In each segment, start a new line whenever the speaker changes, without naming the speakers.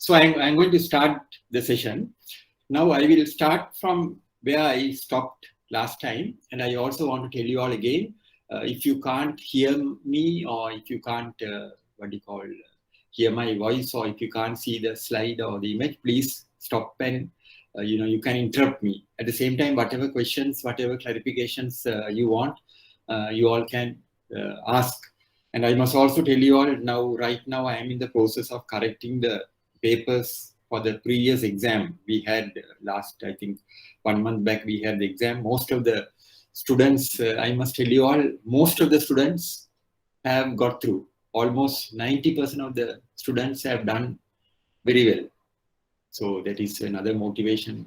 So I'm going to start the session. Now I will start from where I stopped last time. And I also want to tell you all again, if you can't hear me or if you can't, hear my voice, or if you can't see the slide or the image, please stop and you can interrupt me. At the same time, whatever questions, whatever clarifications you want, you all can ask. And I must also tell you all right now I am in the process of correcting the papers for the previous exam we had last, I think 1 month back we had the exam. Most of the students, I must tell you all, most of the students have got through. Almost 90% of the students have done very well. So that is another motivating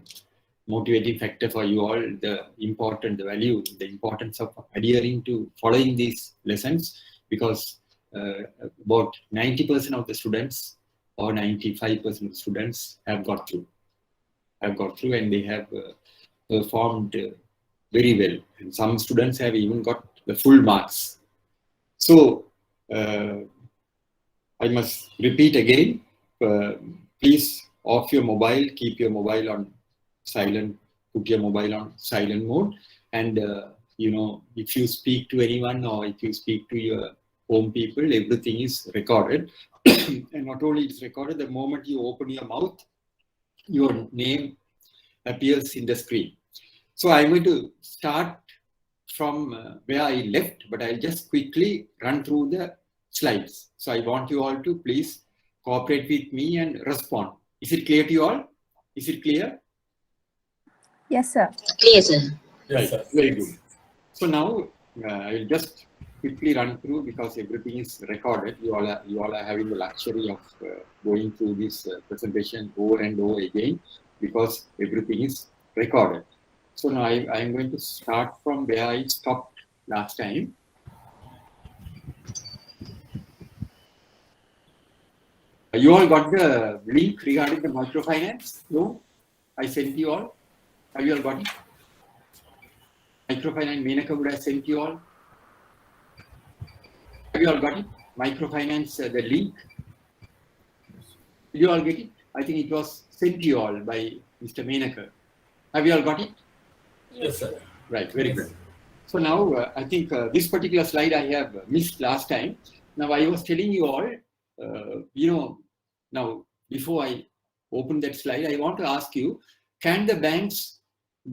factor for you all, the importance of adhering to following these lessons, because about 90% of the students or 95% of the students have got through and they have performed very well. And some students have even got the full marks. So I must repeat again, please off your mobile, keep your mobile on silent, put your mobile on silent mode. And if you speak to anyone or if you speak to your home people, everything is recorded. And not only it's recorded, the moment you open your mouth, your name appears in the screen. So I'm going to start from where I left, but I'll just quickly run through the slides. So I want you all to please cooperate with me and respond. Is it clear to you all? Is it clear?
Yes, sir.
Clear, sir.
Yes, sir. Very good. So now I'll just quickly run through, because everything is recorded. You all are having the luxury of going through this presentation over and over again, because everything is recorded. So now I'm going to start from where I stopped last time. You all got the link regarding the microfinance? No? I sent you all. Have you all got it? Microfinance, Menaka would have sent you all. Have you all got it? Microfinance, the link. Did you all get it? I think it was sent to you all by Mr. Menaka. Have you all got it?
Yes, sir.
Right, very good. So now I think this particular slide I have missed last time. Now I was telling you all, now before I open that slide, I want to ask you, can the banks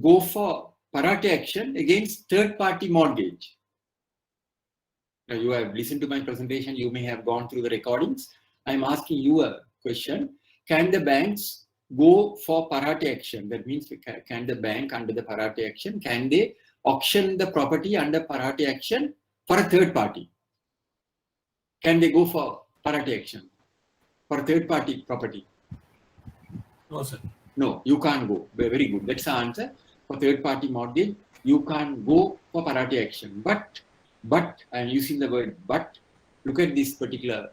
go for parate action against third-party mortgage? Now you have listened to my presentation, you may have gone through the recordings. I'm asking you a question. Can the banks go for parate action? That means, can the bank under the parate action, can they auction the property under parate action for a third party? Can they go for parate action for third party property?
No, sir.
No, you can't go. Very good. That's the answer. For third party mortgage, you can't go for parate action. But I'm using the word but. Look at this particular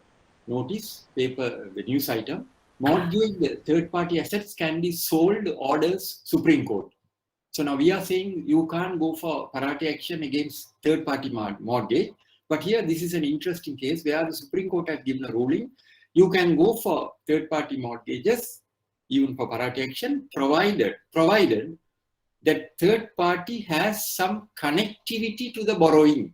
notice, paper, the news item. Mortgage the third party assets can be sold, orders Supreme Court. So now we are saying you can't go for parate action against third party mortgage. But here this is an interesting case where the Supreme Court has given a ruling. You can go for third party mortgages, even for parate action, provided that third party has some connectivity to the borrowing.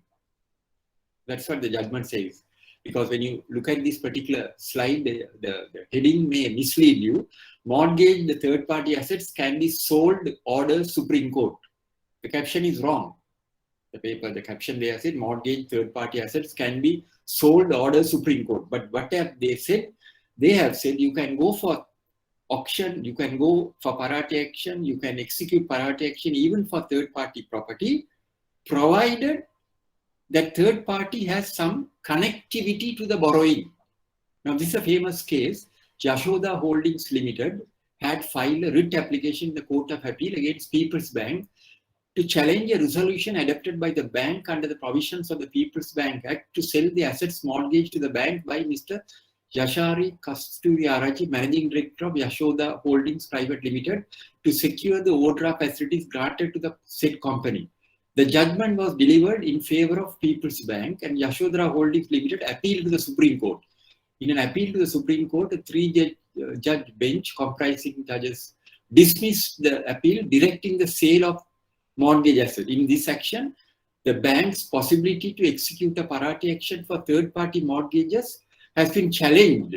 That's what the judgment says. Because when you look at this particular slide, the heading may mislead you. Mortgage the third party assets can be sold, order Supreme Court. The caption is wrong. The caption there said mortgage third party assets can be sold, order Supreme Court. But what have they said? They have said you can go for auction, you can go for parate action, you can execute parate action even for third party property, provided that third party has some connectivity to the borrowing. Now this is a famous case. Yashoda Holdings Limited had filed a writ application in the Court of Appeal against People's Bank to challenge a resolution adopted by the bank under the provisions of the People's Bank Act to sell the assets mortgaged to the bank by Mr. Yashari Kasturiarachi, Managing Director of Yashoda Holdings Private Limited, to secure the overdraft facilities granted to the said company. The judgment was delivered in favor of People's Bank, and Yashoda Holdings Limited appealed to the Supreme Court. In an appeal to the Supreme Court, a three-judge judge bench comprising judges dismissed the appeal directing the sale of mortgage asset. In this action, the bank's possibility to execute a parati action for third-party mortgages has been challenged.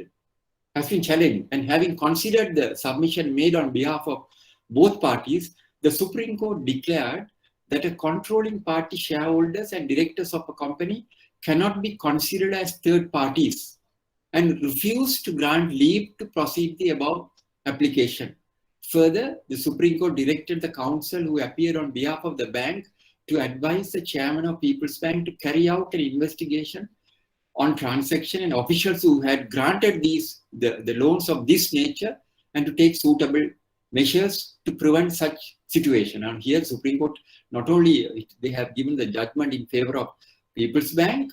And having considered the submission made on behalf of both parties, the Supreme Court declared that a controlling party shareholders and directors of a company cannot be considered as third parties and refused to grant leave to proceed the above application. Further, the Supreme Court directed the counsel who appeared on behalf of the bank to advise the chairman of People's Bank to carry out an investigation on transaction and officials who had granted the loans of this nature and to take suitable measures to prevent such situation. And here Supreme Court, not only they have given the judgment in favor of People's Bank,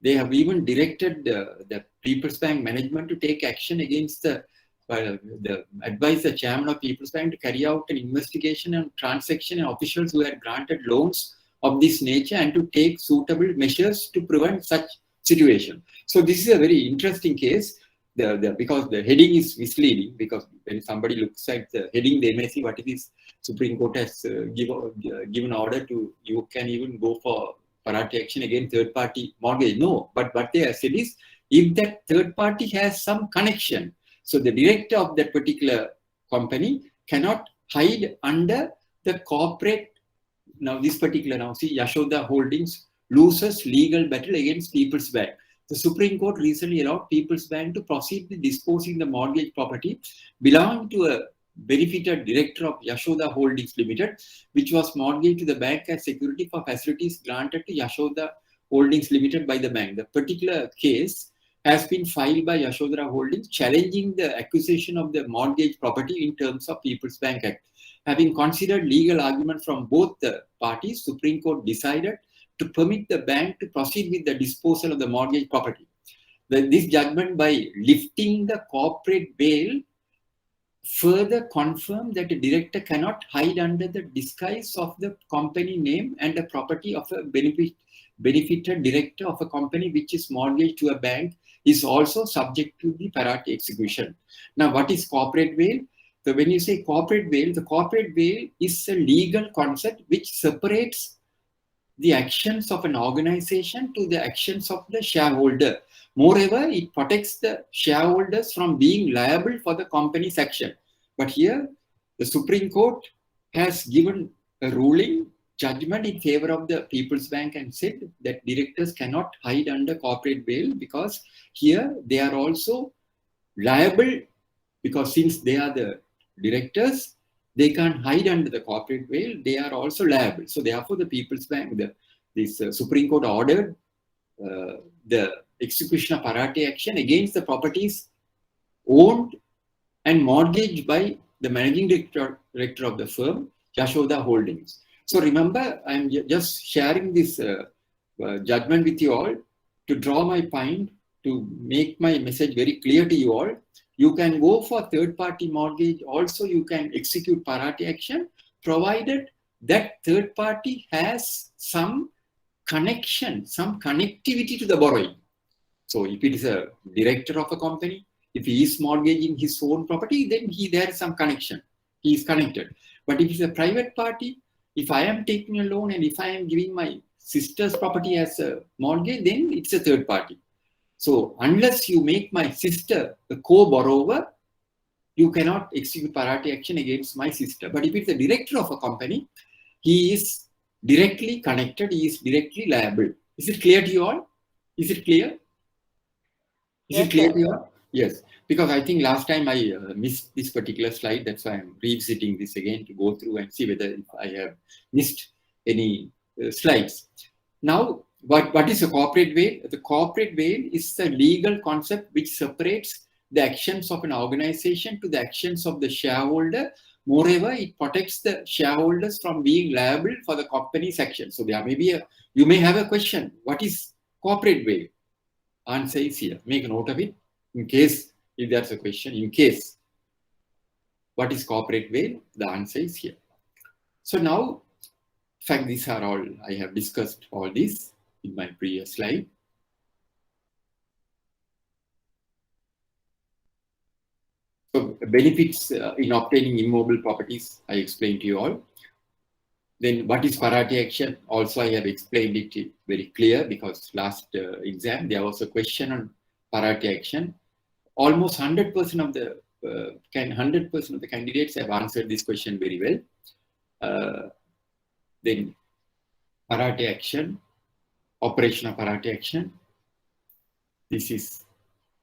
they have even directed the People's Bank management to take action against advise the chairman of People's Bank to carry out an investigation on transaction and officials who had granted loans of this nature and to take suitable measures to prevent such situation. So this is a very interesting case because the heading is misleading, because when somebody looks at the heading, they may see what it is. Supreme Court has given order to, you can even go for parati action against third-party mortgage. No, but what they have said is, if that third party has some connection, so the director of that particular company cannot hide under the corporate. Now this particular, now see, Yashoda Holdings loses legal battle against People's Bank. The Supreme Court recently allowed People's Bank to proceed with disposing the mortgage property belonging to a benefited director of Yashoda Holdings Limited, which was mortgaged to the bank as security for facilities granted to Yashoda Holdings Limited by the bank. The particular case has been filed by Yashoda Holdings challenging the acquisition of the mortgage property in terms of People's Bank Act. Having considered legal argument from both the parties, Supreme Court decided to permit the bank to proceed with the disposal of the mortgage property. This judgment, by lifting the corporate veil, further confirmed that a director cannot hide under the disguise of the company name and the property of a benefited director of a company which is mortgaged to a bank is also subject to the parati execution. Now, what is corporate veil? So when you say corporate veil, the corporate veil is a legal concept which separates the actions of an organization to the actions of the shareholder. Moreover, it protects the shareholders from being liable for the company's action. But here, the Supreme Court has given a ruling judgment in favor of the People's Bank and said that directors cannot hide under corporate veil, because here they are also liable, because since they are the directors, they can't hide under the corporate veil, they are also liable. So therefore the People's Bank, this Supreme Court ordered the execution of parati action against the properties owned and mortgaged by the managing director of the firm, Yashoda Holdings. So remember, I'm just sharing this judgment with you all to draw my point, to make my message very clear to you all. You can go for third-party mortgage. Also, you can execute parati action, provided that third party has some connection, some connectivity to the borrowing. So if it is a director of a company, if he is mortgaging his own property, then there is some connection. He is connected. But if it's a private party, if I am taking a loan and if I am giving my sister's property as a mortgage, then it's a third party. So unless you make my sister the co-borrower, you cannot execute parati action against my sister. But if it's a director of a company, he is directly connected, he is directly liable. Is it clear to you all? Is it clear? Is it clear to you all? Yes, because I think last time I missed this particular slide. That's why I'm revisiting this again to go through and see whether I have missed any slides. Now, what is a corporate veil? The corporate veil is a legal concept which separates the actions of an organization to the actions of the shareholder. Moreover, it protects the shareholders from being liable for the company's actions. So there may be you may have a question. What is corporate veil? Answer is here. Make a note of it in case if there's a question. In case, what is corporate veil? The answer is here. So now, in fact, these are all, I have discussed all this in my previous slide. So benefits in obtaining immobile properties, I explained to you all. Then what is parati action? Also, I have explained it very clear because last exam there was a question on parati action. Almost 100% of the 100% of the candidates have answered this question very well. Then parati action, operation of parati action. This is,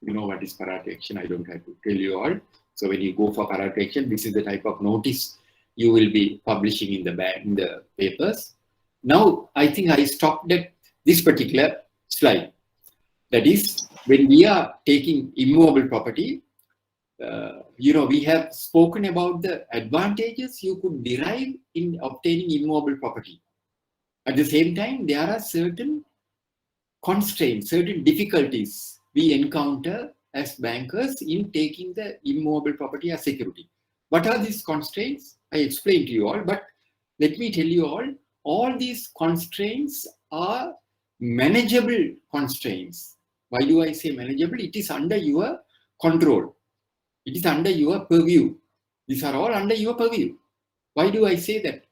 you know what is parati action. I don't have to tell you all. So when you go for parati action, this is the type of notice you will be publishing in the papers. Now, I think I stopped at this particular slide. That is, when we are taking immobile property, we have spoken about the advantages you could derive in obtaining immobile property. At the same time, there are certain constraints, certain difficulties we encounter as bankers in taking the immobile property as security. What are these constraints? I explained to you all, but let me tell you all these constraints are manageable constraints. Why do I say manageable? It is under your control. It is under your purview. These are all under your purview. Why do I say that?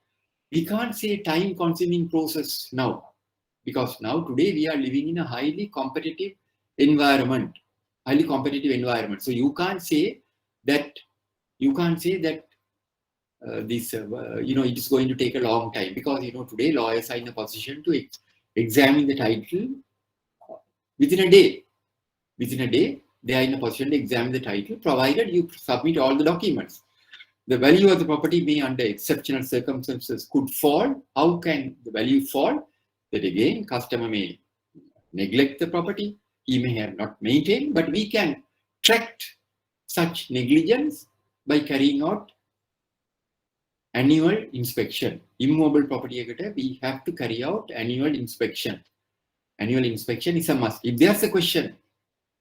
We can't say time-consuming process now, because now today we are living in a highly competitive environment. So you can't say that. It is going to take a long time, because today lawyers are in a position to examine the title within a day. Within a day, they are in a position to examine the title, provided you submit all the documents. The value of the property may, under exceptional circumstances, could fall. How can the value fall? That again, customer may neglect the property. He may have not maintained, but we can track such negligence by carrying out annual inspection. Immobile property, we have to carry out annual inspection. Annual inspection is a must. If there's a question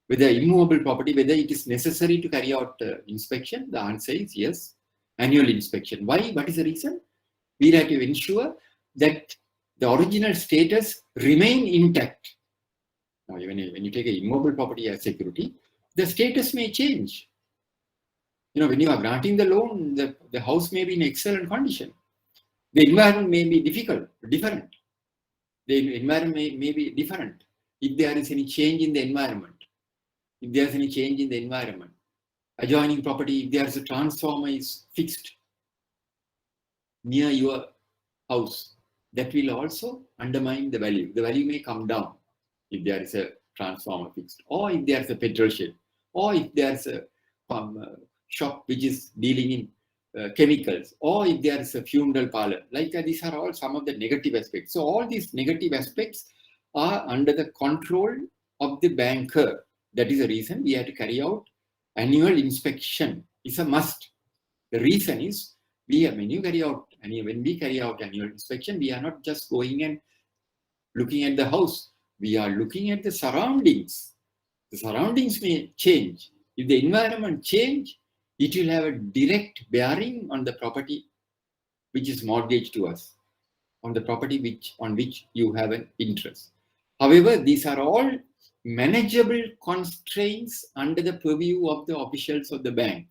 whether immobile property, whether it is necessary to carry out inspection, the answer is yes, annual inspection. Why? What is the reason? We have to ensure that the original status remain intact. Now, when you take an immobile property as security, the status may change. When you are granting the loan, the house may be in excellent condition. The environment may be different. The environment may be different. If there is any change in the environment, adjoining property, if there is a transformer is fixed near your house, that will also undermine the value. The value may come down if there is a transformer fixed, or if there is a petrol shed, or if there is a shop which is dealing in chemicals, or if there is a funeral parlor. Like these are all some of the negative aspects. So all these negative aspects are under the control of the banker. That is the reason we have to carry out annual inspection. It's a must. The reason is when we carry out annual inspection, we are not just going and looking at the house. We are looking at the surroundings. The surroundings may change. If the environment change, it will have a direct bearing on the property which is mortgaged to us, on the property on which you have an interest. However, these are all manageable constraints under the purview of the officials of the bank.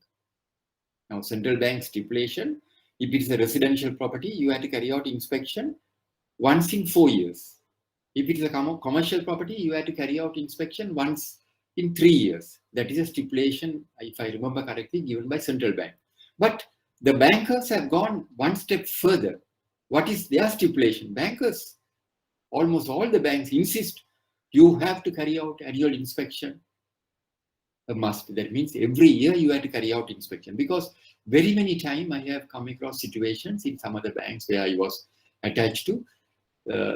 Now, central bank stipulation, if it is a residential property, you have to carry out inspection once in 4 years. If it is a commercial property, you have to carry out inspection once in 3 years. That is a stipulation, if I remember correctly, given by central bank. But the bankers have gone one step further. What is their stipulation? Bankers, almost all the banks insist you have to carry out annual inspection. A must. That means every year you have to carry out inspection, because very many times I have come across situations in some other banks where I was attached to.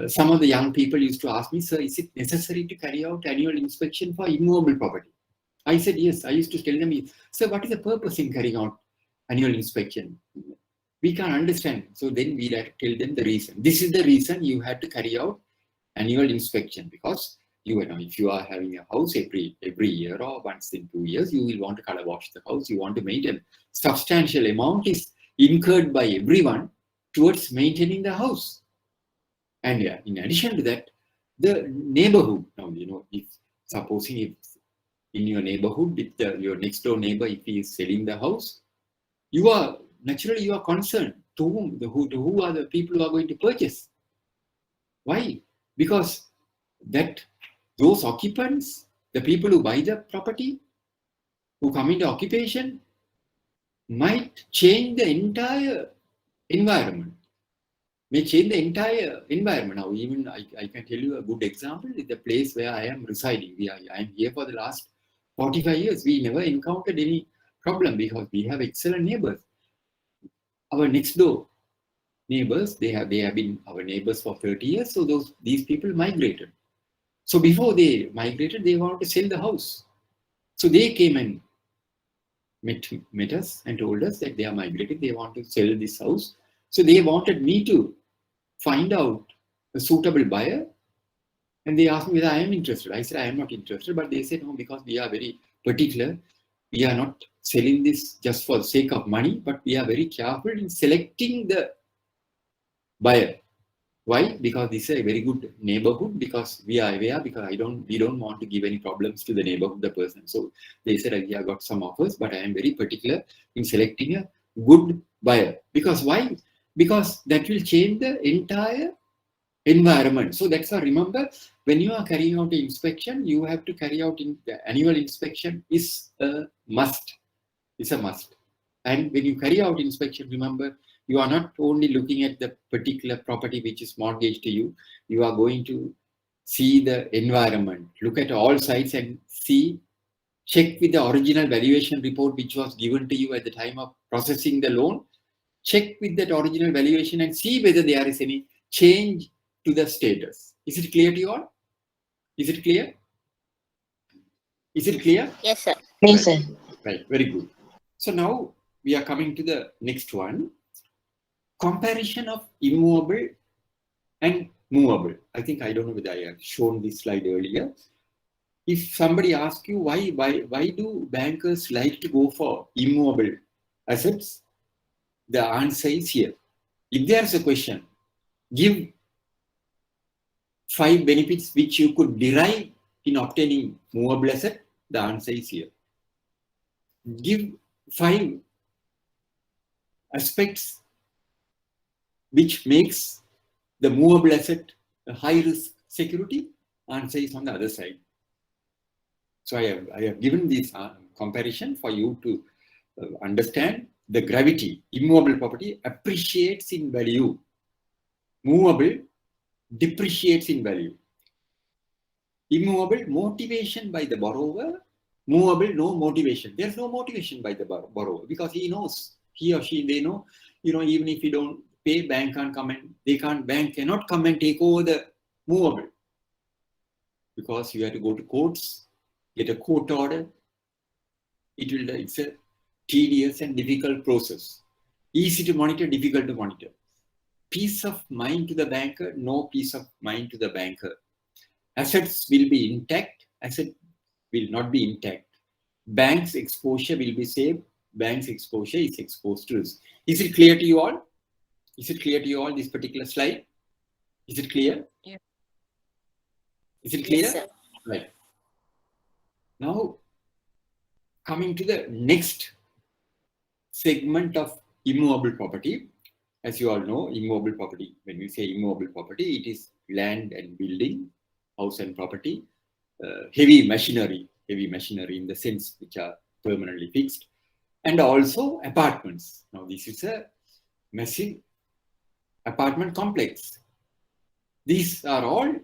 Some of the young people used to ask me, sir, is it necessary to carry out annual inspection for immobile property? I said, yes. I used to tell them, sir, what is the purpose in carrying out annual inspection? We can't understand. So then we had to tell them the reason. This is the reason you had to carry out annual inspection, because if you are having a house every year or once in 2 years, you will want to color wash the house. You want to maintain. Substantial amount is incurred by everyone towards maintaining the house. And in addition to that, the neighborhood. Now, if in your neighborhood, if your next door neighbor, if he is selling the house, you are concerned to who are the people who are going to purchase. Why? Because those occupants, the people who buy the property, who come into occupation, might change the entire environment. May change the entire environment. Now, even I can tell you a good example is the place where I am residing. I am here for the last 45 years. We never encountered any problem because we have excellent neighbors. Our next door neighbors, they have been our neighbors for 30 years. So these people migrated. So before they migrated, they wanted to sell the house. So they came and met us and told us that they are migrating. They want to sell this house. So they wanted me to find out a suitable buyer. And they asked me whether I am interested. I said, I am not interested. But they said, no, because we are very particular. We are not selling this just for the sake of money, but we are very careful in selecting the buyer. Why? Because this is a very good neighborhood, because we are aware, because we don't want to give any problems to the neighborhood, the person. So they said, I have got some offers, but I am very particular in selecting a good buyer. Because why? Because that will change the entire environment. So that's why, remember, when you are carrying out the inspection, you have to carry out the annual inspection is a must. It's a must. And when you carry out inspection, remember, you are not only looking at the particular property which is mortgaged to you, you are going to see the environment, look at all sides and check with the original valuation report which was given to you at the time of processing the loan. Check with that original valuation and see whether there is any change to the status. Is it clear to you all? Is it clear? Is it clear?
Yes, sir.
Yes, sir.
Right, very good. So now we are coming to the next one. Comparison of immovable and movable. I think, I don't know whether I have shown this slide earlier. If somebody asks you why do bankers like to go for immovable assets, the answer is here. If there's a question, give 5 benefits which you could derive in obtaining movable asset, the answer is here. Give 5 aspects which makes the movable asset a high risk security, answer is on the other side. So I have given this comparison for you to understand the gravity. Immovable property appreciates in value. Movable depreciates in value. Immovable, motivation by the borrower. Movable, no motivation. There's no motivation by the borrower because he knows, he or she, they know, even if you don't pay, bank cannot come and take over the movable, because you have to go to courts, get a court order. It's a tedious and difficult process. Easy to monitor, difficult to monitor. Peace of mind to the banker, no peace of mind to the banker. Assets will be intact, asset will not be intact. Bank's exposure will be safe, bank's exposure is exposed to risk. Is it clear to you all? Is it clear to you all, this particular slide? Is it clear?
Yeah.
Is it clear?
Yes, sir.
Right. Now, coming to the next segment of immovable property. As you all know, immovable property, when we say immovable property, it is land and building, house and property, heavy machinery in the sense which are permanently fixed, and also apartments. Now, this is a massive apartment complex. These are all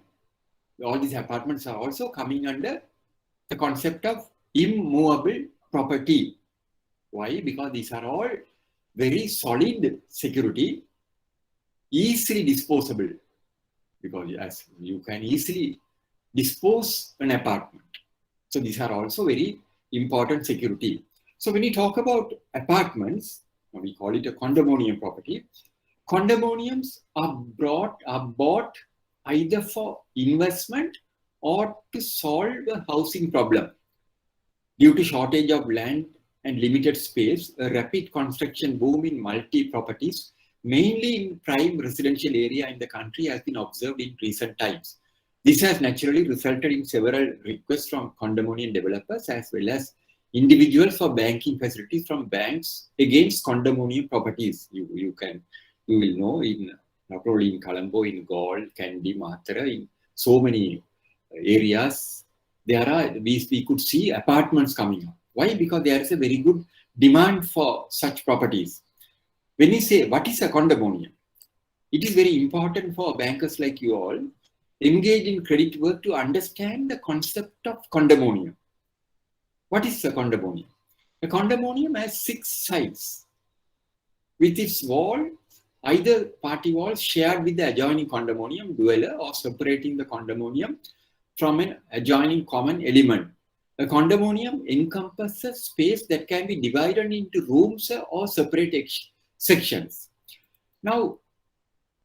these apartments are also coming under the concept of immovable property. Why? Because these are all very solid security, easily disposable, because as you can easily dispose an apartment. So these are also very important security. So when you talk about apartments, we call it a condominium property. Condominiums are bought either for investment or to solve a housing problem. Due to shortage of land and limited space, a rapid construction boom in multi-properties, mainly in prime residential area in the country, has been observed in recent times. This has naturally resulted in several requests from condominium developers as well as individuals for banking facilities from banks against condominium properties. You will know in not only in Colombo, in Galle, Kandy, Mathura, in so many areas, we could see apartments coming up. Why? Because there is a very good demand for such properties. When you say, what is a condominium? It is very important for bankers like you all engage in credit work to understand the concept of condominium. What is a condominium? A condominium has 6 sides with its wall, either party walls shared with the adjoining condominium dweller or separating the condominium from an adjoining common element. A condominium encompasses space that can be divided into rooms or separate sections. Now,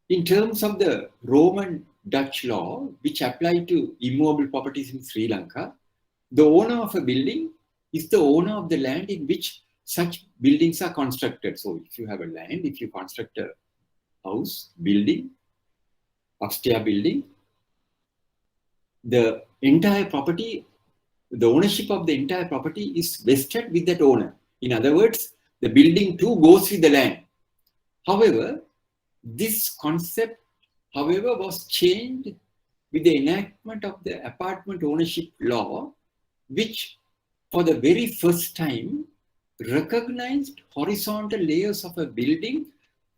in terms of the Roman Dutch law, which apply to immobile properties in Sri Lanka, the owner of a building is the owner of the land in which such buildings are constructed. So if you have a land, if you construct a house, building, upstairs building, the entire property, the ownership of the entire property is vested with that owner. In other words, the building too goes with the land. However, this concept, was changed with the enactment of the apartment ownership law, which for the very first time recognized horizontal layers of a building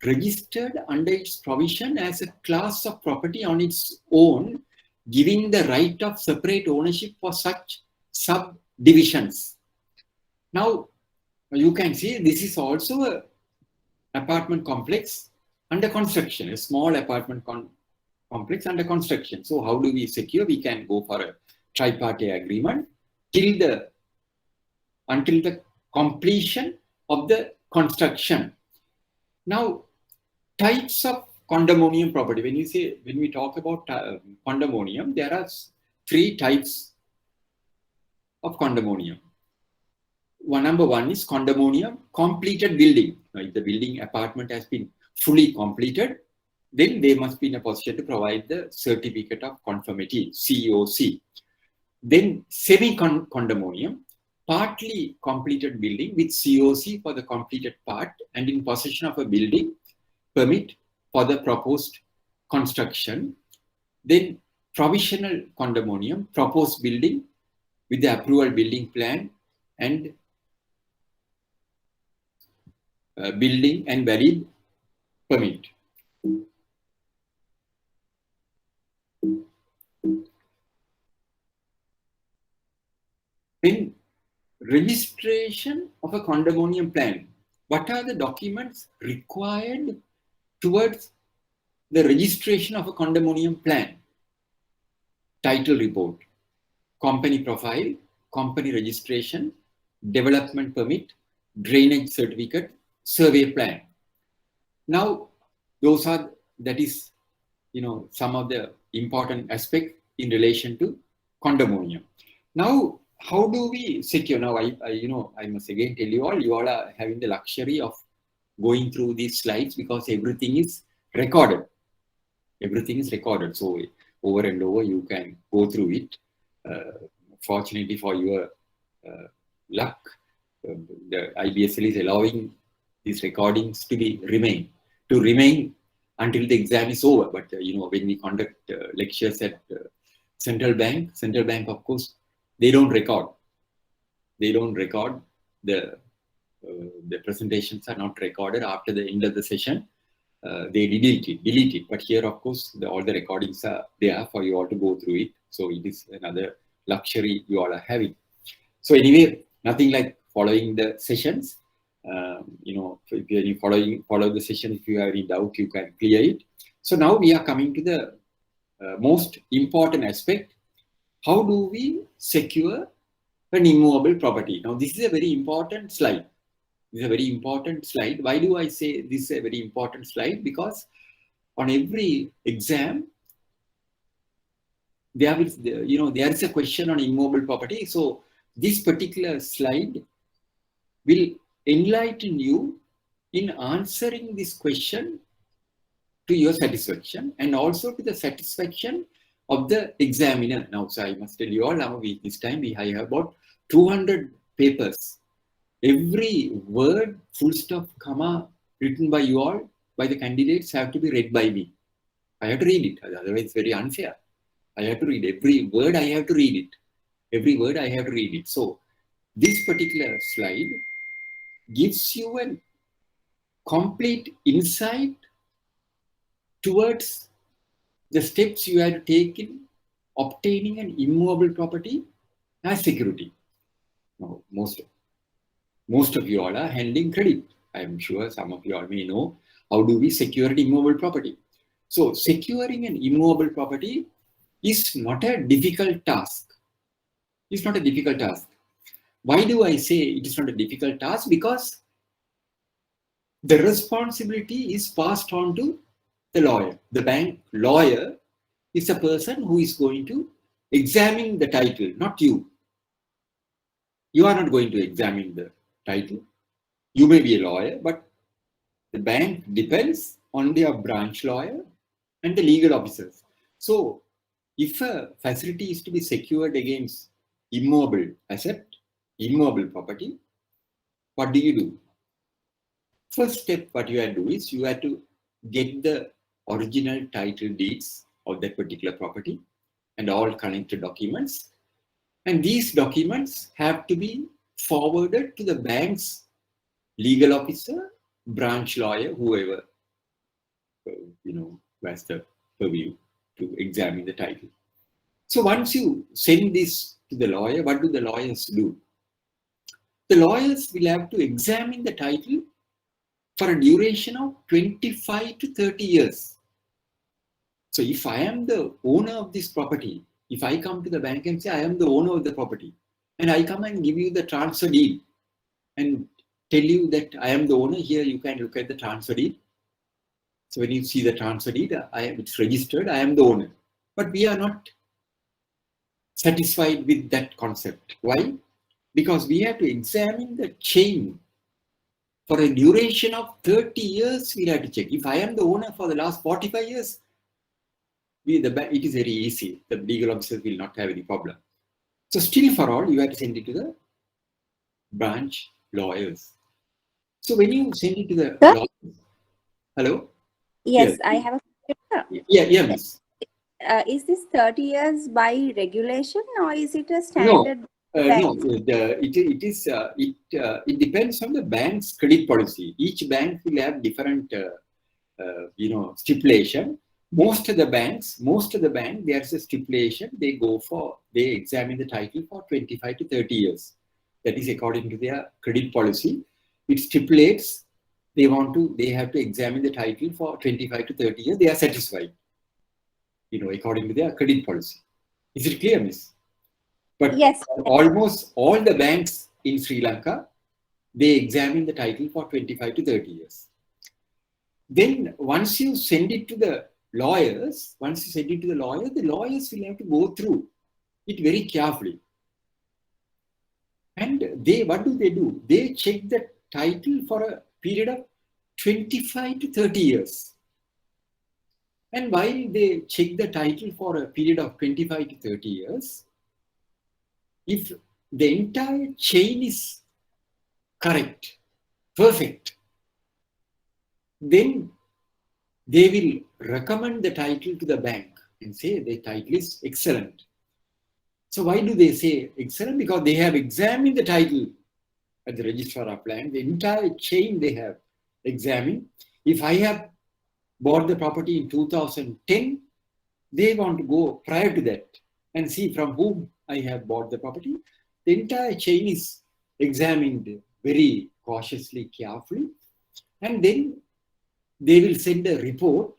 registered under its provision as a class of property on its own, giving the right of separate ownership for such subdivisions. Now, you can see this is also an apartment complex under construction, a small apartment complex under construction. So how do we secure? We can go for a tripartite agreement until the completion of the construction. Now, types of condominium property. When we talk about condominium, there are 3 types of condominium. Number 1 is condominium completed building. Now, if the building apartment has been fully completed, then they must be in a position to provide the certificate of conformity, COC. Then semi-condominium, partly completed building with COC for the completed part and in possession of a building permit for the proposed construction. Then provisional condominium, proposed building with the approval building plan and building and valid permit. Then registration of a condominium plan. What are the documents required towards the registration of a condominium plan? Title report, company profile, company registration, development permit, drainage certificate, survey plan. Now, that is some of the important aspects in relation to condominium. Now, how do we secure? Now, I must again tell you all are having the luxury of going through these slides because everything is recorded. Everything is recorded. So over and over, you can go through it. Fortunately for your luck, the IBSL is allowing these recordings to remain until the exam is over. But when we conduct lectures at Central Bank, of course, they don't record. The presentations are not recorded after the end of the session. They delete it. But here, of course, all the recordings are there for you all to go through it. So it is another luxury you all are having. So anyway, nothing like following the sessions. If you follow the session, if you have any doubt, you can clear it. So now we are coming to the most important aspect. How do we secure an immovable property? Now, this is a very important slide. Why do I say this is a very important slide? Because on every exam, there is a question on immobile property. So this particular slide will enlighten you in answering this question to your satisfaction and also to the satisfaction of the examiner. Now, so I must tell you all, now this time I have about 200 papers. Every word, full stop, comma, written by you all, by the candidates, have to be read by me. I have to read it, otherwise it's very unfair. I have to read every word, I have to read it. Every word, I have to read it. So, this particular slide gives you a complete insight towards the steps you have to take in obtaining an immovable property as security. Now, most of you all are handling credit. I am sure some of you all may know how do we secure an immovable property. So, securing an immovable property is not a difficult task. It's not a difficult task. Why do I say it is not a difficult task? Because the responsibility is passed on to the lawyer. The bank lawyer is a person who is going to examine the title, not you. You are not going to examine the title. You may be a lawyer, but the bank depends on their branch lawyer and the legal officers. So, if a facility is to be secured against immobile asset, immobile property, what do? First step, what you have to do is you have to get the original title deeds of that particular property and all connected documents. And these documents have to be forwarded to the bank's legal officer, branch lawyer, whoever, has the purview to examine the title. So once you send this to the lawyer, what do the lawyers do? The lawyers will have to examine the title for a duration of 25 to 30 years. So if I am the owner of this property, if I come to the bank and say I am the owner of the property, and I come and give you the transfer deed and tell you that I am the owner, here you can look at the transfer deed. So when you see the transfer deed, it's registered, I am the owner. But we are not satisfied with that concept. Why? Because we have to examine the chain for a duration of 30 years. We have to check. If I am the owner for the last 45 years, it is very easy. The legal officers will not have any problem. So still for all, you have to send it to the branch lawyers. So when you send it to the lawyers, hello?
Yes, I have a question.
Yeah, miss.
Is this 30 years by regulation or is it a standard?
No, it depends on the bank's credit policy. Each bank will have different, stipulation. Most of the banks, there's a stipulation. They examine the title for 25 to 30 years. That is according to their credit policy. It stipulates they have to examine the title for 25 to 30 years. They are satisfied, according to their credit policy. Is it clear, miss? But
yes,
almost all the banks in Sri Lanka, they examine the title for 25 to 30 years. Then once you send it to the lawyers, the lawyers will have to go through it very carefully. And what do? They check the title for a period of 25 to 30 years. And while they check the title for a period of 25 to 30 years, if the entire chain is correct, perfect, then they will recommend the title to the bank and say the title is excellent. So why do they say excellent? Because they have examined the title at the registrar of land, the entire chain they have examined. If I have bought the property in 2010, they want to go prior to that and see from whom I have bought the property. The entire chain is examined very cautiously, carefully, and then they will send a report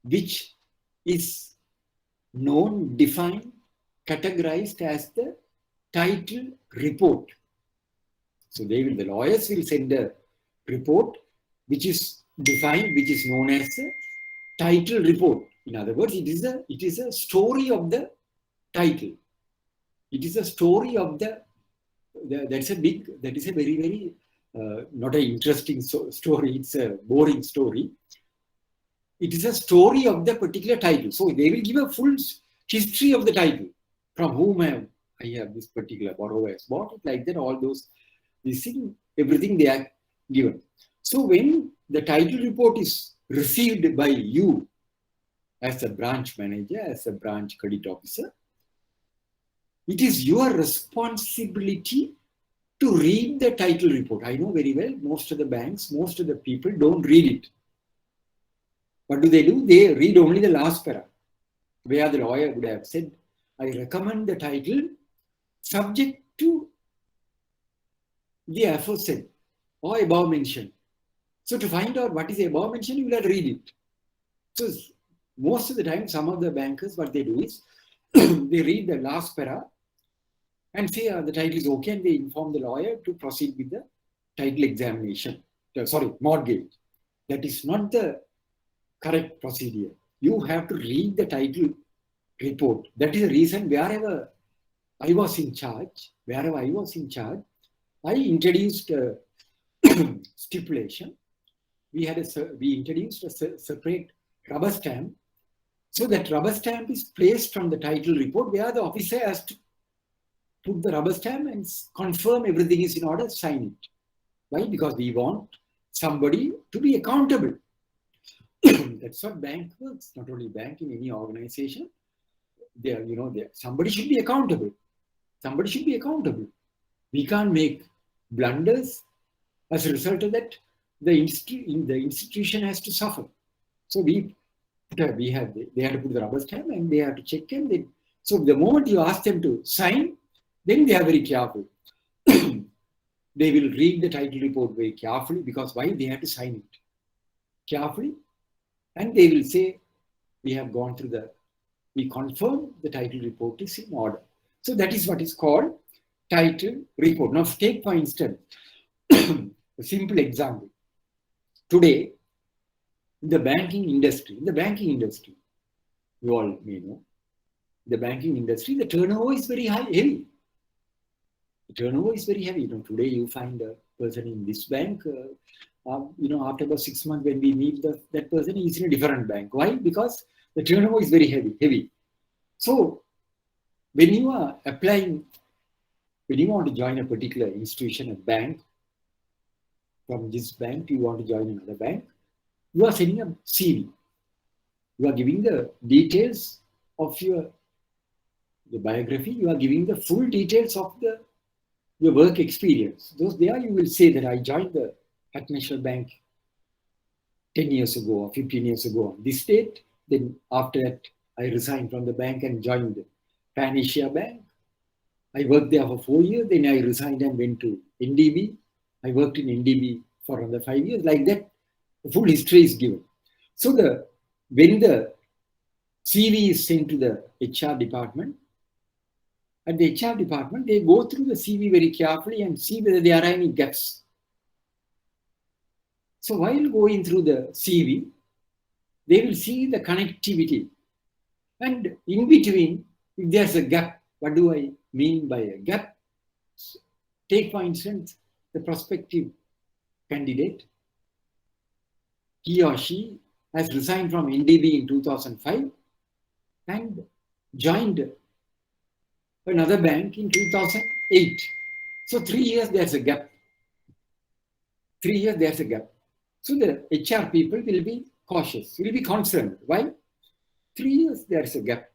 which is known, defined, categorized as the title report. So the lawyers will send a report which is defined, which is known as a title report. In other words, it is a story of the title. It is a story of that is a very, very not an interesting story. It's a boring story. It is a story of the particular title. So they will give a full history of the title, from whom I have this particular borrower has bought it, like that, all those, these things, everything they are given. So when the title report is received by you as a branch manager, as a branch credit officer, it is your responsibility to read the title report. I know very well, most of the banks, most of the people don't read it. What do? They read only the last paragraph, where the lawyer would have said, I recommend the title subject to the aforesaid or above mentioned. So to find out what is above mentioned, you will have to read it. So most of the time, some of the bankers, what they do is, they read the last paragraph and say the title is okay, and they inform the lawyer to proceed with the title examination. Mortgage. That is not the correct procedure. You have to read the title report. That is the reason wherever I was in charge, I introduced a stipulation. We introduced a separate rubber stamp. So that rubber stamp is placed on the title report, where the officer has to put the rubber stamp and confirm everything is in order, sign it. Why? Because we want somebody to be accountable. That's what bank works. Not only bank, in any organization. Somebody should be accountable. Somebody should be accountable. We can't make blunders. As a result of that, the institution has to suffer. So they have to put the rubber stamp and they have to check, and so the moment you ask them to sign, then they are very careful. They will read the title report very carefully, because why? They have to sign it carefully, and they will say, we confirm the title report is in order. So that is what is called title report. Now take, for instance, a simple example. Today, in the banking industry, you all may know, the banking industry, the turnover is very heavy. The turnover is very heavy. Today you find a person in this bank, after about 6 months when we meet that person, is in a different bank. Why? Because the turnover is very heavy. So when you are applying, when you want to join a particular institution, a bank, from this bank you want to join another bank, you are sending a CV. You are giving the details of your biography. You are giving the full details of your work experience. There you will say that I joined the National Bank 10 years ago or 15 years ago on this date. Then after that, I resigned from the bank and joined the Pan Asia Bank. I worked there for 4 years. Then I resigned and went to NDB. I worked in NDB for another 5 years. Like that, the full history is given. So when the CV is sent to the HR department, at the HR department, they go through the CV very carefully and see whether there are any gaps. So while going through the CV, they will see the connectivity. And in between, if there's a gap, what do I mean by a gap? Take, for instance, the prospective candidate. He or she has resigned from NDB in 2005 and joined another bank in 2008. So 3 years, there's a gap. 3 years, there's a gap. So the HR people will be cautious, will be concerned. Why? 3 years, there's a gap.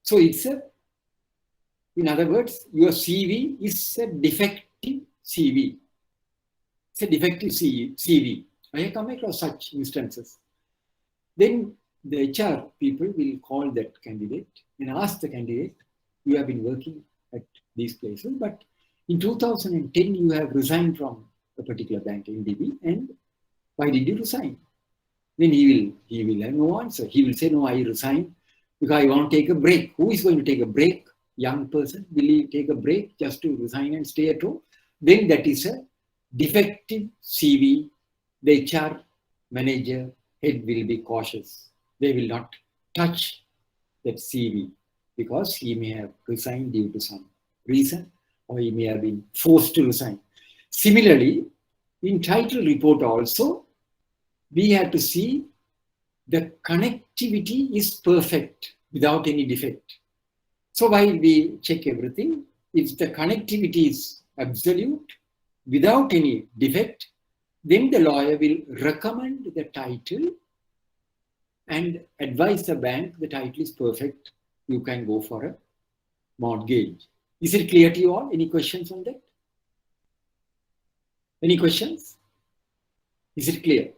So in other words, your CV is a defective CV. It's a defective CV. I have come across such instances. Then the HR people will call that candidate and ask the candidate, you have been working at these places, but in 2010 you have resigned from a particular bank, NDB, and why did you resign? Then he will have no answer. He will say, no, I resigned because I want to take a break. Who is going to take a break? Young person, will he take a break just to resign and stay at home? Then that is a defective CV. The HR manager head will be cautious. They will not touch that CV because he may have resigned due to some reason, or he may have been forced to resign. Similarly, in title report also, we have to see the connectivity is perfect without any defect. So while we check everything, if the connectivity is absolute, without any defect, then the lawyer will recommend the title and advise the bank the title is perfect. You can go for a mortgage. Is it clear to you all? Any questions on that? Any questions? Is it clear?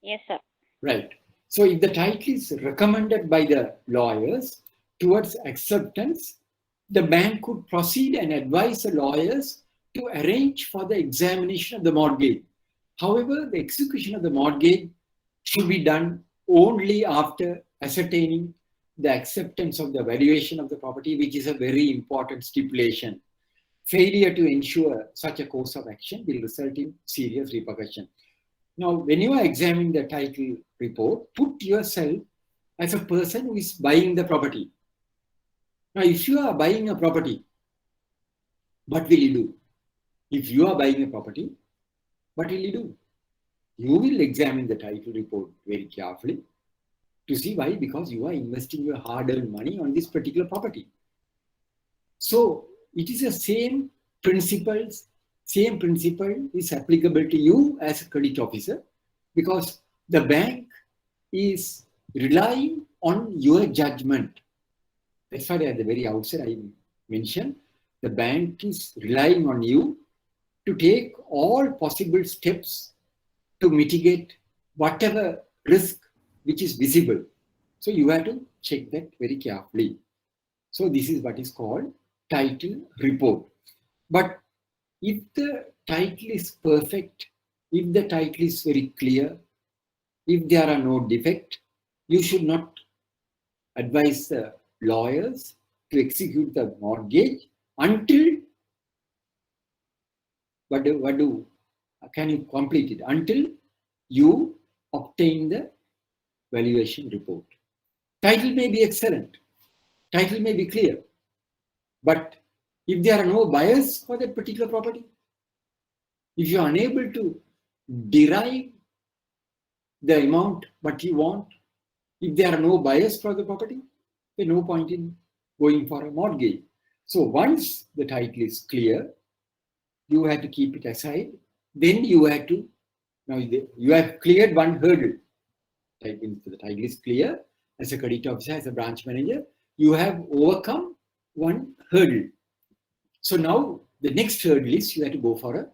Yes, sir.
Right. So if the title is recommended by the lawyers towards acceptance, the bank could proceed and advise the lawyers to arrange for the examination of the mortgage. However, the execution of the mortgage should be done only after ascertaining the acceptance of the valuation of the property, which is a very important stipulation. Failure to ensure such a course of action will result in serious repercussion. Now, when you are examining the title report, put yourself as a person who is buying the property. Now, if you are buying a property, what will you do? If you are buying a property, what will you do? You will examine the title report very carefully to see why, because you are investing your hard-earned money on this particular property. So it is the same principle is applicable to you as a credit officer, because the bank is relying on your judgment. That's why at the very outset I mentioned, the bank is relying on you to take all possible steps to mitigate whatever risk which is visible. So you have to check that very carefully. So this is what is called title report. But if the title is perfect, if the title is very clear, if there are no defects, you should not advise the lawyers to execute the mortgage until can you complete it? Until you obtain the valuation report. Title may be excellent, title may be clear, but if there are no buyers for that particular property, if you are unable to derive the amount what you want, if there are no buyers for the property, there's no point in going for a mortgage. So once the title is clear, you have to keep it aside. Then you have to, now you have cleared one hurdle. The title is clear. As a credit officer, as a branch manager, you have overcome one hurdle. So now the next hurdle is you have to go for a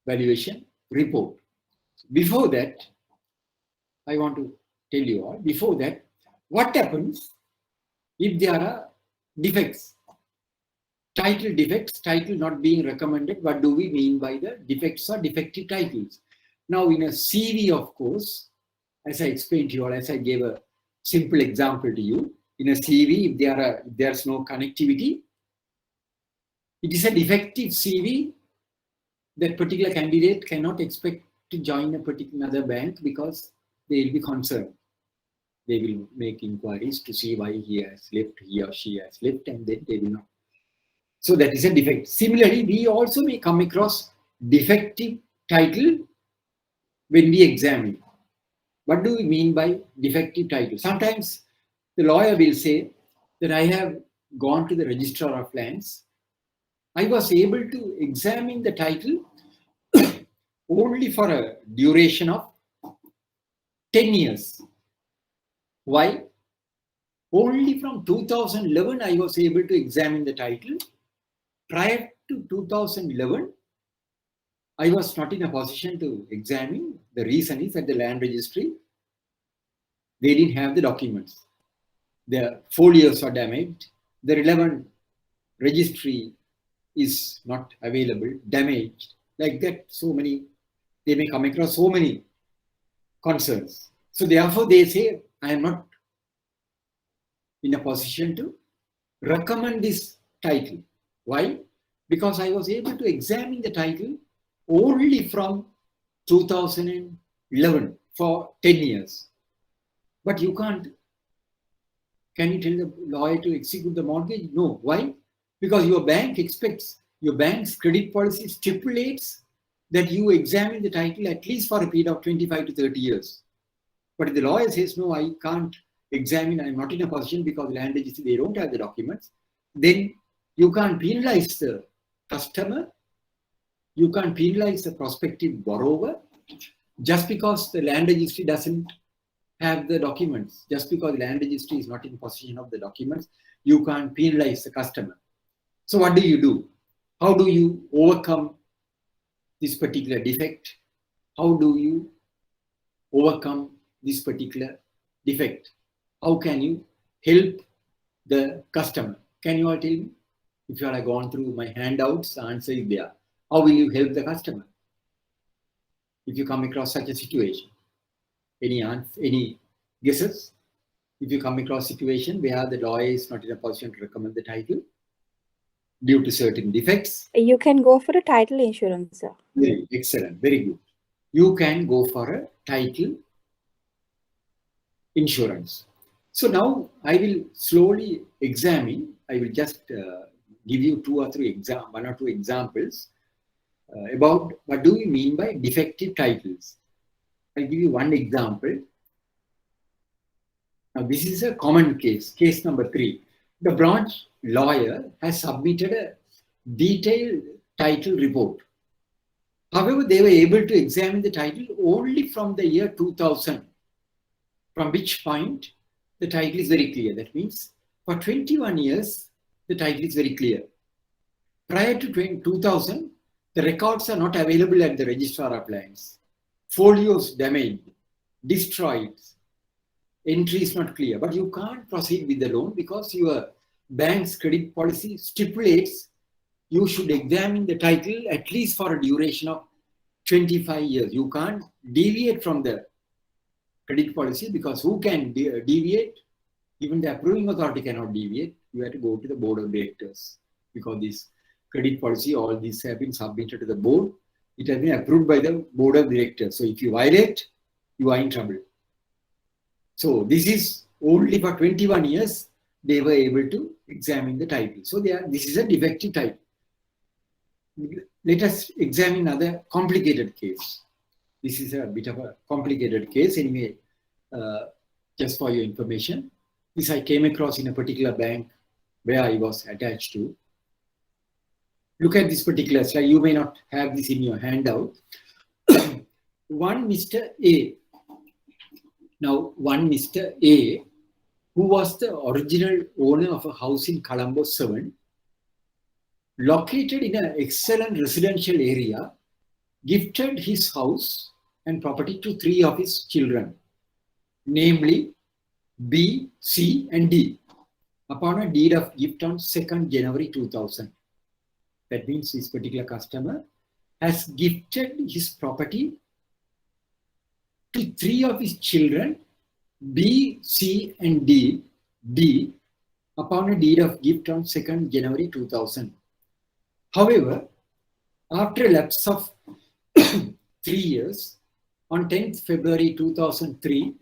valuation report. Before that, I want to tell you all, before that, what happens if there are defects? Title defects, title not being recommended. What do we mean by the defects or defective titles? Now in a CV, of course, as I explained to you all, as I gave a simple example to you, in a CV, if there's no connectivity, it is a defective CV. That particular candidate cannot expect to join a particular other bank because they will be concerned. They will make inquiries to see why he or she has left, and then they will not. So that is a defect. Similarly, we also may come across defective title when we examine. What do we mean by defective title? Sometimes the lawyer will say that I have gone to the registrar of lands. I was able to examine the title only for a duration of 10 years. Why? Only from 2011 I was able to examine the title. Prior to 2011, I was not in a position to examine. The reason is that the land registry, they didn't have the documents. The folios are damaged. The relevant registry is not available, damaged. Like that, they may come across so many concerns. So therefore they say, I am not in a position to recommend this title. Why? Because I was able to examine the title only from 2011 for 10 years. But you can't. Can you tell the lawyer to execute the mortgage? No. Why? Because your bank expects, your bank's credit policy stipulates that you examine the title at least for a period of 25 to 30 years. But if the lawyer says, no, I can't examine, I'm not in a position because land registry, they don't have the documents, then you can't penalize the customer, you can't penalize the prospective borrower just because the land registry doesn't have the documents. Just because the land registry is not in possession of the documents, you can't penalize the customer. So what do? How do you overcome this particular defect? How do you overcome this particular defect? How can you help the customer? Can you all tell me? If you have gone through my handouts, the answer is there. How will you help the customer if you come across such a situation? Any guesses? If you come across a situation where the lawyer is not in a position to recommend the title due to certain defects.
You can go for a title insurance, sir.
Very excellent, very good. You can go for a title insurance. So now I will slowly examine, I will just give you one or two examples about what do we mean by defective titles. I'll give you one example. Now this is a common case number 3. The branch lawyer has submitted a detailed title report. However, they were able to examine the title only from the year 2000, from which point the title is very clear. That means for 21 years, the title is very clear. Prior to 2000, the records are not available at the registrar of lands. Folios damaged, destroyed, entry is not clear. But you can't proceed with the loan because your bank's credit policy stipulates you should examine the title at least for a duration of 25 years. You can't deviate from the credit policy because who can deviate? Even the approving authority cannot deviate. You have to go to the board of directors because this credit policy, all these have been submitted to the board. It has been approved by the board of directors. So if you violate, you are in trouble. So this is only for 21 years they were able to examine the title. So this is a defective title. Let us examine another complicated case. This is a bit of a complicated case anyway, just for your information. This I came across in a particular bank where I was attached to. Look at this particular slide. You may not have this in your handout. One Mr. A. Now, one Mr. A, who was the original owner of a house in Colombo 7, located in an excellent residential area, gifted his house and property to 3 of his children, namely B, C, and D, upon a deed of gift on 2nd January 2000. That means this particular customer has gifted his property to 3 of his children, B, C, and D, upon a deed of gift on 2nd January 2000. However, after a lapse of 3 years, on 10th February 2003,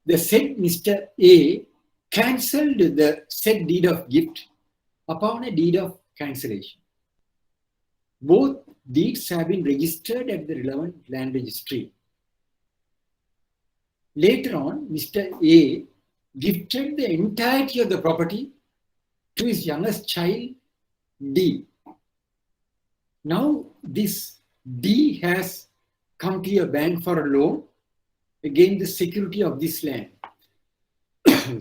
the said Mr. A cancelled the said deed of gift upon a deed of cancellation. Both deeds have been registered at the relevant land registry. Later on, Mr. A gifted the entirety of the property to his youngest child, D. Now, this D has come to a bank for a loan against the security of this land.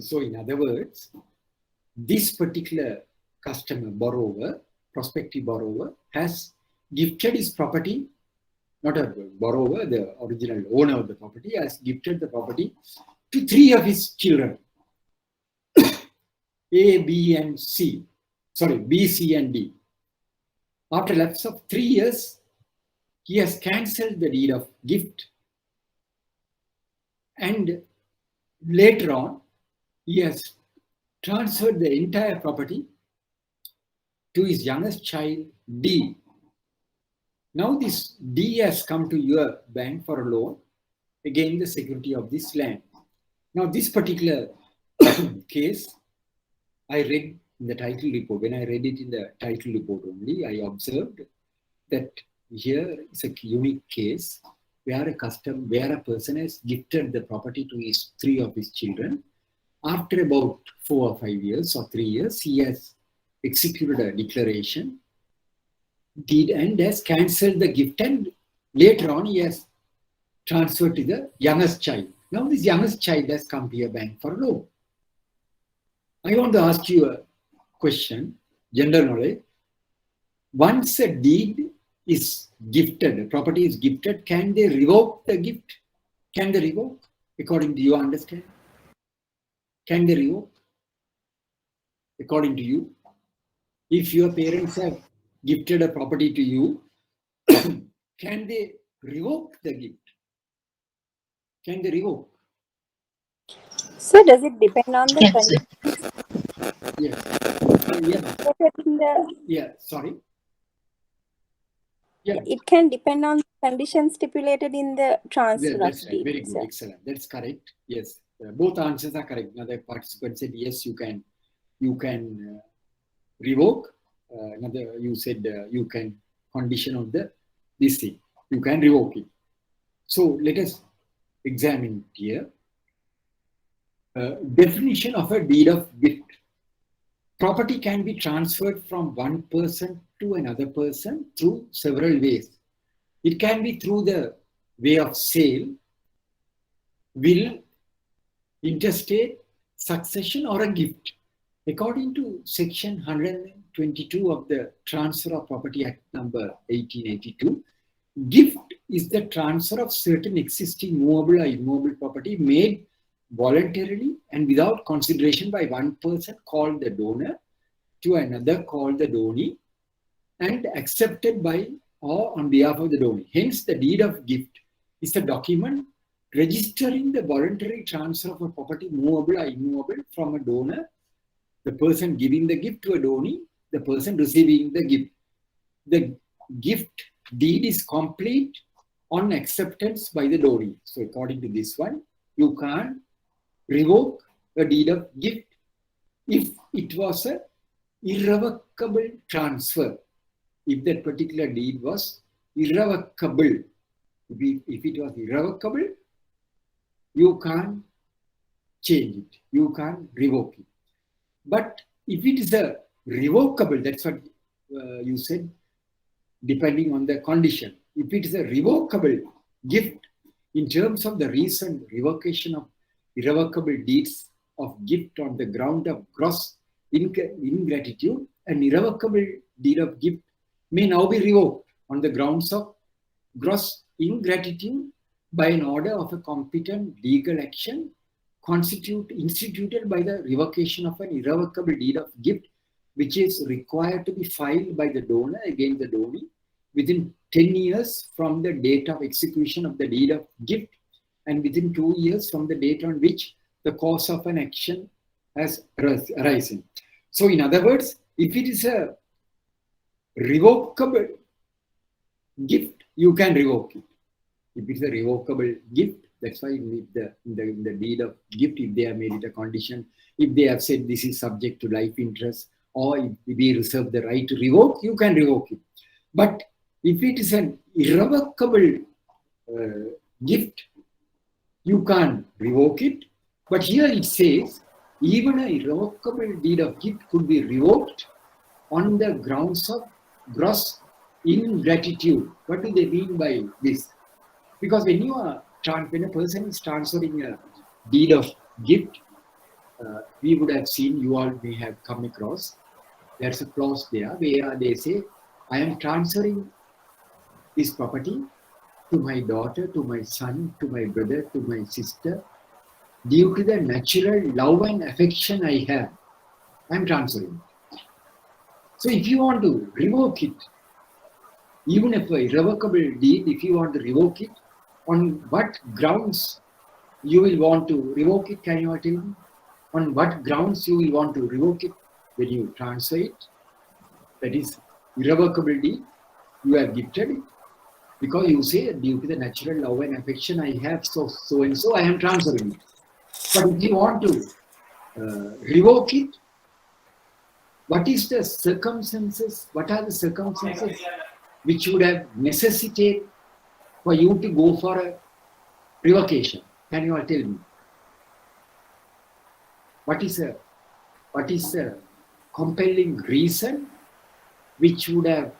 So, in other words, this particular customer, borrower, prospective borrower, has gifted his property, not a borrower, the original owner of the property, has gifted the property to 3 of his children, A, B, and C. Sorry, B, C, and D. After a lapse of 3 years, he has cancelled the deed of gift. And later on, he has transferred the entire property to his youngest child, D. Now this D has come to your bank for a loan against the security of this land. Now this particular case, I read in the title report. When I read it in the title report only, I observed that here is a unique case where a person has gifted the property to three of his children. After about 4 or 5 years or 3 years, he has executed a declaration, deed, and has cancelled the gift, and later on he has transferred to the youngest child. Now this youngest child has come to a bank for a loan. I want to ask you a question, general knowledge. Once a deed is gifted, a property is gifted, can they revoke the gift? Can they revoke? According to your understanding? Can they revoke? According to you? If your parents have gifted a property to you, can they revoke the gift? Can they revoke?
So does it depend on the conditions?
Sorry.
It can depend on the conditions stipulated in the transfer of
That's right.
deed.
Very good. Excellent. That's correct. Yes. Both answers are correct. Another participant said yes, you can revoke. Another you said you can condition of this thing. You can revoke it. So let us examine here. Definition of a deed of gift. Property can be transferred from one person to another person through several ways. It can be through the way of sale, will, intestate, succession, or a gift. According to section 122 of the Transfer of Property Act number 1882, gift is the transfer of certain existing movable or immobile property made voluntarily and without consideration by one person called the donor to another called the donee and accepted by or on behalf of the donee. Hence, the deed of gift is a document registering the voluntary transfer of a property, movable or immovable, from a donor, the person giving the gift, to a donee, the person receiving the gift. The gift deed is complete on acceptance by the donee. So according to this one, you can't revoke a deed of gift if it was an irrevocable transfer. If that particular deed was irrevocable, if it was irrevocable, you can't change it, you can't revoke it. But if it is a revocable, that's what you said, depending on the condition. If it is a revocable gift, in terms of the recent revocation of irrevocable deeds of gift on the ground of gross ingratitude, an irrevocable deed of gift may now be revoked on the grounds of gross ingratitude by an order of a competent legal action instituted by the revocation of an irrevocable deed of gift, which is required to be filed by the donor against the donee within 10 years from the date of execution of the deed of gift and within 2 years from the date on which the cause of an action has arisen. So in other words, if it is a revocable gift, you can revoke it. If it is a revocable gift, that's why in the deed of gift, if they have made it a condition, if they have said this is subject to life interest, or if we reserve the right to revoke, you can revoke it. But if it is an irrevocable gift, you can't revoke it. But here it says, even an irrevocable deed of gift could be revoked on the grounds of gross ingratitude. What do they mean by this? Because when a person is transferring a deed of gift, we would have seen, you all may have come across, there's a clause there where they say, I am transferring this property to my daughter, to my son, to my brother, to my sister, due to the natural love and affection I have. I am transferring it. So if you want to revoke it, even if a irrevocable deed, if you want to revoke it, on what grounds you will want to revoke it? Can you tell me? On what grounds you will want to revoke it when you transfer it? That is irrevocable deed, you have gifted it. Because you say, due to the natural love and affection I have, so and so, I am transferring it. But if you want to revoke it, what is the circumstances? What are the circumstances which would have necessitated for you to go for a revocation? Can you all tell me? What is a compelling reason which would have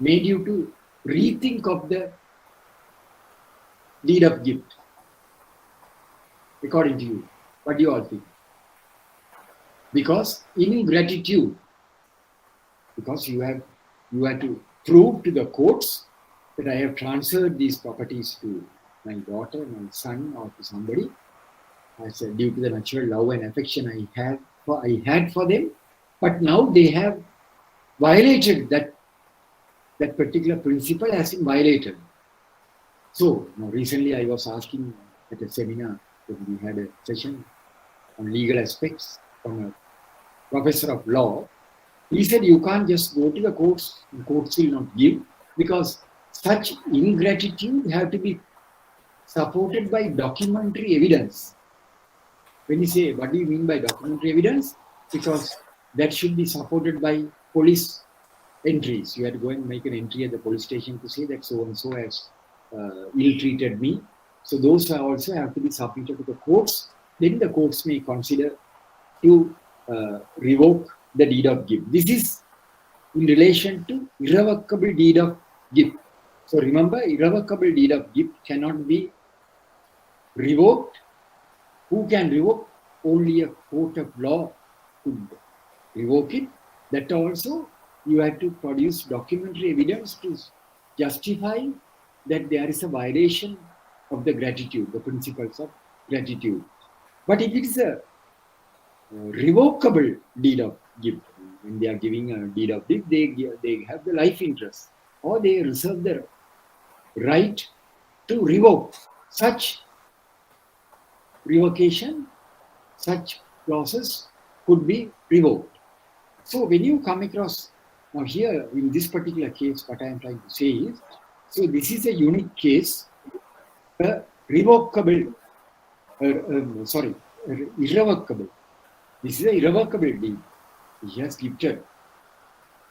made you to rethink of the deed of gift? According to you, what do you all think? Because in gratitude, because you have to prove to the courts that I have transferred these properties to my daughter, my son, or to somebody, as due to the natural love and affection I had for them, but now they have violated that particular principle has been violated. So now recently I was asking at a seminar when we had a session on legal aspects from a professor of law. He said you can't just go to the courts, the courts will not give, because such ingratitude have to be supported by documentary evidence. When you say, what do you mean by documentary evidence? Because that should be supported by police entries. You have to go and make an entry at the police station to say that so and so has ill-treated me. So those also have to be submitted to the courts. Then the courts may consider to revoke the deed of gift. This is in relation to irrevocable deed of gift. So remember, irrevocable deed of gift cannot be revoked. Who can revoke? Only a court of law could revoke it. That also you have to produce documentary evidence to justify that there is a violation of the gratitude, the principles of gratitude. But if it is a revocable deed of gift, when they are giving a deed of gift, they have the life interest, or they reserve the right to revoke. Such revocation, such clauses could be revoked. So when you come across, now here in this particular case, what I am trying to say is, so this is a unique case, a revocable, irrevocable. This is a irrevocable deed. He has gifted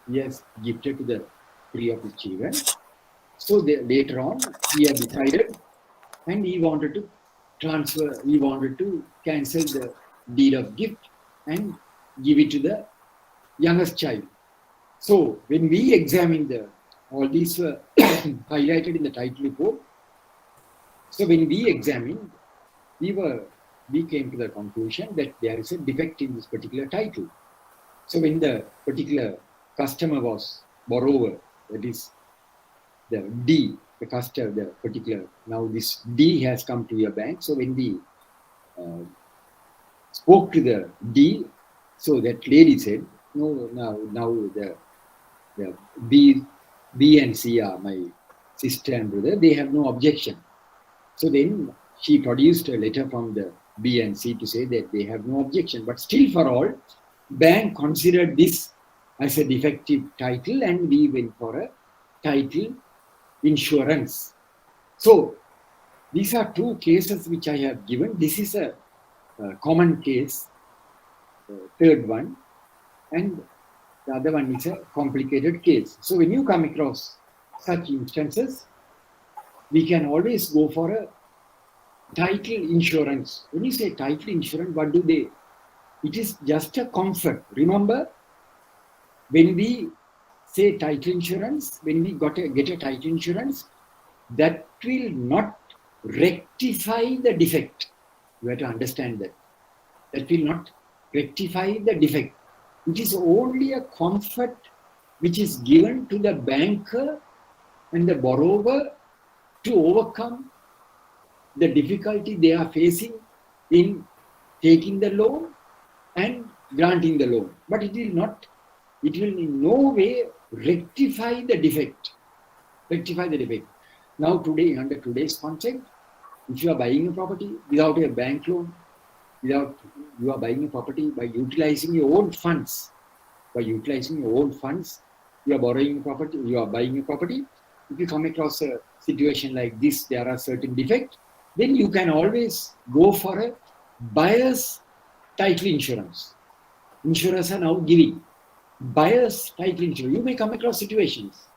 to the three of his children. So later on, he had decided, and he wanted to cancel the deed of gift and give it to the youngest child. So when we examine all these were highlighted in the title report. So when we examined, we came to the conclusion that there is a defect in this particular title. So when the particular customer was borrower, that is the D, the customer, the particular, now this D has come to your bank. So when we spoke to the D, so that lady said, no, now the B and C are my sister and brother, they have no objection. So then she produced a letter from the B and C to say that they have no objection. But still for all, bank considered this as a defective title and we went for a title insurance. So these are two cases which I have given. This is a common case, third one, and the other one is a complicated case. So when you come across such instances, we can always go for a title insurance. When you say title insurance, what do they? It is just a comfort. Remember, when we say title insurance, when we get a title insurance, that will not rectify the defect. You have to understand that. That will not rectify the defect. It is only a comfort which is given to the banker and the borrower to overcome the difficulty they are facing in taking the loan and granting the loan. But it will in no way rectify the defect. Now today, under today's context, if you are buying a property without a bank loan, you are buying a property by utilizing your own funds. You are borrowing a property, you are buying a property. If you come across a situation like this, there are certain defects, then you can always go for a buyer's title insurance. Insurers are now giving buyer's title insurance. You may come across situations.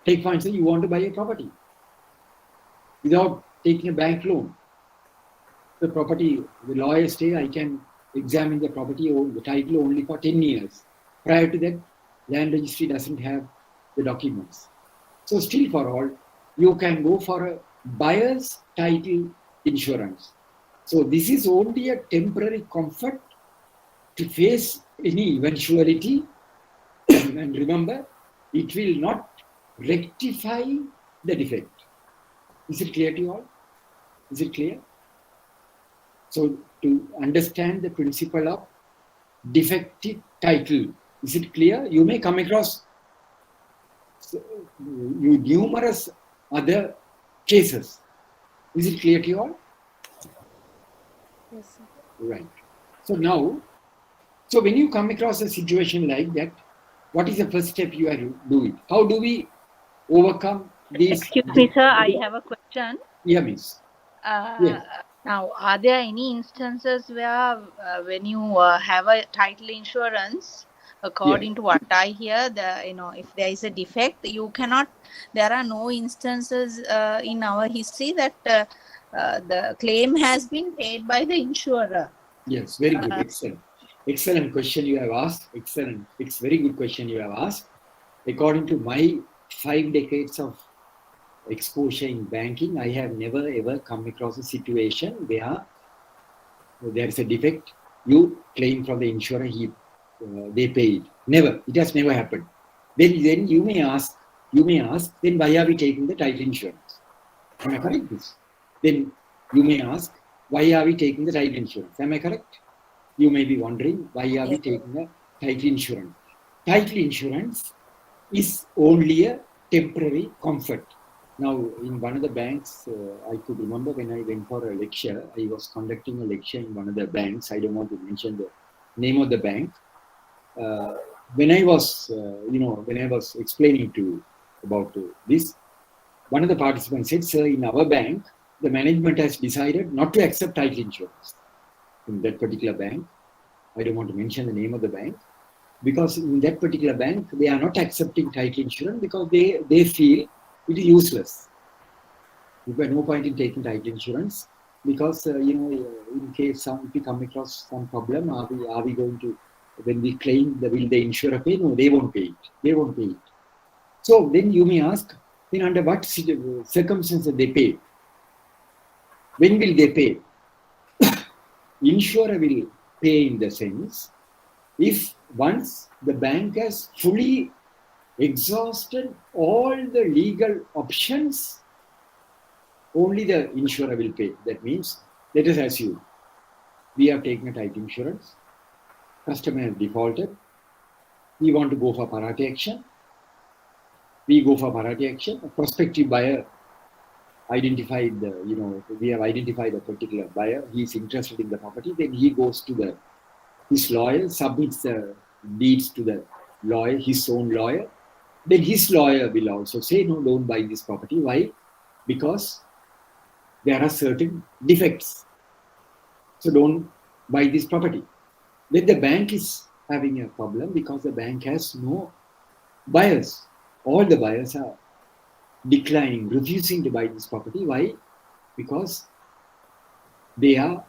Take for instance, you want to buy a property. without taking a bank loan. The property, the lawyers say I can examine the property or the title only for 10 years. Prior to that, land registry doesn't have the documents. So still for all, you can go for a buyer's title insurance. So this is only a temporary comfort to face any eventuality. And remember, it will not rectify the defect. Is it clear to you all? Is it clear? So to understand the principle of defective title, is it clear? You may come across numerous other cases. Is it clear to you all?
Yes, sir.
Right. So now, so when you come across a situation like that, what is the first step you are to do it? How do we overcome these?
Excuse me, sir. I have a question.
Yeah, miss. Yes.
Now, are there any instances where when you have a title insurance, according to what I hear, if there is a defect, you cannot. There are no instances in our history that the claim has been paid by the insurer.
Yes, very good. Excellent. Excellent question you have asked. Excellent. It's very good question you have asked. According to my 5 decades of exposure in banking, I have never ever come across a situation where there is a defect, you claim from the insurer, they pay it. Never. It has never happened. Then you may ask, then why are we taking the title insurance? Am I correct? Then you may ask, why are we taking the title insurance? Am I correct? You may be wondering, why are we taking a title insurance? Title insurance is only a temporary comfort. Now, in one of the banks, I could remember when I went for a lecture, I was conducting a lecture in one of the banks. I don't want to mention the name of the bank. When I was, when I was explaining about this, one of the participants said, sir, in our bank, the management has decided not to accept title insurance in that particular bank. I don't want to mention the name of the bank, because in that particular bank, they are not accepting title insurance because they feel it is useless. There is no point in taking title insurance because, in case if we come across some problem, are we going to, when we claim, will the insurer pay? No, they won't pay it. They won't pay it. So then you may ask, then under what circumstances they pay? When will they pay? Insurer will pay in the sense, if once the bank has fully exhausted all the legal options, only the insurer will pay. That means, let us assume, we have taken a title insurance, customer has defaulted, we want to go for parate action, we go for parate action, a prospective buyer identified, we have identified a particular buyer, he is interested in the property, then he goes to his lawyer, submits the deeds to the lawyer, his own lawyer. Then his lawyer will also say, no, don't buy this property. Why? Because there are certain defects. So don't buy this property. Then the bank is having a problem because the bank has no buyers. All the buyers are declining, refusing to buy this property. Why? Because they are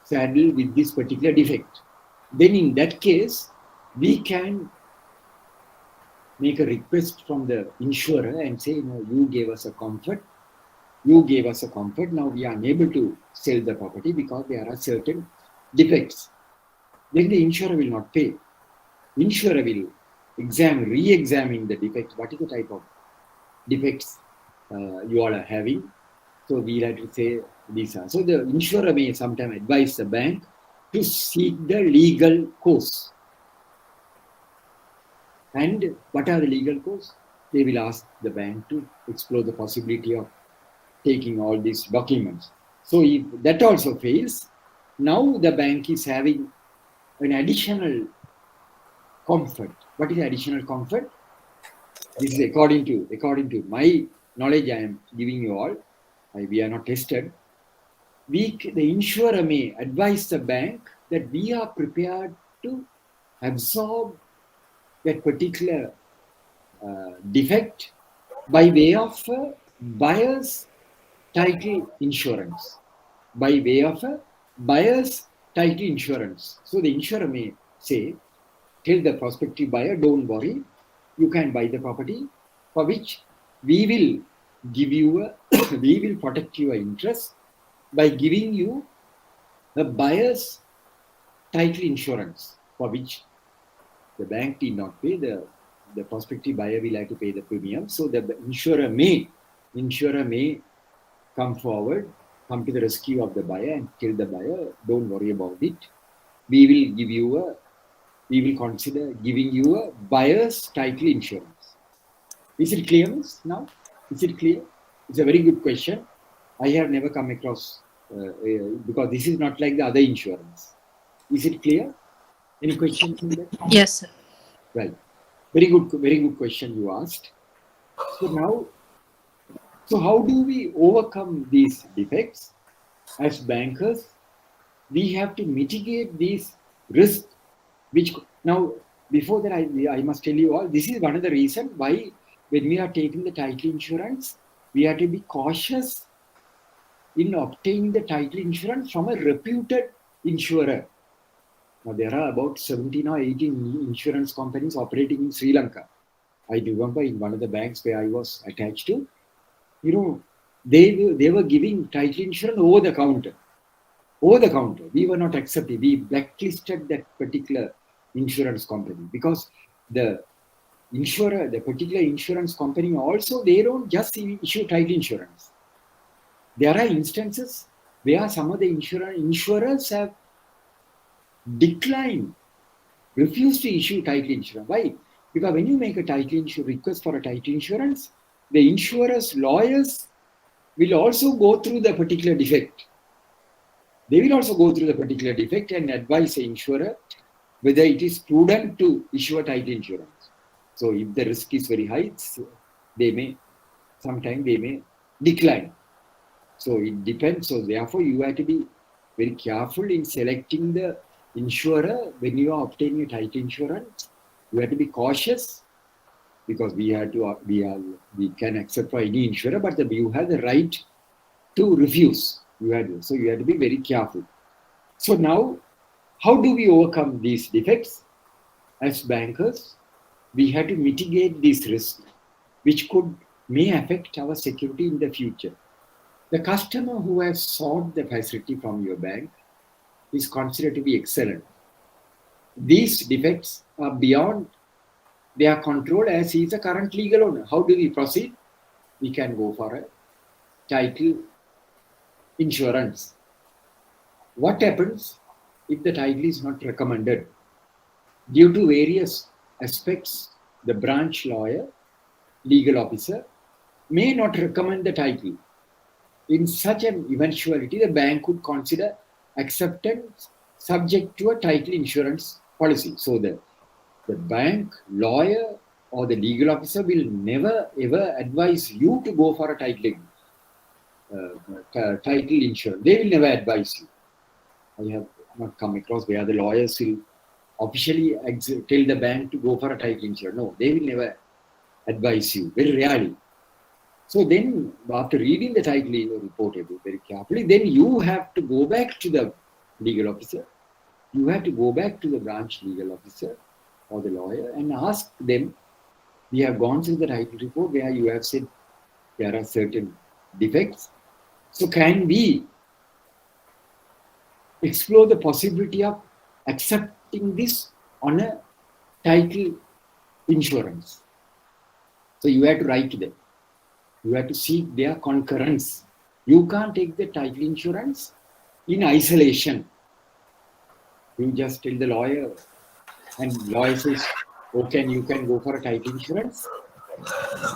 saddled with this particular defect. Then in that case, we can make a request from the insurer and say, no, you gave us a comfort. You gave us a comfort. Now we are unable to sell the property because there are certain defects. Then the insurer will not pay. Insurer will re-examine the defects. What is the type of defects you all are having? So we'll have to say these are. So the insurer may sometimes advise the bank to seek the legal course. And what are the legal course? They will ask the bank to explore the possibility of taking all these documents. So if that also fails, now the bank is having an additional comfort. What is additional comfort? This is according to my knowledge I am giving you all. We are not tested. The insurer may advise the bank that we are prepared to absorb that particular defect by way of buyer's title insurance. By way of buyer's title insurance. So the insurer may say, tell the prospective buyer, don't worry, you can buy the property for which we will give you we will protect your interest by giving you a buyer's title insurance for which the bank did not pay, the prospective buyer will have to pay the premium. So the insurer may come forward, come to the rescue of the buyer and tell the buyer, don't worry about it. We will consider giving you a buyer's title insurance. Is it clear, miss, now? Is it clear? It's a very good question. I have never come across, because this is not like the other insurance. Is it clear? Any questions in that?
Yes, sir.
Right. Very good question you asked. So how do we overcome these defects? As bankers, we have to mitigate these risks, which now, before that, I must tell you all, this is one of the reasons why when we are taking the title insurance, we have to be cautious in obtaining the title insurance from a reputed insurer. Now, there are about 17 or 18 insurance companies operating in Sri Lanka. I remember in one of the banks where I was attached to, they were giving title insurance over the counter. Over the counter. We were not accepted. We blacklisted that particular insurance company because the particular insurance company also, they don't just issue title insurance. There are instances where some of the insurers have declined, refused to issue title insurance. Why? Because when you make a request for a title insurance, the insurer's lawyers will also go through the particular defect. They will also go through the particular defect and advise the insurer whether it is prudent to issue a title insurance. So if the risk is very high, sometimes they may decline. So it depends. So therefore, you have to be very careful in selecting the insurer when you are obtaining a title insurance. You have to be cautious because we can accept for any insurer, but you have the right to refuse. So you have to be very careful. So now, how do we overcome these defects? As bankers, we have to mitigate these risks, which may affect our security in the future. The customer who has sought the facility from your bank is considered to be excellent. These defects are beyond their control as he is a current legal owner. How do we proceed? We can go for a title insurance. What happens if the title is not recommended? Due to various aspects, the branch lawyer, legal officer, may not recommend the title. In such an eventuality, the bank could consider acceptance subject to a title insurance policy. So the bank, lawyer, or the legal officer will never ever advise you to go for a title insurance. They will never advise you. I have not come across where the lawyers will officially tell the bank to go for a title insurance. No, they will never advise you, very rarely. So then, after reading the title report very carefully, then you have to go back to the legal officer. You have to go back to the branch legal officer or the lawyer and ask them, we have gone through the title report where you have said there are certain defects. So can we explore the possibility of accepting this on a title insurance? So you have to write to them. You have to seek their concurrence. You can't take the title insurance in isolation. You just tell the lawyer, and lawyer says, okay, you can go for a title insurance.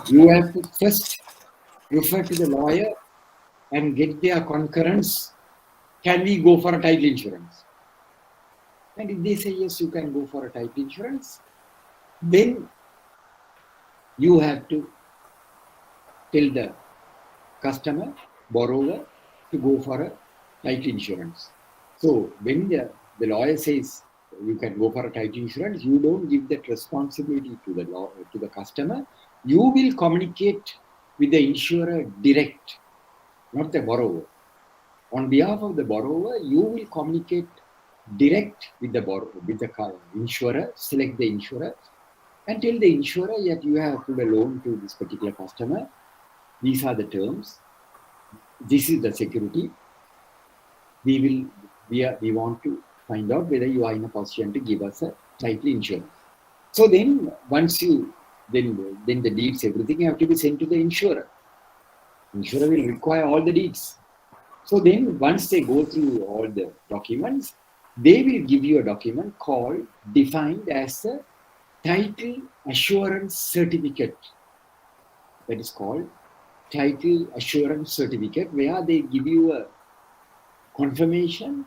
You have to first refer to the lawyer and get their concurrence. Can we go for a title insurance? And if they say, yes, you can go for a title insurance, then you have to tell the customer, borrower, to go for a title insurance. So when the lawyer says you can go for a title insurance, you don't give that responsibility to the customer. you will communicate with the insurer direct, not the borrower. On behalf of the borrower, you will communicate direct with the borrower, with the insurer, select the insurer, and tell the insurer that you have put a loan to this particular customer. These are the terms. This is the security. We want to find out whether you are in a position to give us a title insurance. So then, once you then the deeds, everything have to be sent to the insurer. Insurer will require all the deeds. So then, once they go through all the documents, they will give you a document called, defined as a title assurance certificate. That is called title assurance certificate, where they give you a confirmation,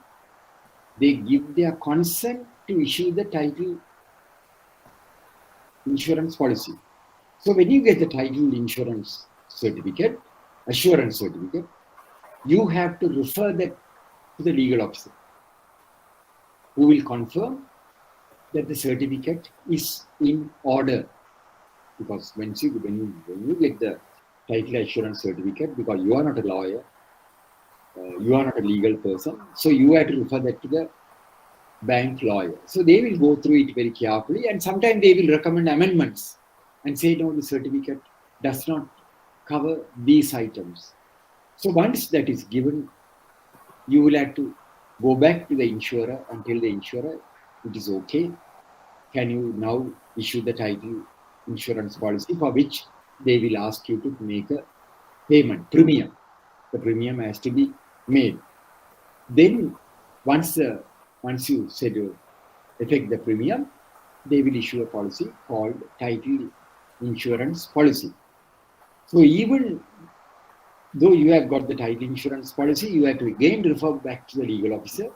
they give their consent to issue the title insurance policy. So when you get the title insurance certificate, assurance certificate, you have to refer that to the legal officer, who will confirm that the certificate is in order. Because when you get the title assurance certificate, because you are not a lawyer, you are not a legal person, so you have to refer that to the bank lawyer. So they will go through it very carefully, and sometimes they will recommend amendments and say, no, the certificate does not cover these items. So once that is given, you will have to go back to the insurer and tell the insurer, it is okay. Can you now issue the title insurance policy, for which they will ask you to make a payment, premium. The premium has to be made. Then once you said effect the premium, they will issue a policy called title insurance policy. So even though you have got the title insurance policy, you have to again refer back to the legal officer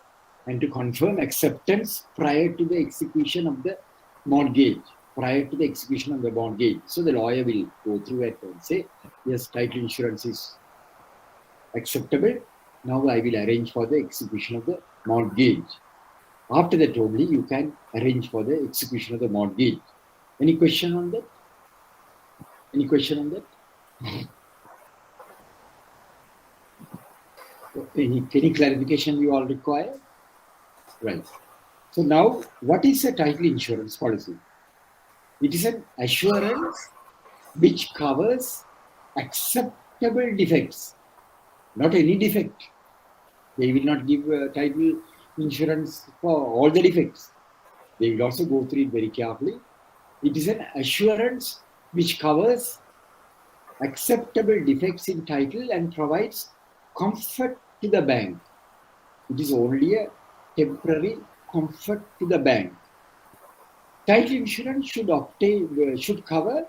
and to confirm acceptance prior to the execution of the mortgage. So the lawyer will go through it and say, yes, title insurance is acceptable. Now I will arrange for the execution of the mortgage. After that only you can arrange for the execution of the mortgage. Any question on that? Any clarification you all require? Right. So now, what is a title insurance policy? It is an assurance which covers acceptable defects, not any defect. They will not give title insurance for all the defects. They will also go through it very carefully. It is an assurance which covers acceptable defects in title and provides comfort to the bank. It is only a temporary comfort to the bank. Title insurance should cover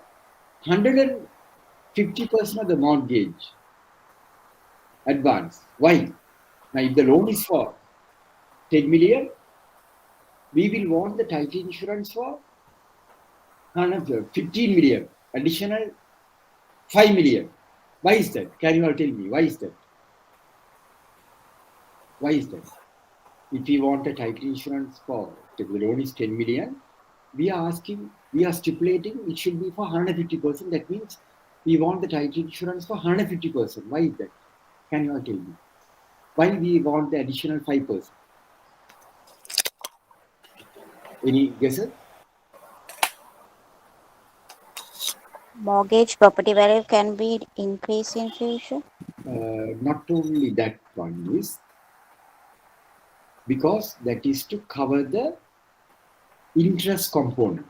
150% of the mortgage advance. Why? Now, if the loan is for 10 million, we will want the title insurance for 15 million, additional 5 million. Why is that? Can you all tell me? Why is that? If we want a title insurance for, if the loan is 10 million, we are stipulating it should be for 150%. That means we want the title insurance for 150%. Why is that? Can you all tell me? Why we want the additional 5%? Any guesses?
Mortgage property value can be increased in future.
Not only that one is, because that is to cover the interest component.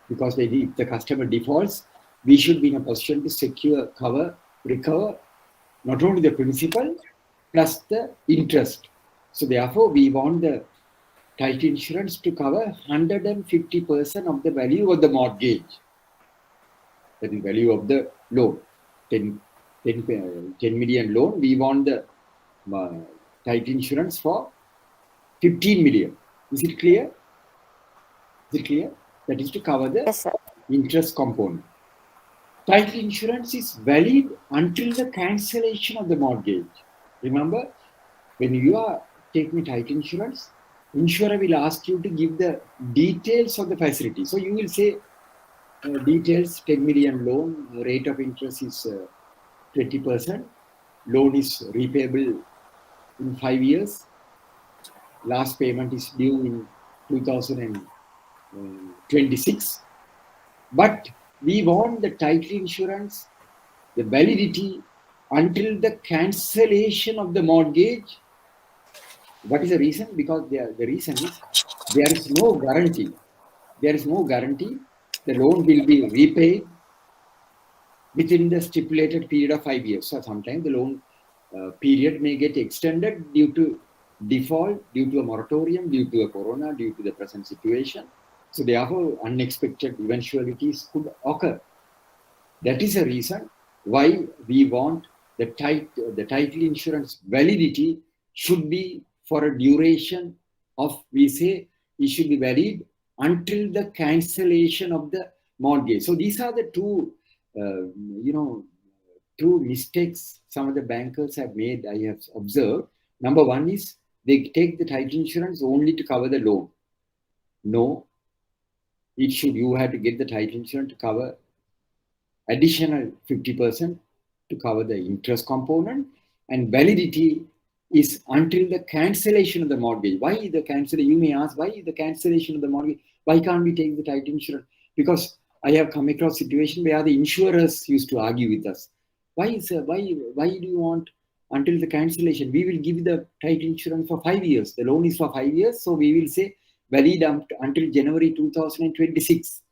Because if the customer defaults, we should be in a position to recover not only the principal plus the interest. So therefore, we want the title insurance to cover 150% of the value of the mortgage. That is value of the loan. 10 million loan, we want the title insurance for 15 million. Is it clear? That is to cover the
Yes, sir.
interest component. Title insurance is valid until the cancellation of the mortgage. Remember, when you are taking title insurance, insurer will ask you to give the details of the facility. So you will say, Details: 10 million loan, rate of interest is 20%. Loan is repayable in 5 years. Last payment is due in 2026. But we want the title insurance, the validity until the cancellation of the mortgage. What is the reason? Because the reason is there is no guarantee. There is no guarantee. The loan will be repaid within the stipulated period of 5 years. So sometimes the loan period may get extended due to default, due to a moratorium, due to a corona, due to the present situation. So therefore, unexpected eventualities could occur. That is a reason why we want the title insurance validity should be for a duration of, we say, it should be valid until the cancellation of the mortgage. So these are the two, two mistakes some of the bankers have made, I have observed. Number one is they take the title insurance only to cover the loan. No, you have to get the title insurance to cover additional 50% to cover the interest component, and validity is until the cancellation of the mortgage. Why the cancellation? You may ask, why the cancellation of the mortgage? Why can't we take the title insurance? Because I have come across a situation where the insurers used to argue with us. Why do you want until the cancellation? We will give the title insurance for 5 years. The loan is for 5 years, so we will say valid until January 2026.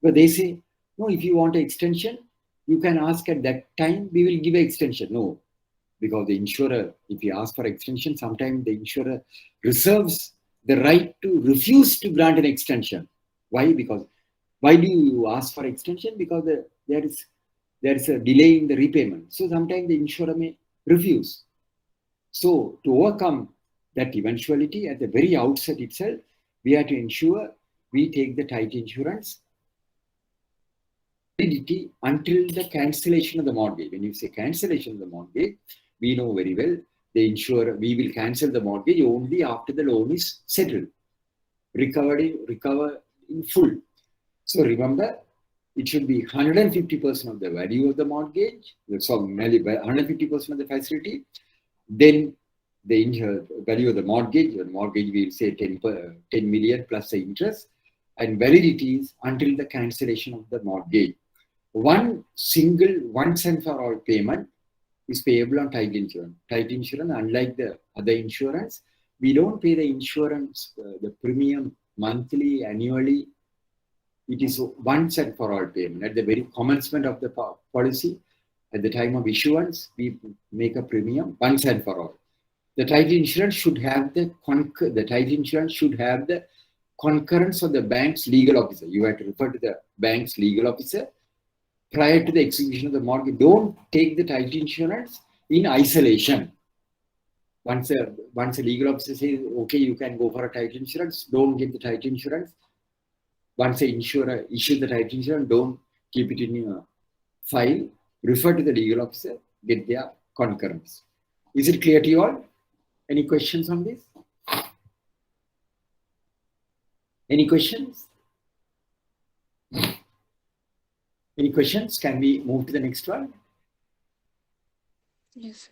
But they say, no, if you want an extension, you can ask at that time, we will give an extension. No, because the insurer, if you ask for extension, sometimes the insurer reserves the right to refuse to grant an extension. Why? Because why do you ask for extension? Because there is a delay in the repayment. So sometimes the insurer may refuse. So to overcome that eventuality at the very outset itself, we have to ensure we take the title insurance validity until the cancellation of the mortgage. When you say cancellation of the mortgage, we know very well the insurer, we will cancel the mortgage only after the loan is settled, recover in full. So remember, it should be 150% of the value of the mortgage, so 150% of the facility, then the value of the mortgage we will say 10 million plus the interest, and validity is until the cancellation of the mortgage. One single once and for all payment is payable on title insurance. Title insurance, unlike the other insurance, we don't pay the insurance, the premium monthly, annually. It is once and for all payment. At the very commencement of the policy, at the time of issuance, we make a premium once and for all. The title insurance should have the concurrence of the bank's legal officer. You have to refer to the bank's legal officer prior to the execution of the mortgage. Don't take the title insurance in isolation. Once a legal officer says, okay, you can go for a title insurance, don't get the title insurance. Once the insurer issues the title insurance, don't keep it in your file. Refer to the legal officer, get their concurrence. Is it clear to you all? Any questions on this? Any questions? Any questions? Can we move to the next one?
Yes.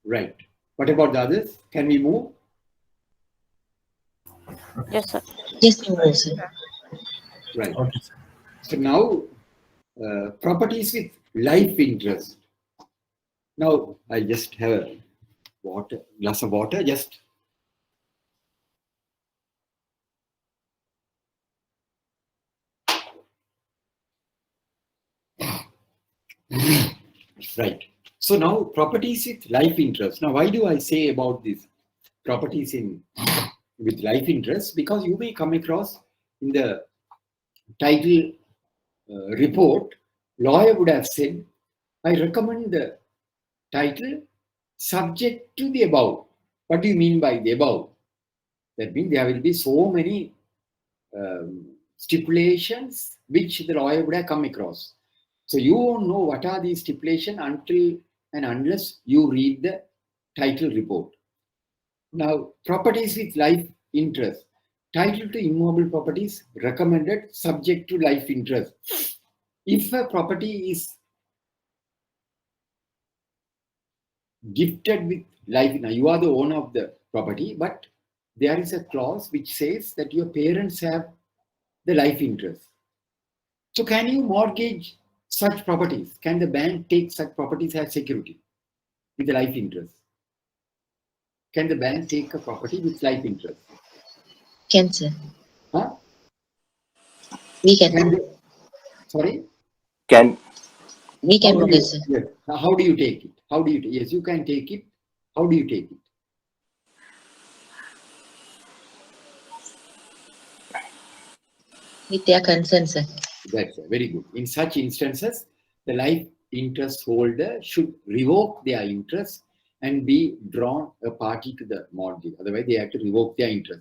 Right. What about the others? Can we move?
Yes, sir.
Yes, sir.
Right.
Okay, sir.
So now, properties with life interest. Now, I just have a glass of water, just. Right. So now, properties with life interest. Now, why do I say about these properties with life interest? Because you may come across in the title report, lawyer would have said, I recommend the title subject to the above. What do you mean by the above? That means there will be so many stipulations which the lawyer would have come across. So you won't know what are these stipulations until and unless you read the title report. Now, properties with life interest. Title to immobile properties recommended subject to life interest. If a property is gifted with life, now you are the owner of the property, but there is a clause which says that your parents have the life interest. So can you mortgage such properties? Can the bank take such properties as security with the life interest? Can the bank take a property with life interest?
Can, sir.
Huh?
We can.
Can they, sorry?
Can
We can
How do
mortgage,
you,
sir.
yes. How do you take it? How do you? Yes, you can take it. How do you take it?
With their consent, sir.
That's very good. In such instances, the life interest holder should revoke their interest and be drawn a party to the mortgage. Otherwise, they have to revoke their interest.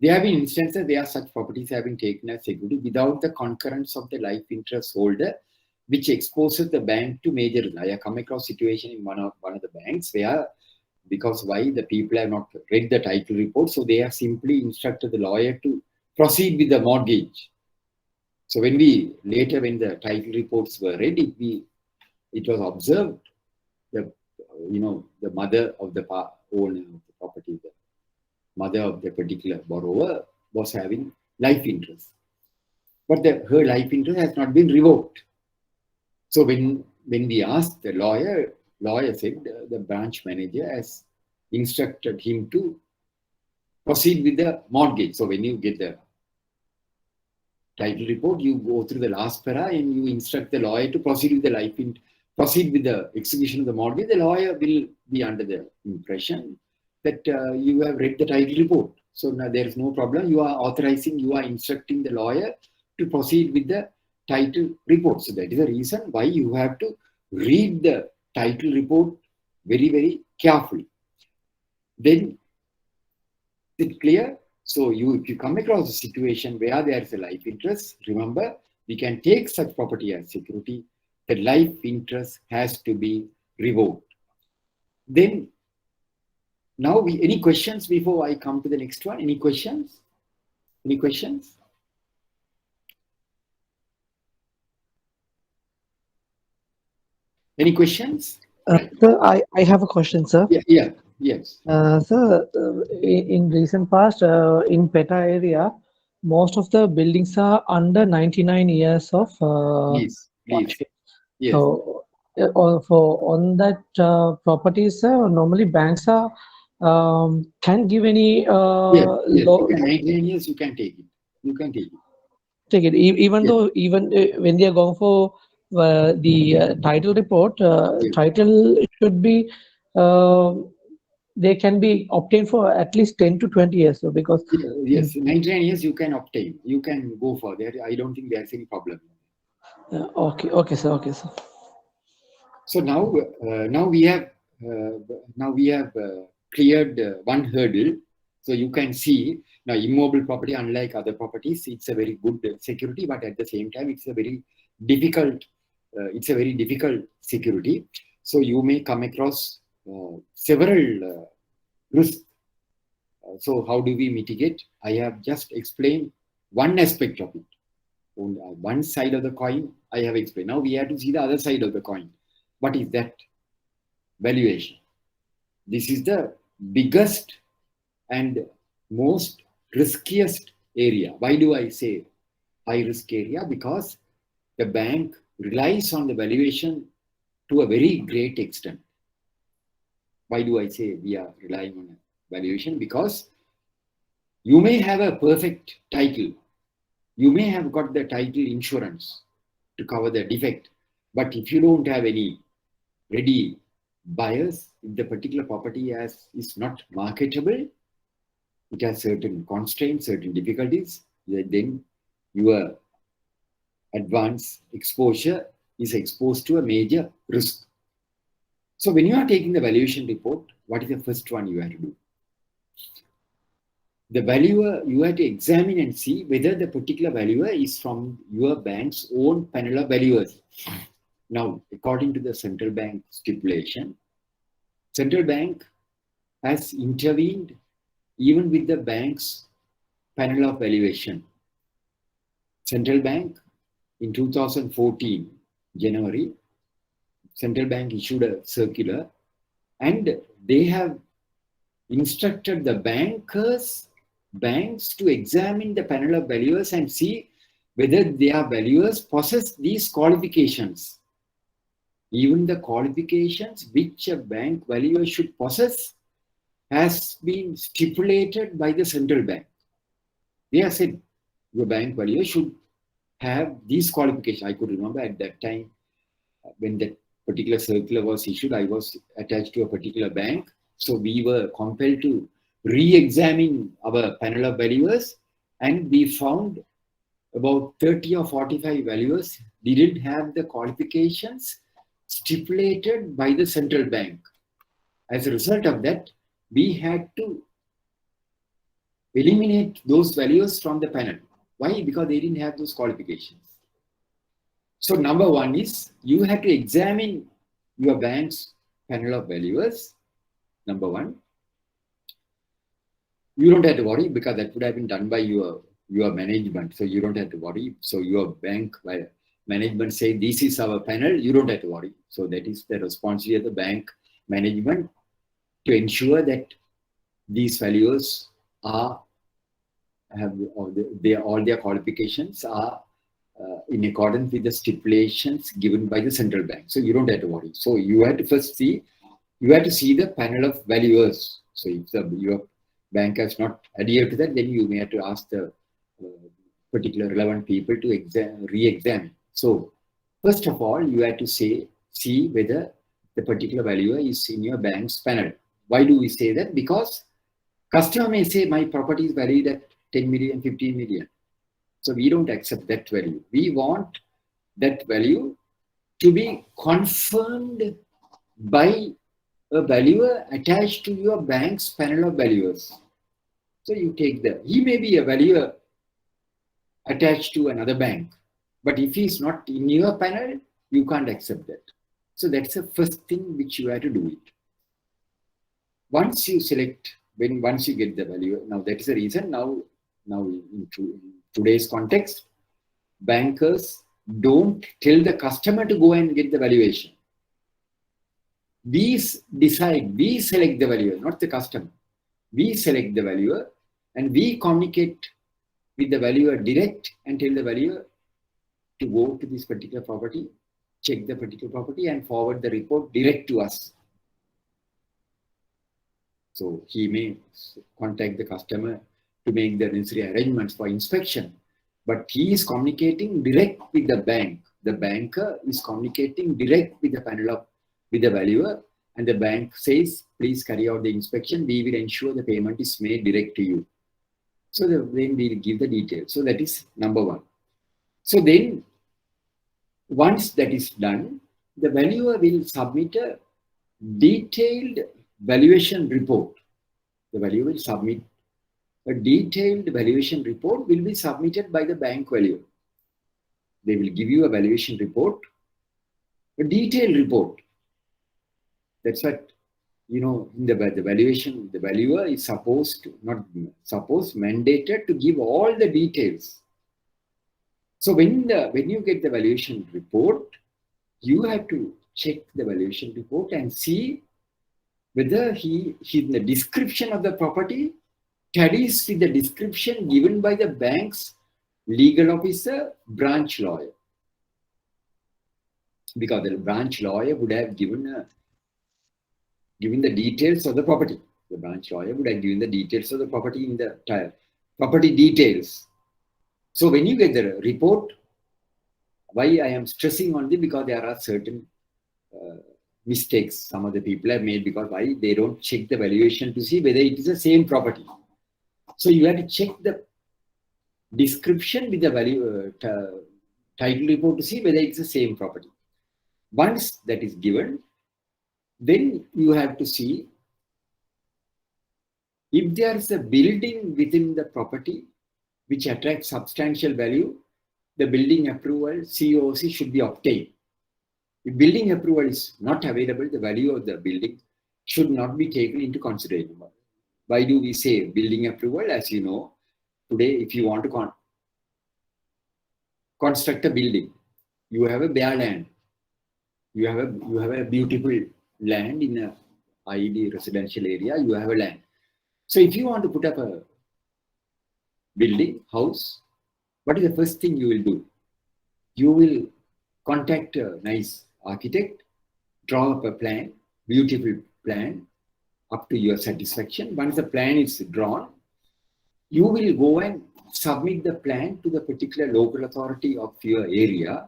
There have been instances where such properties have been taken as security without the concurrence of the life interest holder, which exposes the bank to major risk. I have come across situation in one of the banks where, because why, the people have not read the title report, so they have simply instructed the lawyer to proceed with the mortgage. So when the title reports were read, it was observed the mother of the owner of the property, the mother of the particular borrower was having life interest, but her life interest has not been revoked. So when we asked the lawyer said the branch manager has instructed him to proceed with the mortgage. So when you get the title report, you go through the last para and you instruct the lawyer to proceed with the execution of the mortgage. The lawyer will be under the impression that you have read the title report. So now there is no problem. You are instructing the lawyer to proceed with the title report. So that is the reason why you have to read the title report very, very carefully. Then, is it clear? So if you come across a situation where there is a life interest, remember, we can take such property as security. The life interest has to be revoked. Then, now any questions before I come to the next one? Any questions? Any questions? Any questions? Right.
Sir, I have a question, sir.
Yeah, yes.
Sir, in recent past, in PETA area, most of the buildings are under 99 years of
Please. Yes.
So, on that properties, normally banks are can give any
Yes.
low.
99 years, you can take it. You can take it.
Take it, even
Yes.
though when they are going for the title report,
Yes.
title should be they can be obtained for at least 10 to 20 years. So because
yes, 99 years you can obtain. You can go for that. I don't think there's any problem.
okay, sir.
So now we have cleared one hurdle. So you can see now immobile property, unlike other properties, it's a very good security, but at the same time, it's a very difficult security. So you may come across several risks. So how do we mitigate? I have just explained one aspect of it. On one side of the coin, I have explained. Now we have to see the other side of the coin. What is that? Valuation. This is the biggest and most riskiest area. Why do I say high risk area? Because the bank relies on the valuation to a very great extent. Why do I say we are relying on valuation? Because you may have a perfect title. You may have got the title insurance to cover the defect. But if you don't have any ready buyers, if the particular property is not marketable, it has certain constraints, certain difficulties, then your advance exposure is exposed to a major risk. So when you are taking the valuation report, what is the first one you have to do? The valuer, you have to examine and see whether the particular valuer is from your bank's own panel of valuers. Now, according to the central bank stipulation, central bank has intervened even with the bank's panel of valuation. Central Bank in 2014, January, Central Bank issued a circular and they have instructed the banks to examine the panel of valuers and see whether their valuers possess these qualifications. Even the qualifications which a bank valuer should possess has been stipulated by the central bank. They have said your bank valuer should have these qualifications. I could remember at that time when that particular circular was issued, I was attached to a particular bank. So we were compelled to re-examine our panel of valuers, and we found about 30 or 45 valuers didn't have the qualifications stipulated by the central bank. As a result of that, we had to eliminate those valuers from the panel. Why? Because they didn't have those qualifications. So number one is you have to examine your bank's panel of valuers. Number one. You don't have to worry because that would have been done by your management. So you don't have to worry. So your bank management say this is our panel, you don't have to worry. So that is the responsibility of the bank management to ensure that these valuers all their qualifications are in accordance with the stipulations given by the central bank. So you don't have to worry. So you have to first see the panel of valuers. So if your bank has not adhered to that, then you may have to ask the particular relevant people to re-examine. So first of all, you have to see whether the particular valuer is in your bank's panel. Why do we say that? Because customer may say my property is valued at 10 million, 15 million. So we don't accept that value. We want that value to be confirmed by a valuer attached to your bank's panel of valuers. So you take he may be a valuer attached to another bank, but if he's not in your panel, you can't accept that. So that's the first thing which you have to do it. Once you get the value, now that is the reason now in today's context, bankers don't tell the customer to go and get the valuation. We select the valuer, not the customer. We select the valuer and we communicate with the valuer direct and tell the valuer to go to this particular property, check the particular property and forward the report direct to us. So he may contact the customer to make the necessary arrangements for inspection, but he is communicating direct with the bank. The banker is communicating direct with the panel with the valuer, and the bank says, please carry out the inspection. We will ensure the payment is made direct to you. So then we will give the details. So that is number one. So then once that is done, the valuer will submit a detailed valuation report. The valuer will submit a detailed valuation report will be submitted by the bank valuer. They will give you a valuation report, a detailed report. That's what, in the valuation, the valuer is mandated to give all the details. So when you get the valuation report, you have to check the valuation report and see whether the description of the property tallies with the description given by the bank's legal officer, branch lawyer. Because the branch lawyer would have given the details of the property. The branch lawyer would have given the details of the property in the property details. So when you get the report, why I am stressing on this, because there are certain mistakes some of the people have made, because why they don't check the valuation to see whether it is the same property. So you have to check the description with the title report to see whether it's the same property. Once that is given, then you have to see if there is a building within the property which attracts substantial value, the building approval, COC, should be obtained. If building approval is not available, the value of the building should not be taken into consideration. Why do we say building approval? As you know, today, if you want to construct a building, you have a bare land. You have a beautiful land in a ID residential area. You have a land. So if you want to put up a building, house, what is the first thing you will do? You will contact a nice architect, draw up a plan, beautiful plan, up to your satisfaction. Once the plan is drawn, you will go and submit the plan to the particular local authority of your area,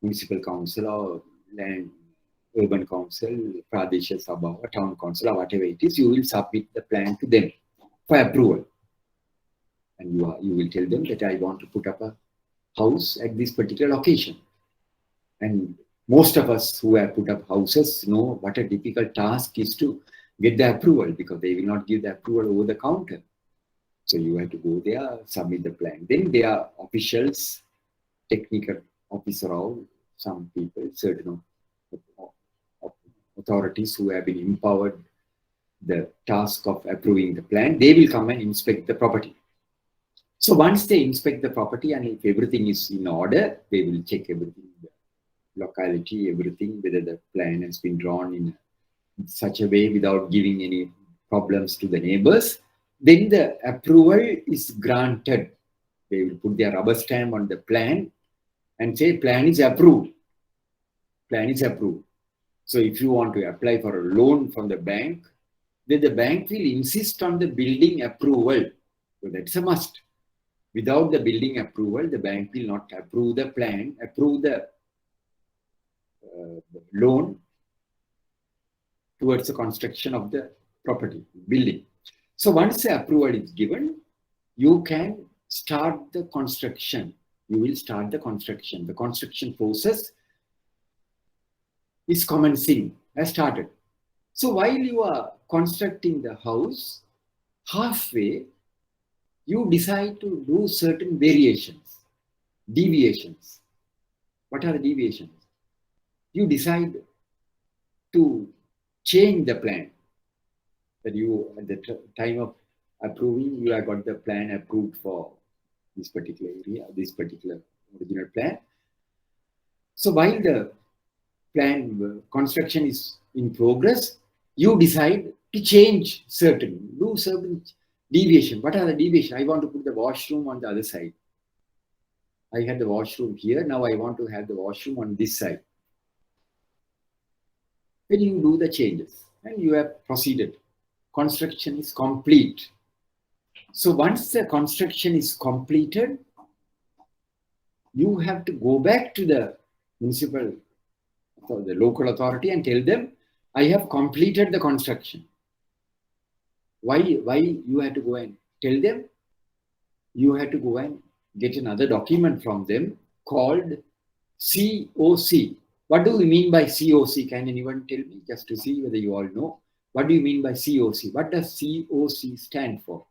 municipal council or land, urban council, Pradesh Sabha, or town council, or whatever it is. You will submit the plan to them for approval. And you will tell them that I want to put up a house at this particular location. And most of us who have put up houses know what a difficult task is to get the approval, because they will not give the approval over the counter. So you have to go there, submit the plan. Then there are officials, technical officer, or some people, certain authorities who have been empowered the task of approving the plan. They will come and inspect the property. So once they inspect the property and if everything is in order, they will check everything, the locality, everything, whether the plan has been drawn in such a way without giving any problems to the neighbors. Then the approval is granted. They will put their rubber stamp on the plan and say plan is approved. Plan is approved. So if you want to apply for a loan from the bank, then the bank will insist on the building approval. So that's a must. Without the building approval, the bank will not approve the plan, approve the loan towards the construction of the property, building. So once the approval is given, you can start the construction. You will start the construction. The construction process is commencing, has started. So while you are constructing the house, halfway, you decide to do certain variations, deviations. What are the deviations? You decide to change the plan. That you, at the time of approving, you have got the plan approved for this particular area, this particular original plan. So while the plan construction is in progress, you decide to change do certain deviation. What are the deviation? I want to put the washroom on the other side. I had the washroom here. Now I want to have the washroom on this side. Then you do the changes and you have proceeded. Construction is complete. So once the construction is completed, you have to go back to the municipal or the local authority and tell them, I have completed the construction. Why you have to go and tell them? You have to go and get another document from them called COC. What do we mean by COC? Can anyone tell me, just to see whether you all know? What do you mean by COC? What does COC stand for?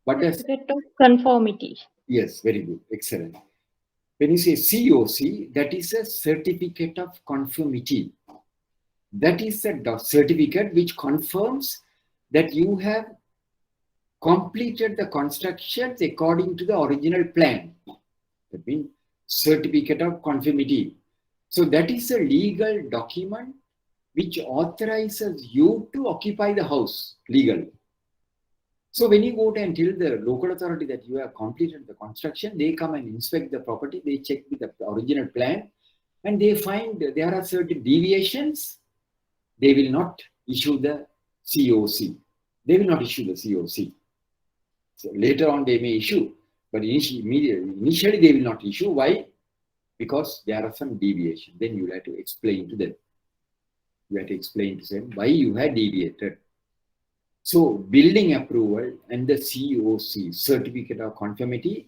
What does?
Certificate of conformity.
Yes, very good. Excellent. When you say COC, that is a certificate of conformity. That is a certificate which confirms that you have completed the constructions according to the original plan. That means certificate of conformity. So that is a legal document which authorizes you to occupy the house legally. So when you go and tell the local authority that you have completed the construction, they come and inspect the property, they check with the original plan, and they find there are certain deviations. They will not issue the COC. They will not issue the COC. So later on they may issue, but initially they will not issue. Why? Because there are some deviation. Then you have to explain to them. You have to explain to them why you had deviated. So building approval and the COC, certificate of conformity,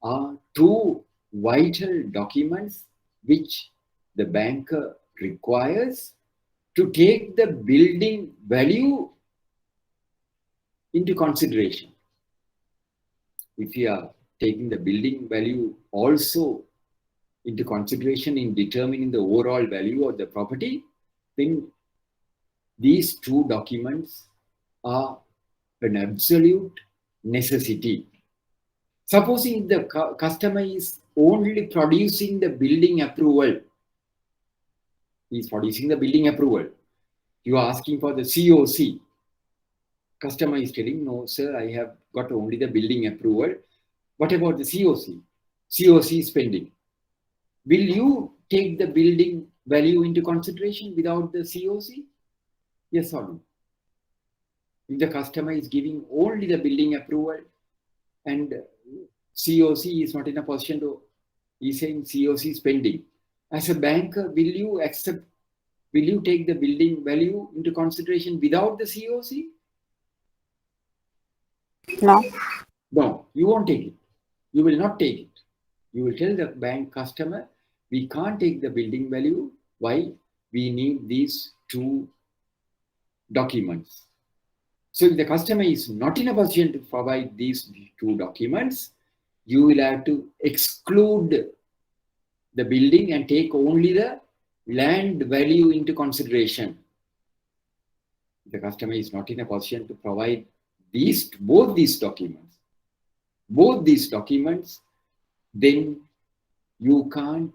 are two vital documents which the banker requires to take the building value into consideration. If you are taking the building value also into consideration in determining the overall value of the property, then these two documents are an absolute necessity. Supposing the customer is only producing the building approval, he is producing the building approval. You are asking for the COC. Customer is telling, no, sir, I have got only the building approval. What about the COC? COC is pending. Will you take the building value into consideration without the COC? Yes or no? If the customer is giving only the building approval and COC is not in a position to, he's saying COC is pending. As a banker, will you take the building value into consideration without the COC?
No.
No, you won't take it. You will not take it. You will tell the bank customer, we can't take the building value. Why? We need these two documents. So if the customer is not in a position to provide these two documents, you will have to exclude the building and take only the land value into consideration. If the customer is not in a position to provide both these documents, then you can't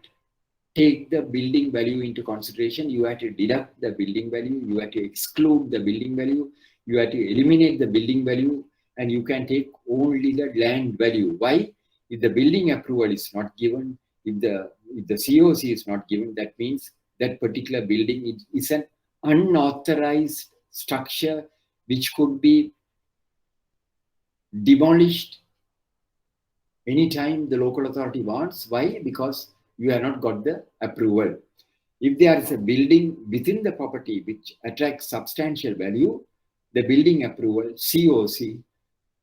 take the building value into consideration. You have to deduct the building value, you have to exclude the building value, you have to eliminate the building value, and you can take only the land value. Why? If the building approval is not given, if the COC is not given, that means that particular building is an unauthorized structure which could be demolished anytime the local authority wants. Why? Because you have not got the approval. If there is a building within the property which attracts substantial value, the building approval, COC,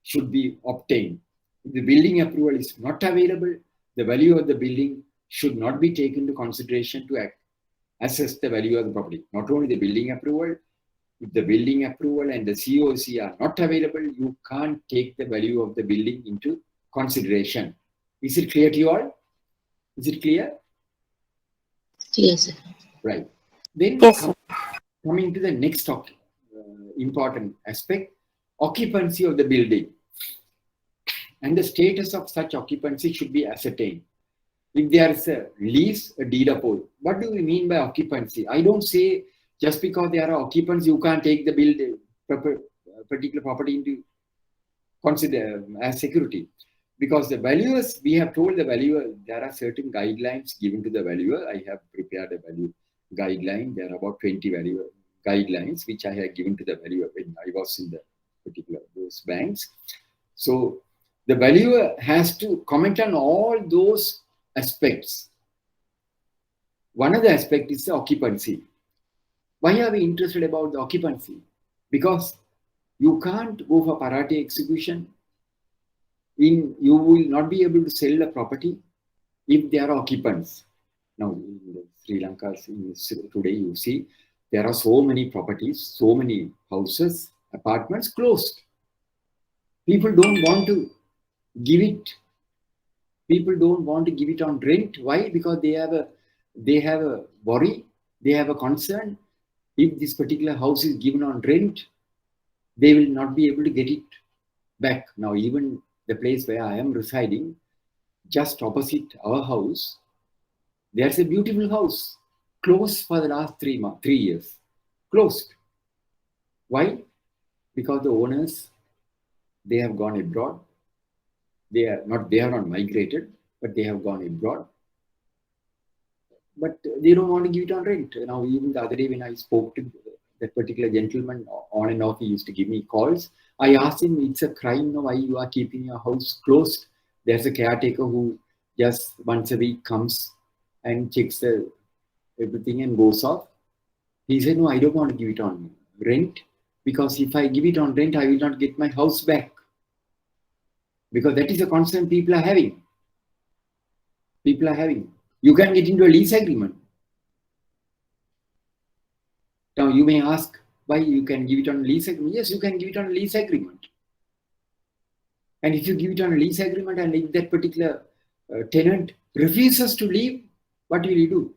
should be obtained. If the building approval is not available, the value of the building should not be taken into consideration to assess the value of the property. Not only the building approval, if the building approval and the COC are not available, you can't take the value of the building into consideration. Is it clear to you all? Is it clear?
Yes, sir.
Right. Then
Yes, sir.
coming to the next important aspect, occupancy of the building. And the status of such occupancy should be ascertained. If there is a lease, a deed uphold, what do we mean by occupancy? I don't say just because there are occupants, you can't take the building, particular property into consider as security. Because the valuers, we have told the valuer, there are certain guidelines given to the valuer. I have prepared a value guideline. There are about 20 value guidelines which I have given to the valuer when I was in the particular those banks. So the valuer has to comment on all those aspects. One of the aspects is the occupancy. Why are we interested about the occupancy? Because you can't go for parate execution. You will not be able to sell the property if there are occupants. Now, in Sri Lanka, today you see there are so many properties, so many houses, apartments closed. People don't want to give it. People don't want to give it on rent. Why? Because they have a worry, they have a concern. If this particular house is given on rent, they will not be able to get it back. Now, even the place where I am residing, just opposite our house, there's a beautiful house, closed for the last 3 years. Closed. Why? Because the owners, they have gone abroad. They have not migrated, but they have gone abroad. But they don't want to give it on rent. Now, even the other day when I spoke to that particular gentleman, on and off, he used to give me calls. I asked him, it's a crime, no, why you are keeping your house closed? There's a caretaker who just once a week comes and checks everything and goes off. He said, no, I don't want to give it on rent, because if I give it on rent, I will not get my house back. Because that is a concern people are having. You can get into a lease agreement. Now you may ask, why you can give it on a lease agreement? Yes, you can give it on a lease agreement. And if you give it on a lease agreement and if that particular tenant refuses to leave, what will you do?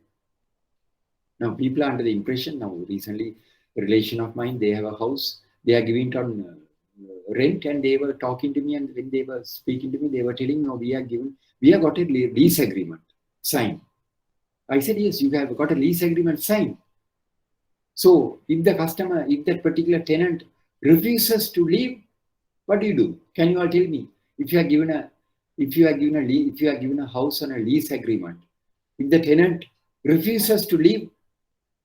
Now people are under the impression, now recently a relation of mine, they have a house, they are giving it on rent, and they were talking to me, and when they were speaking to me, they were telling, no, we have got a lease agreement signed. I said, yes, you have got a lease agreement signed. So if that particular tenant refuses to leave, what do? Can you all tell me? If you are given a house on a lease agreement, if the tenant refuses to leave,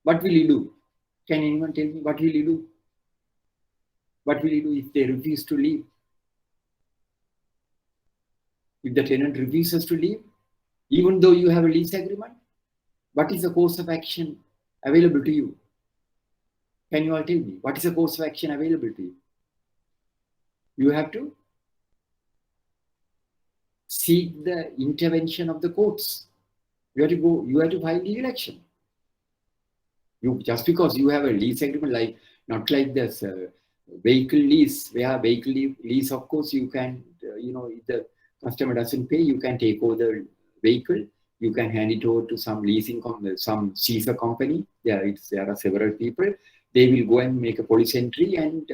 what will you do? Can anyone tell me what will you do? What will you do if they refuse to leave? If the tenant refuses to leave, even though you have a lease agreement, what is the course of action available to you? Can you all tell me? What is the course of action available to you? You have to seek the intervention of the courts. You have to file legal action. Just because you have a lease agreement, not like this vehicle lease, where vehicle lease, of course, you can, if the customer doesn't pay, you can take over the vehicle. You can hand it over to some leasing company, some Caesar company. There are several people. They will go and make a police entry, and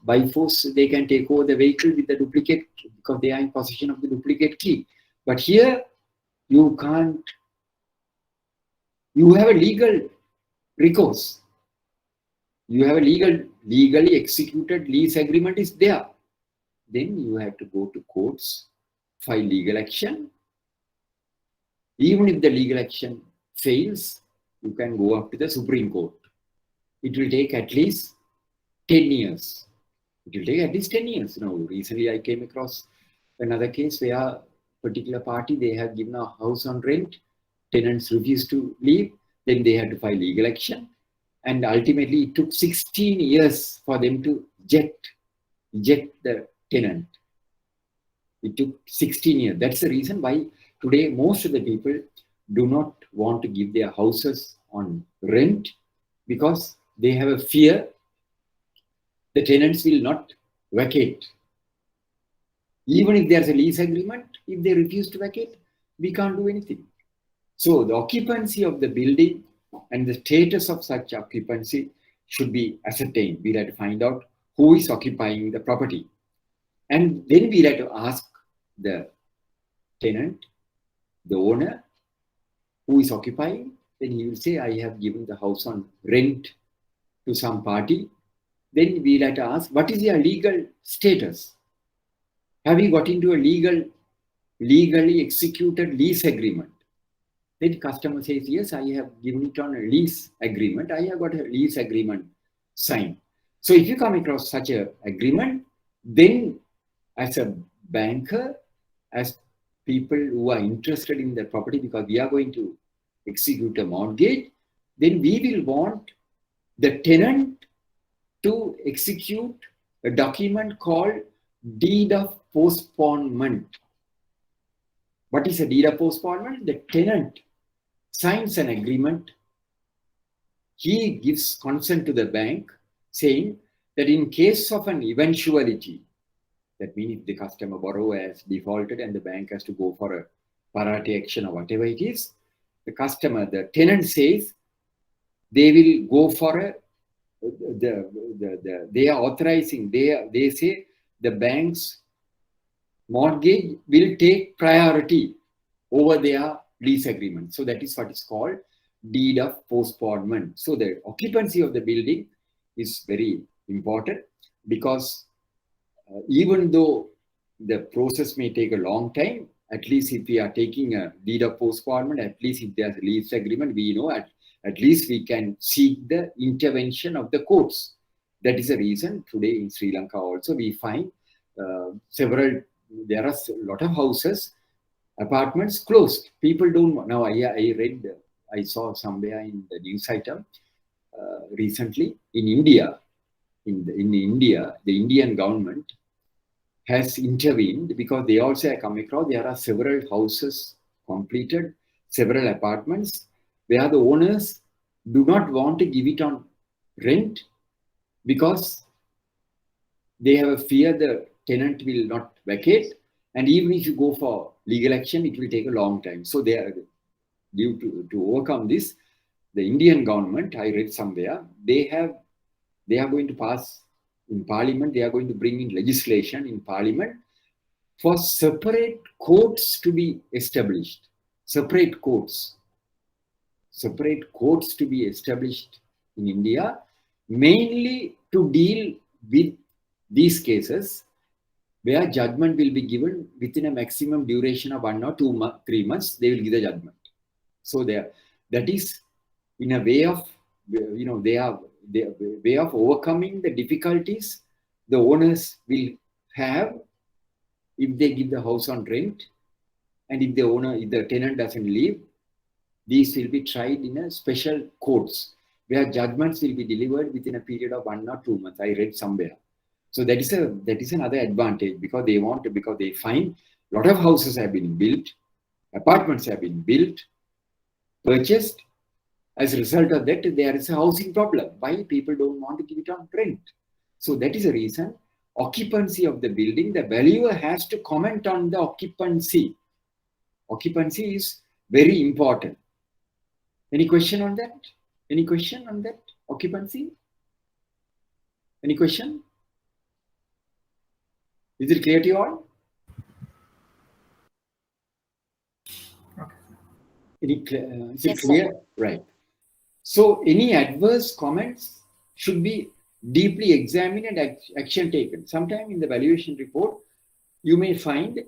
by force they can take over the vehicle with the duplicate, because they are in possession of the duplicate key. But here you can't. You have a legal recourse. You have a legally executed lease agreement is there. Then you have to go to courts, file legal action. Even if the legal action fails, you can go up to the Supreme Court. It will take at least 10 years. It will take at least 10 years. Now, recently I came across another case where a particular party, they have given a house on rent, tenants refused to leave, then they had to file legal action. And ultimately it took 16 years for them to eject the tenant. It took 16 years. That's the reason why today most of the people do not want to give their houses on rent, because they have a fear the tenants will not vacate. Even if there's a lease agreement, if they refuse to vacate, we can't do anything. So the occupancy of the building and the status of such occupancy should be ascertained. We'll have to find out who is occupying the property. And then we'll have to ask the tenant, the owner, who is occupying. Then he will say, I have given the house on rent to some party. Then we'll have to ask, what is your legal status? Have you got into a legally executed lease agreement? Then the customer says, yes, I have given it on a lease agreement. I have got a lease agreement signed. So if you come across such an agreement, then as a banker, as people who are interested in the property, because we are going to execute a mortgage, then we will want the tenant to execute a document called deed of postponement. What is a deed of postponement? The tenant signs an agreement. He gives consent to the bank, saying that in case of an eventuality, that means if the customer borrower has defaulted and the bank has to go for a parate action or whatever it is, the tenant says they will go for they are authorizing, they say the bank's mortgage will take priority over their lease agreement. So that is what is called deed of postponement. So the occupancy of the building is very important, because even though the process may take a long time, at least if we are taking a deed of postponement, at least if there's a lease agreement, we know at least we can seek the intervention of the courts. That is the reason today in Sri Lanka also we find there are a lot of houses, apartments closed. People don't, now I saw somewhere in the news item recently in India, in India, the Indian government has intervened, because they also have come across, there are several houses completed, several apartments, where the owners do not want to give it on rent, because they have a fear the tenant will not vacate. And even if you go for legal action, it will take a long time. So they are, due to overcome this, the Indian government, I read somewhere, they are going to pass In Parliament, they are going to bring in legislation in Parliament for separate courts to be established. Separate courts to be established in India, mainly to deal with these cases where judgment will be given within a maximum duration of 1 or 3 months. They will give the judgment. So that is in a way of, way of overcoming the difficulties the owners will have if they give the house on rent, and if the tenant doesn't leave. These will be tried in a special courts where judgments will be delivered within a period of 1 or 2 months. I read somewhere. So that is another advantage, because they find a lot of houses have been built, apartments have been built, purchased. As a result of that, there is a housing problem. Why people don't want to give it on rent? So that is the reason. Occupancy of the building, the valuer has to comment on the occupancy. Occupancy is very important. Any question on that? Any question on that? Occupancy? Any question? Is it clear to you all? Is it clear?
Sir.
Right. So any adverse comments should be deeply examined and action taken. Sometime in the valuation report, you may find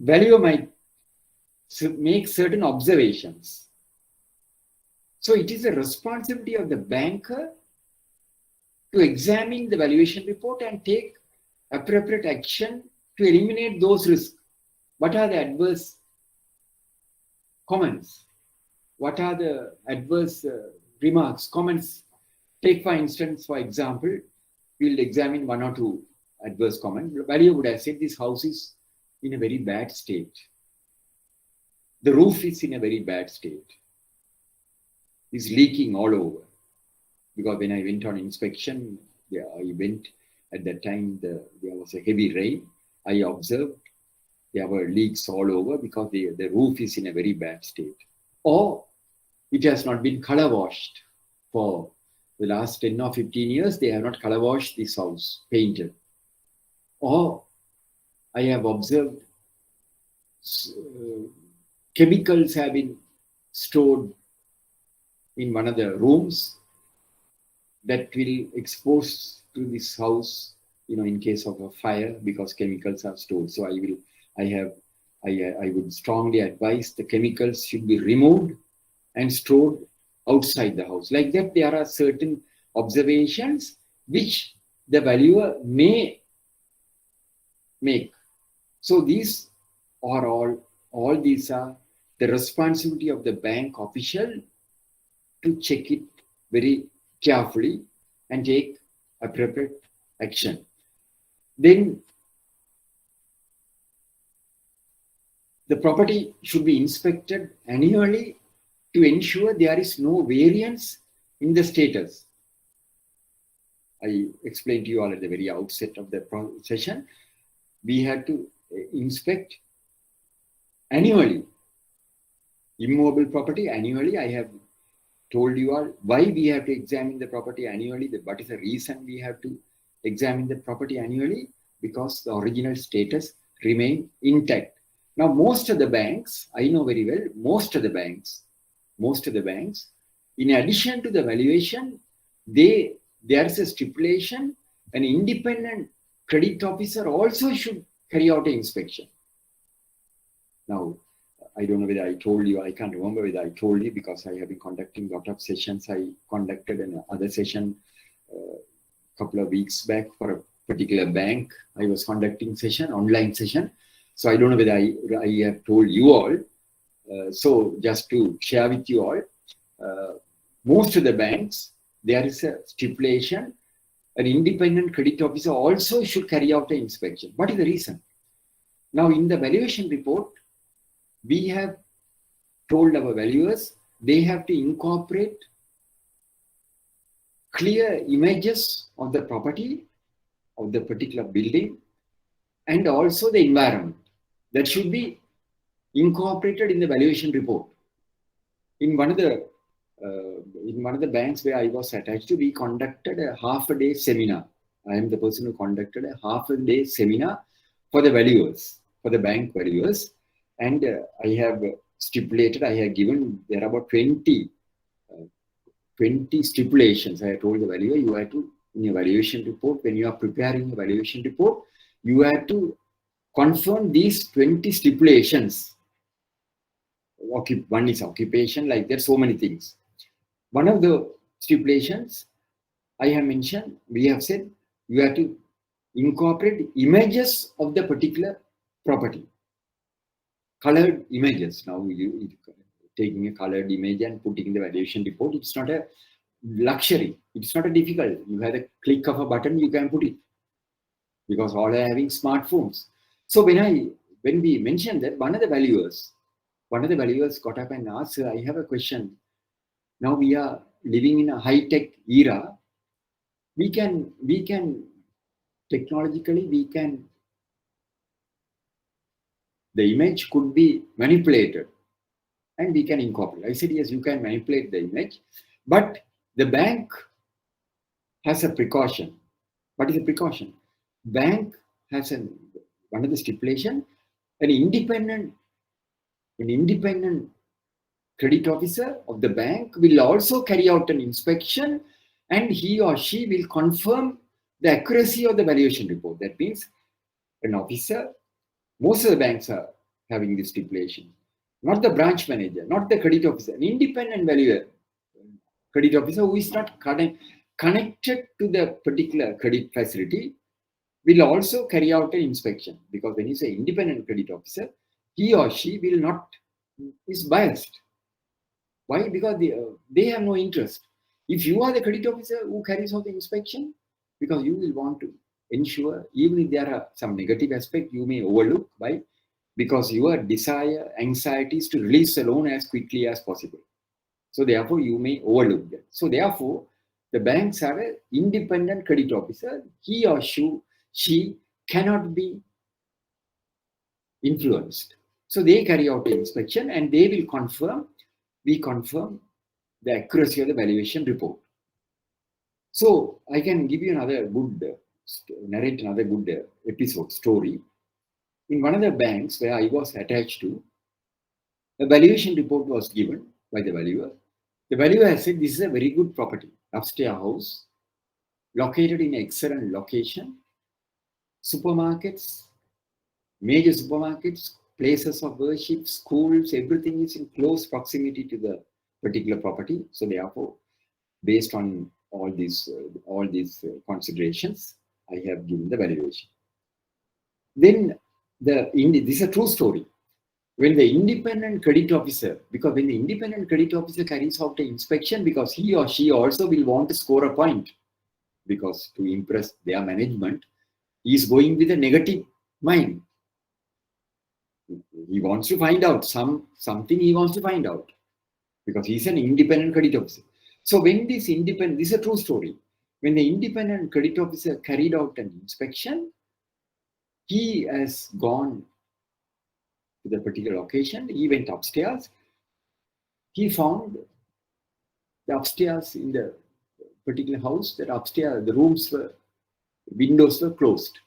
valuer might make certain observations. So it is a responsibility of the banker to examine the valuation report and take appropriate action to eliminate those risks. What are the adverse comments? What are the adverse remarks, comments? Take for instance, for example, we'll examine 1 or 2 adverse comments. The valuer would have said this house is in a very bad state. The roof is in a very bad state. It's leaking all over. Because when I went on inspection, at that time, there was a heavy rain. I observed there were leaks all over because the roof is in a very bad state. Or it has not been color washed. For the last 10 or 15 years, they have not color washed this house, painted. Or I have observed chemicals have been stored in one of the rooms that will expose to this house, in case of a fire, because chemicals are stored. So I would strongly advise the chemicals should be removed and stored outside the house. Like that, there are certain observations which the valuer may make. So these are all these are the responsibility of the bank official to check it very carefully and take appropriate action. Then the property should be inspected annually to ensure there is no variance in the status. I explained to you all at the very outset of the session. We had to inspect annually. Immobile property annually. I have told you all why we have to examine the property annually. What is the reason we have to examine the property annually? Because the original status remain intact. Now, most of the banks, I know very well, most of the banks, in addition to the valuation, there is a stipulation, an independent credit officer also should carry out an inspection. Now, I don't know whether I told you, I can't remember whether I told you, because I have been conducting a lot of sessions. I conducted another session a couple of weeks back for a particular bank. I was conducting online session. So I don't know whether I have told you all. So just to share with you all, most of the banks, there is a stipulation, an independent credit officer also should carry out an inspection. What is the reason? Now, in the valuation report, we have told our valuers they have to incorporate clear images of the property, of the particular building, and also the environment. That should be incorporated in the valuation report. In one of the banks where I was attached to, we conducted a half-a-day seminar I am the person who conducted a half-a-day seminar for the valuers, for the bank valuers, and I have stipulated, I have given, there are about 20 stipulations. I told the valuer, you have to, in your valuation report, when you are preparing a valuation report, you have to confirm these 20 stipulations. One is occupation, like there's so many things. One of the stipulations I have mentioned, we have said, you have to incorporate images of the particular property. Colored images. Now, you taking a colored image and putting in the valuation report, it's not a luxury. It's not a difficult. You have a click of a button, you can put it. Because all are having smartphones. So when we mentioned that, one of the valuers got up and asked, I have a question. Now we are living in a high-tech era. We can technologically, the image could be manipulated and we can incorporate. I said, yes, you can manipulate the image, but the bank has a precaution. What is the precaution? Bank has one of the stipulation, an independent credit officer of the bank will also carry out an inspection, and he or she will confirm the accuracy of the valuation report. That means an officer, most of the banks are having this stipulation, not the branch manager, not the credit officer, an independent valuer, credit officer who is not connected to the particular credit facility will also carry out an inspection. Because when you say independent credit officer, he or she is biased. Why? Because they have no interest. If you are the credit officer who carries out the inspection, because you will want to ensure, even if there are some negative aspects you may overlook, because your desire, anxiety is to release the loan as quickly as possible. So therefore, you may overlook that. So therefore, the banks have an independent credit officer. He or she cannot be influenced. So they carry out the inspection and they will confirm the accuracy of the valuation report. So I can give you narrate another good story. In one of the banks where I was attached to, a valuation report was given by the valuer. The valuer has said, this is a very good property, upstairs house, located in an excellent location, supermarkets, major supermarkets, places of worship, schools, everything is in close proximity to the particular property. So therefore, based on all these considerations, I have given the valuation. Then this is a true story. When the independent credit officer carries out the inspection, because he or she also will want to score a point, because to impress their management, he is going with a negative mind. He wants to find out something he wants to find out, because he's an independent credit officer. So when this is a true story. When the independent credit officer carried out an inspection, he has gone to the particular location. He went upstairs. He found the upstairs in the particular house, that upstairs the windows were closed.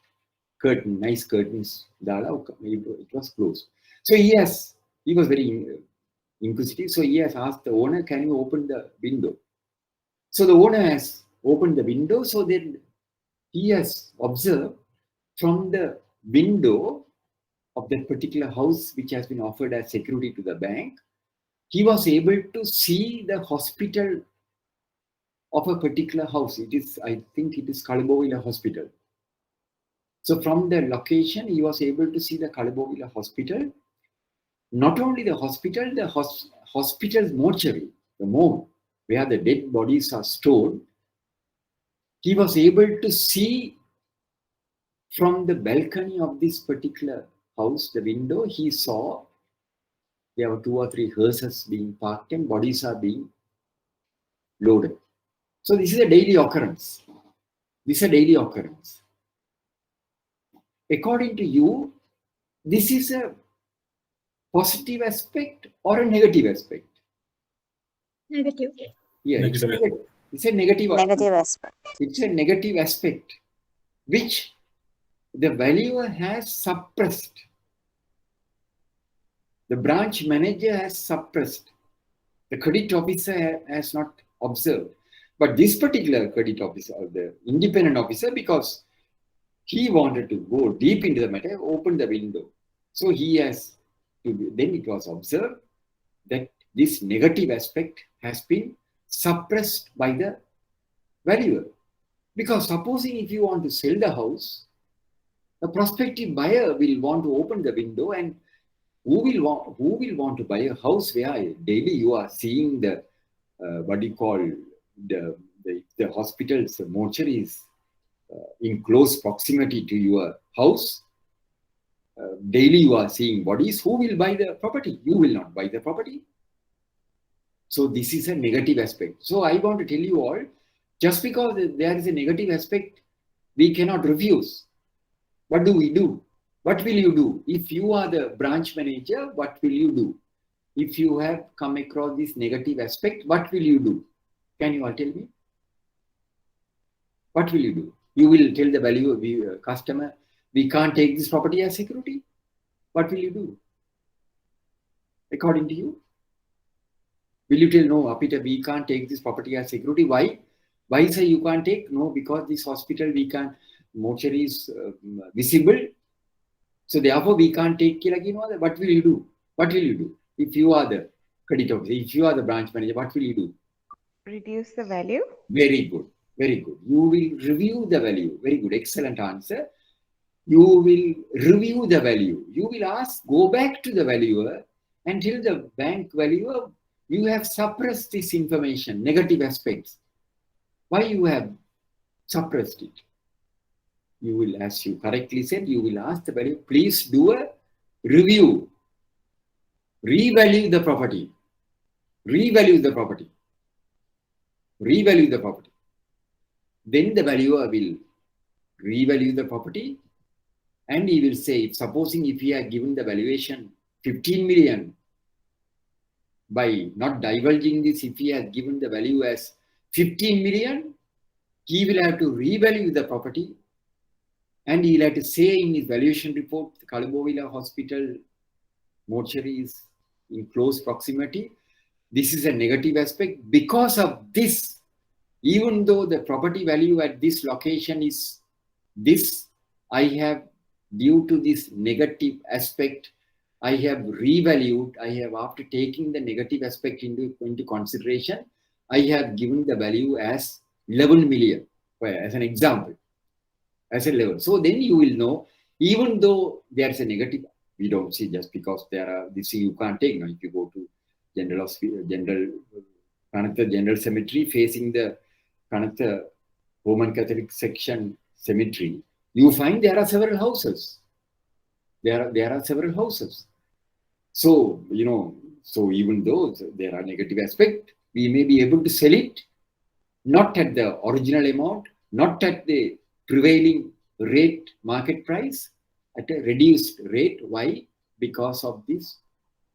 Nice curtains. It was closed. So he was very inquisitive. So he has asked the owner, can you open the window? So the owner has opened the window. So then he has observed from the window of that particular house, which has been offered as security to the bank, he was able to see the hospital of a particular house. I think it is Immobile Hospital. So from the location, he was able to see the Immobile Hospital. Not only the hospital, the hospital's mortuary, the morgue, where the dead bodies are stored. He was able to see from the balcony of this particular house, the window, he saw there were 2 or 3 hearses being parked and bodies are being loaded. So this is a daily occurrence. According to you, this is a positive aspect or a negative aspect?
Negative.
Yeah,
Negative.
it's a negative
Negative aspect.
It's a negative aspect. which the valuer has suppressed. The branch manager has suppressed. The credit officer has not observed. But this particular credit officer, or the independent officer, because he wanted to go deep into the matter, opened the window. So he has to be, then it was observed that this negative aspect has been suppressed by the valuer. Because supposing if you want to sell the house, a prospective buyer will want to open the window, and who will want to buy a house where daily you are seeing the what do you call the hospitals, the mortuaries in close proximity to your house. Daily you are seeing bodies. Who will buy the property? You will not buy the property. So this is a negative aspect. So I want to tell you all, just because there is a negative aspect, we cannot refuse. What do we do? What will you do? If you are the branch manager, what will you do? If you have come across this negative aspect, what will you do? Can you all tell me? What will you do? You will tell the customer, we can't take this property as security. What will you do? According to you? Will you tell, no, Peter, we can't take this property as security? Why? Why say you can't take? No, because this hospital, we can't, mortuary is visible. So therefore, we can't take care. What will you do? What will you do? If you are the credit officer, if you are the branch manager, what will you do?
Reduce the value?
Very good. Very good. You will review the value. Very good. Excellent answer. You will review the value. You will ask, go back to the valuer and tell the bank valuer, you have suppressed this information, negative aspects. Why you have suppressed it? You will, as you correctly said, you will ask the valuer, please do a review. Revalue the property. Revalue the property. Revalue the property. Then the valuer will revalue the property, and he will say, supposing if he had given the valuation 15 million, by not divulging this, if he has given the value as 15 million, he will have to revalue the property, and he will have to say in his valuation report, the Kalabovila Hospital mortuary is in close proximity. This is a negative aspect. Because of this, even though the property value at this location is this, I have, due to this negative aspect, I have revalued, I have, after taking the negative aspect into consideration, I have given the value as 11 million, as an example, as a level. So then you will know, even though there is a negative, we don't see just because there are, this you can't take. Now, if you go to General Hospital, General Cemetery facing the Roman Catholic section cemetery, you find there are several houses. There are several houses. So, so even though there are negative aspects, we may be able to sell it, not at the original amount, not at the prevailing rate, market price, at a reduced rate. Why? Because of this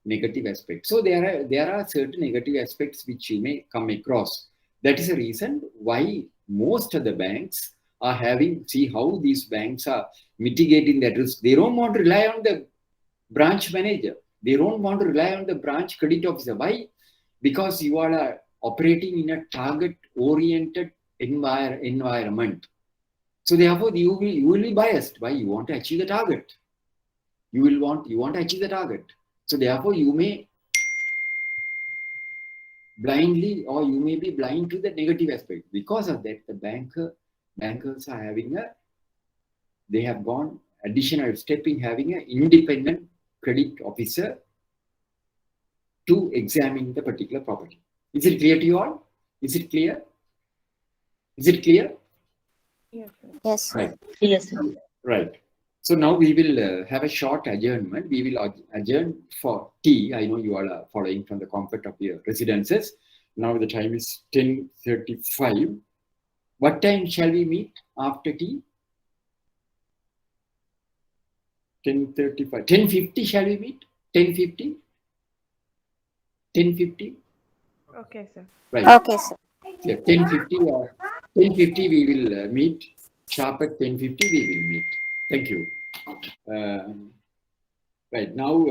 negative aspect. So there are certain negative aspects which you may come across. That is the reason why most of the banks are having, see how these banks are mitigating that risk. They don't want to rely on the branch manager. They don't want to rely on the branch credit officer. Why? Because you are operating in a target-oriented environment. So therefore, you will be biased. Why? You want to achieve the target. You want to achieve the target. So therefore, you may blindly, or you may be blind to the negative aspect. Because of that, the bankers are having they have gone additional step in having an independent credit officer to examine the particular property. Is it clear to you all? Is it clear? Is it clear?
Yes, sir.
Right.
Yes, sir.
Right. So now we will have a short adjournment. We will adjourn for tea. I know you all are following from the comfort of your residences. Now the time is 10:35. What time shall we meet after tea? 10:35. 10:50 shall we meet? 10:50? 10:50?
Okay, sir.
Right.
Okay, sir.
Yeah, 10:50 or 10:50 we will meet. Sharp at 10:50 we will meet. Thank you. Right now,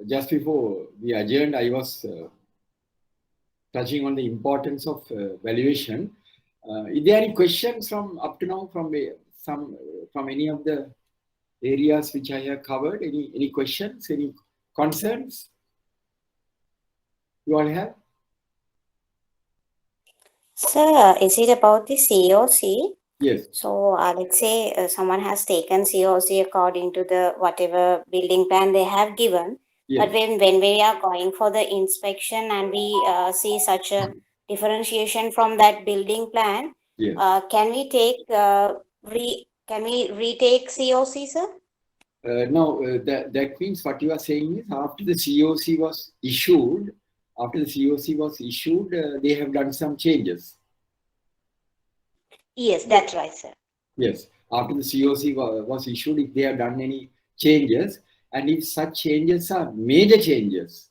just before we adjourned, I was touching on the importance of valuation. Is there any questions from up to now from any of the areas which I have covered? Any questions? Any concerns you all have?
Sir, is it about the COC?
Yes.
So let's say someone has taken COC according to the whatever building plan they have given.
Yes.
But when we are going for the inspection and we see such a differentiation from that building plan,
Yes.
can we take retake COC, sir?
No, that means what you are saying is after the COC was issued, they have done some changes.
Yes, that's right, sir.
Yes, after the COC was issued, if they have done any changes, and if such changes are major changes,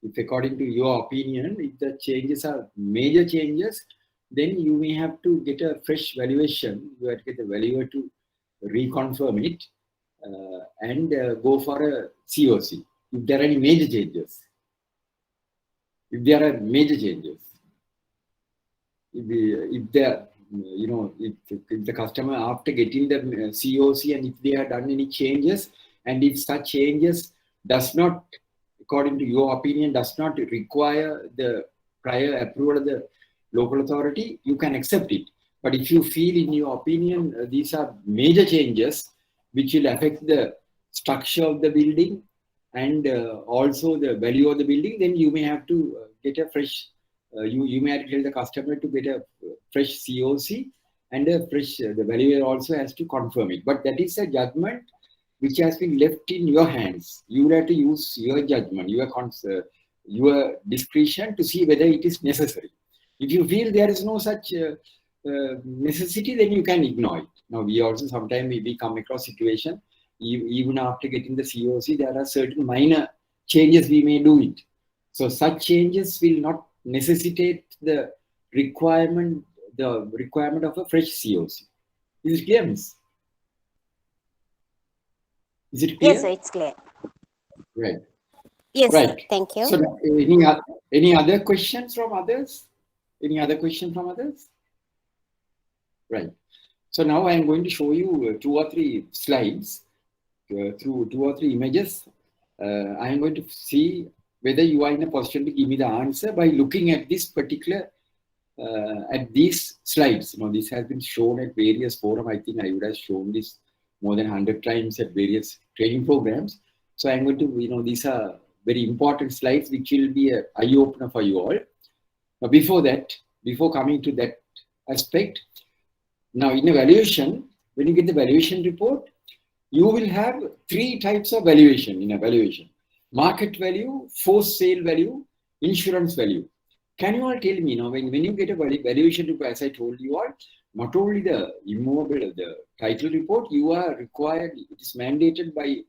if according to your opinion, if the changes are major changes, then you may have to get a fresh valuation. You have to get the valuer to reconfirm it and go for a COC if there are any major changes. If there are major changes, if the customer after getting the COC and if they have done any changes, and if such changes does not, according to your opinion, does not require the prior approval of the local authority, you can accept it. But if you feel in your opinion these are major changes which will affect the structure of the building and also the value of the building, then you may have to get a fresh, you may have to tell the customer to get a fresh COC, and a fresh, the valuer also has to confirm it. But that is a judgment which has been left in your hands. You will have to use your judgment, your discretion to see whether it is necessary. If you feel there is no such necessity, then you can ignore it. Now, we also sometimes we come across situation, even after getting the COC, there are certain minor changes we may do it. So such changes will not necessitate the requirement of a fresh COC. Is it clear, miss? Is it clear?
Yes, sir, it's clear.
Right.
Yes,
right.
Sir. Thank you.
So, any other questions from others? Any other question from others? Right. So now I am going to show you 2 or 3 slides through 2 or 3 images. I am going to see whether you are in a position to give me the answer by looking at this particular, at these slides. You know, this has been shown at various forums. I think I would have shown this more than 100 times at various training programs. So I'm going to, these are very important slides which will be an eye-opener for you all. Now before coming to that aspect, now in a valuation, when you get the valuation report, you will have 3 types of valuation in a valuation: market value, forced sale value, insurance value. Can you all tell me now, when you get a valuation report, as I told you all, not only the Immobile, the title report, you are required, it is mandated by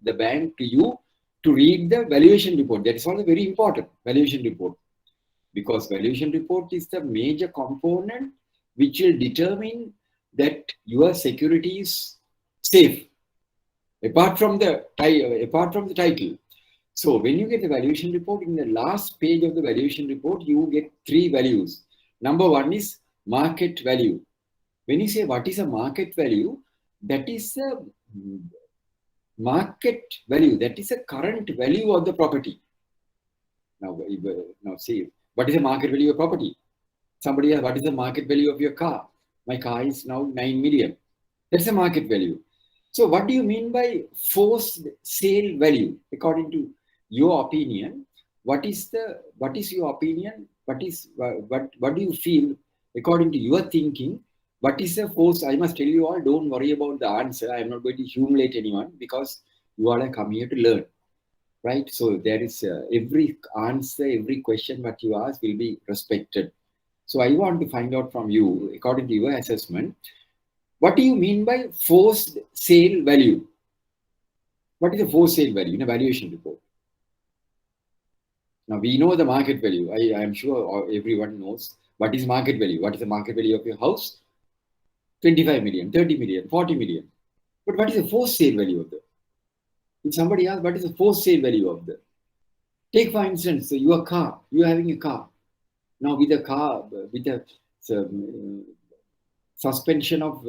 the bank to you to read the valuation report. That is also very important, valuation report, because valuation report is the major component which will determine that your security is safe, apart from the title. So when you get the valuation report, in the last page of the valuation report, you get 3 values. Number 1 is market value. When you say what is a market value, that is a market value, that is a current value of the property. Now see, what is the market value of property? Somebody asks, what is the market value of your car? My car is now 9 million. That's the market value. So what do you mean by forced sale value? According to your opinion, what is your opinion? What do you feel according to your thinking? What is the force? I must tell you all, don't worry about the answer. I am not going to humiliate anyone, because you all have come here to learn, right? So there is every answer, every question that you ask will be respected. So I want to find out from you, according to your assessment, what do you mean by forced sale value? What is a forced sale value in a valuation report? Now we know the market value. I am sure everyone knows what is market value. What is the market value of your house? 25 million, 30 million, 40 million. But what is the forced sale value of the? If somebody asks, what is the forced sale value of the? Take for instance, your car, you are having a car. Now with a car, with a suspension of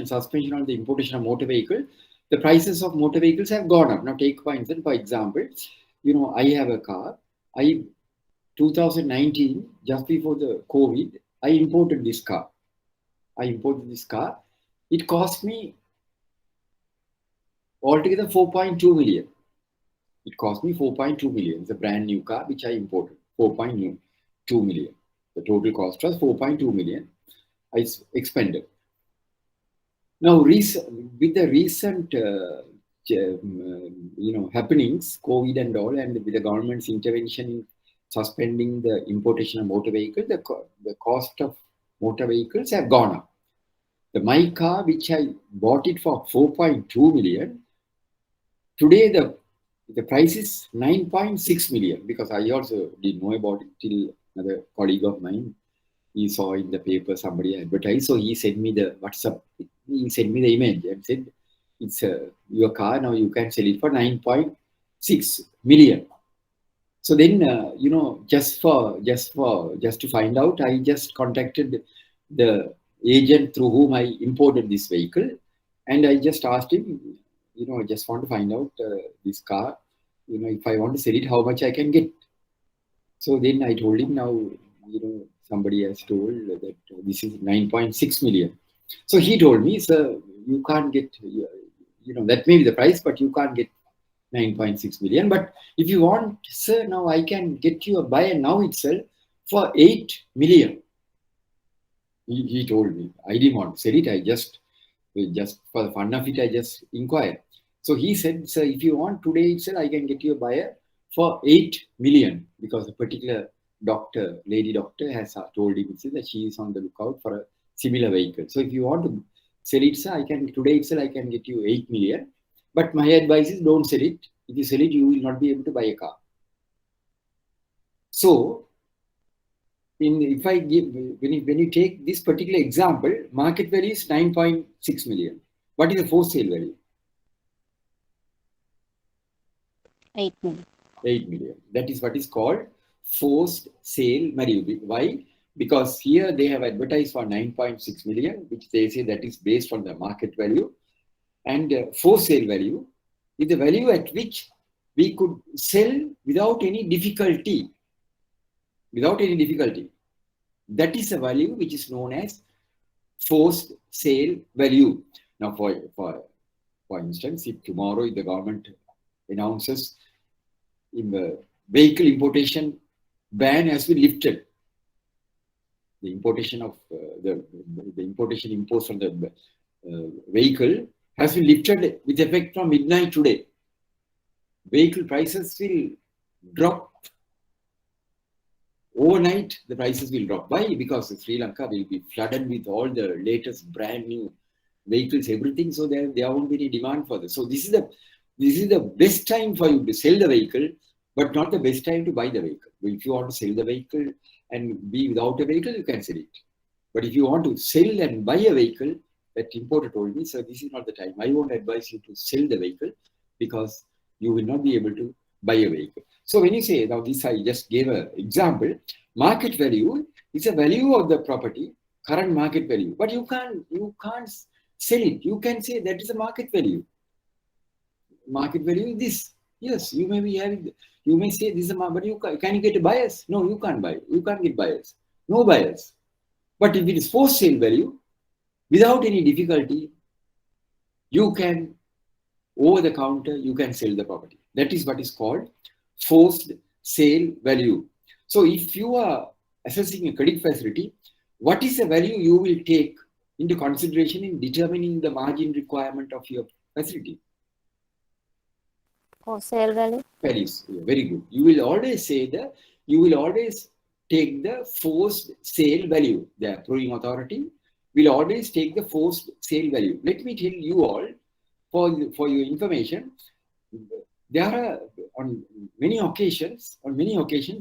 suspension on the importation of motor vehicle, the prices of motor vehicles have gone up. Now take for instance, for example, I have a car. 2019, just before the COVID, I imported this car. It cost me altogether 4.2 million. It cost me 4.2 million. It's a brand new car which I imported. 4.2 million. The total cost was 4.2 million. I expended. Now, with the recent happenings, COVID and all, and with the government's intervention in suspending the importation of motor vehicles, the cost of motor vehicles have gone up. My car, which I bought it for 4.2 million, today the price is 9.6 million, because I also didn't know about it till another colleague of mine. He saw in the paper somebody advertised, so he sent me the WhatsApp. He sent me the image and said, "It's your car now. You can sell it for 9.6 million." So then, just to find out, I just contacted the agent through whom I imported this vehicle, and I just asked him, I just want to find out this car, if I want to sell it, how much I can get. So then I told him, now, somebody has told that this is 9.6 million. So he told me, sir, you can't get, that may be the price, but you can't get 9.6 million. But if you want, sir, now I can get you a buyer now itself for 8 million. He told me. I didn't want to sell it. I just for the fun of it, I just inquired. So he said, sir, if you want today itself, I can get you a buyer for 8 million, because a particular lady doctor has told him that she is on the lookout for a similar vehicle. So if you want to sell it, sir, today itself I can get you 8 million. But my advice is, don't sell it. If you sell it, you will not be able to buy a car. So when you take this particular example, market value is 9.6 million. What is the forced sale value?
8 million.
8 million. That is what is called forced sale value. Why? Because here they have advertised for 9.6 million, which they say that is based on the market value. And forced sale value is the value at which we could sell without any difficulty. Without any difficulty. That is a value which is known as forced sale value. Now, for instance, if tomorrow the government announces in the vehicle importation ban has been lifted, the importation of the importation imposed on the vehicle has been lifted with effect from midnight today. Vehicle prices will drop. Overnight, the prices will drop. Why? Because Sri Lanka will be flooded with all the latest brand new vehicles, everything. So there won't be any demand for this. So this is the best time for you to sell the vehicle, but not the best time to buy the vehicle. If you want to sell the vehicle and be without a vehicle, you can sell it. But if you want to sell and buy a vehicle, that importer told me, sir, this is not the time. I won't advise you to sell the vehicle because you will not be able to buy a vehicle. So when you say, now this I just gave an example, market value is a value of the property, current market value, but you can't sell it. You can say that is a market value. Market value is this. Yes, you may be having, you may say this is a market, but can you get a buyers? No, you can't buy. You can't get buyers. No buyers. But if it is forced sale value, without any difficulty, you can, over the counter, you can sell the property. That is what is called forced sale value. So if you are assessing a credit facility, what is the value you will take into consideration in determining the margin requirement of your facility?
Forced sale value.
Values. Very good. You will always take the forced sale value. The approving authority will always take the forced sale value. Let me tell you all, for your information, there are on many occasions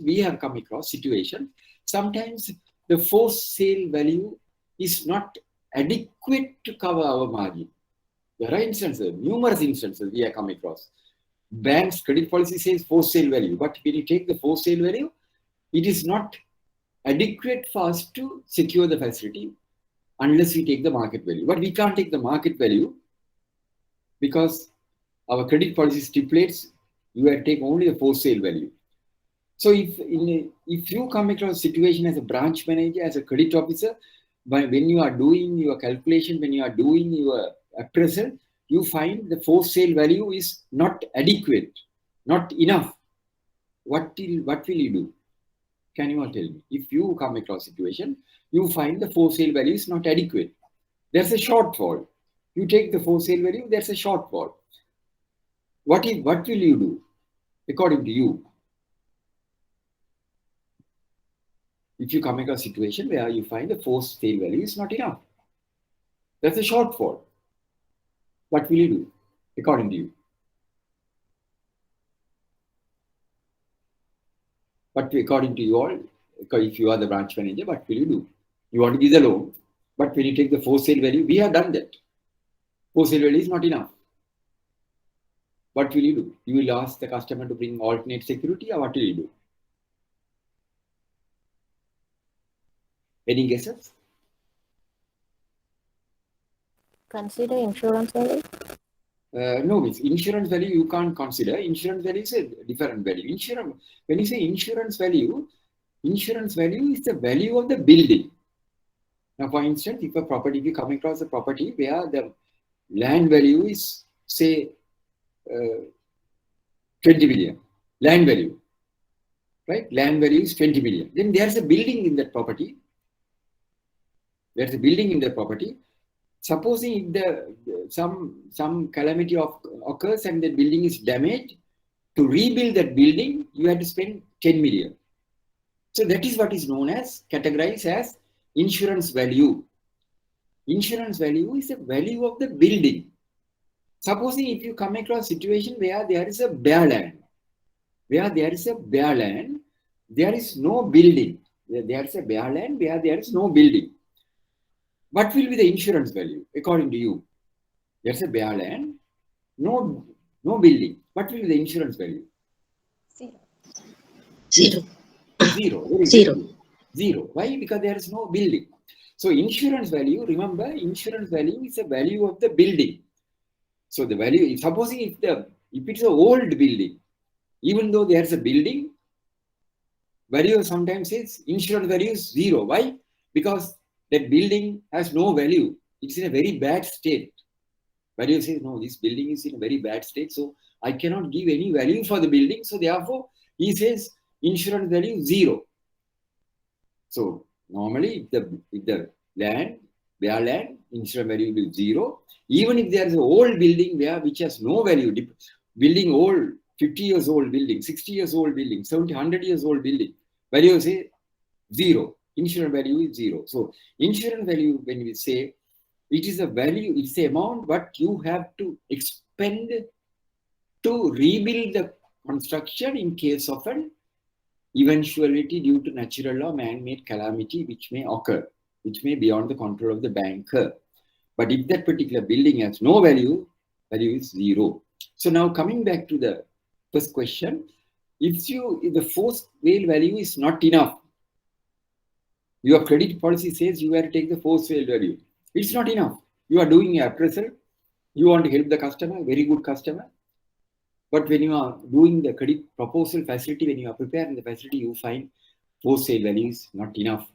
we have come across situations. Sometimes the forced sale value is not adequate to cover our margin. There are instances, numerous instances we have come across. Bank's credit policy says forced sale value, but when you take the forced sale value, it is not adequate for us to secure the facility unless we take the market value. But we can't take the market value because our credit policy stipulates you have to take only the forced sale value. So if you come across a situation as a branch manager, as a credit officer, when you are doing your calculation, when you are doing your appraisal, you find the forced sale value is not adequate, not enough. What will you do? Can you all tell me? If you come across a situation, you find the forced sale value is not adequate. There's a shortfall. You take the forced sale value, there's a shortfall. What will you do according to you? If you come across a situation where you find the forced sale value is not enough, that's a shortfall. What will you do according to you? But according to you all, if you are the branch manager, what will you do? You want to give the loan, but when you take the forced sale value, we have done that. Forced sale value is not enough. What will you do? You will ask the customer to bring alternate security, or what will you do? Any guesses?
Consider insurance value.
No, miss. Insurance value you can't consider. Insurance value is a different value. When you say insurance value is the value of the building. Now, for instance, if you come across a property where the land value is, say, 20 million, land value, right? Land value is 20 million. Then there's a building in that property. Supposing if some calamity occurs and the building is damaged, to rebuild that building, you have to spend 10 million. So that is what is known as, categorized as insurance value. Insurance value is the value of the building. Supposing if you come across a situation where there is a bare land, there is no building. There is a bare land where there is no building. What will be the insurance value according to you? There's a bare land, no building. What will be the insurance value?
Zero.
Zero. Why? Because there is no building. So insurance value, remember, insurance value is the value of the building. So the value, supposing if it's an old building, even though there's a building, value sometimes says insurance value is zero. Why? Because that building has no value. It's in a very bad state. Value says, no, this building is in a very bad state, so I cannot give any value for the building. So therefore, he says insurance value zero. So normally, if the land, bare land, insurance value will be zero. Even if there is an old building which has no value, building old, 50 years old building, 60 years old building, 70, 100 years old building, value say zero. Insurance value is zero. So insurance value, when we say, it is a value, it's the amount what you have to expend to rebuild the construction in case of an eventuality due to natural or man-made calamity which may occur, which may be beyond the control of the banker. But if that particular building has no value, value is zero. So now coming back to the first question, if the forced sale value is not enough, your credit policy says you have to take the forced sale value. It's not enough. You are doing your appraisal. You want to help the customer, very good customer. But when you are doing the credit proposal facility, when you are preparing the facility, you find forced sale value is not enough.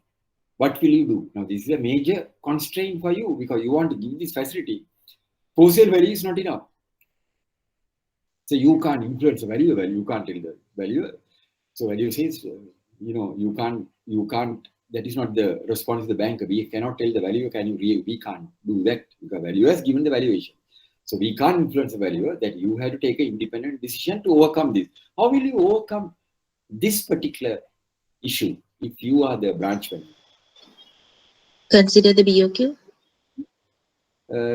What will you do? Now, this is a major constraint for you because you want to give this facility. Forced sale value is not enough. So you can't influence the value, you can't tell the value. So value says, you can't, that is not the response of the banker. We cannot tell the value, we can't do that because value has given the valuation. So we can't influence the valuer, that you have to take an independent decision to overcome this. How will you overcome this particular issue if you are the branch manager?
Consider the BOQ.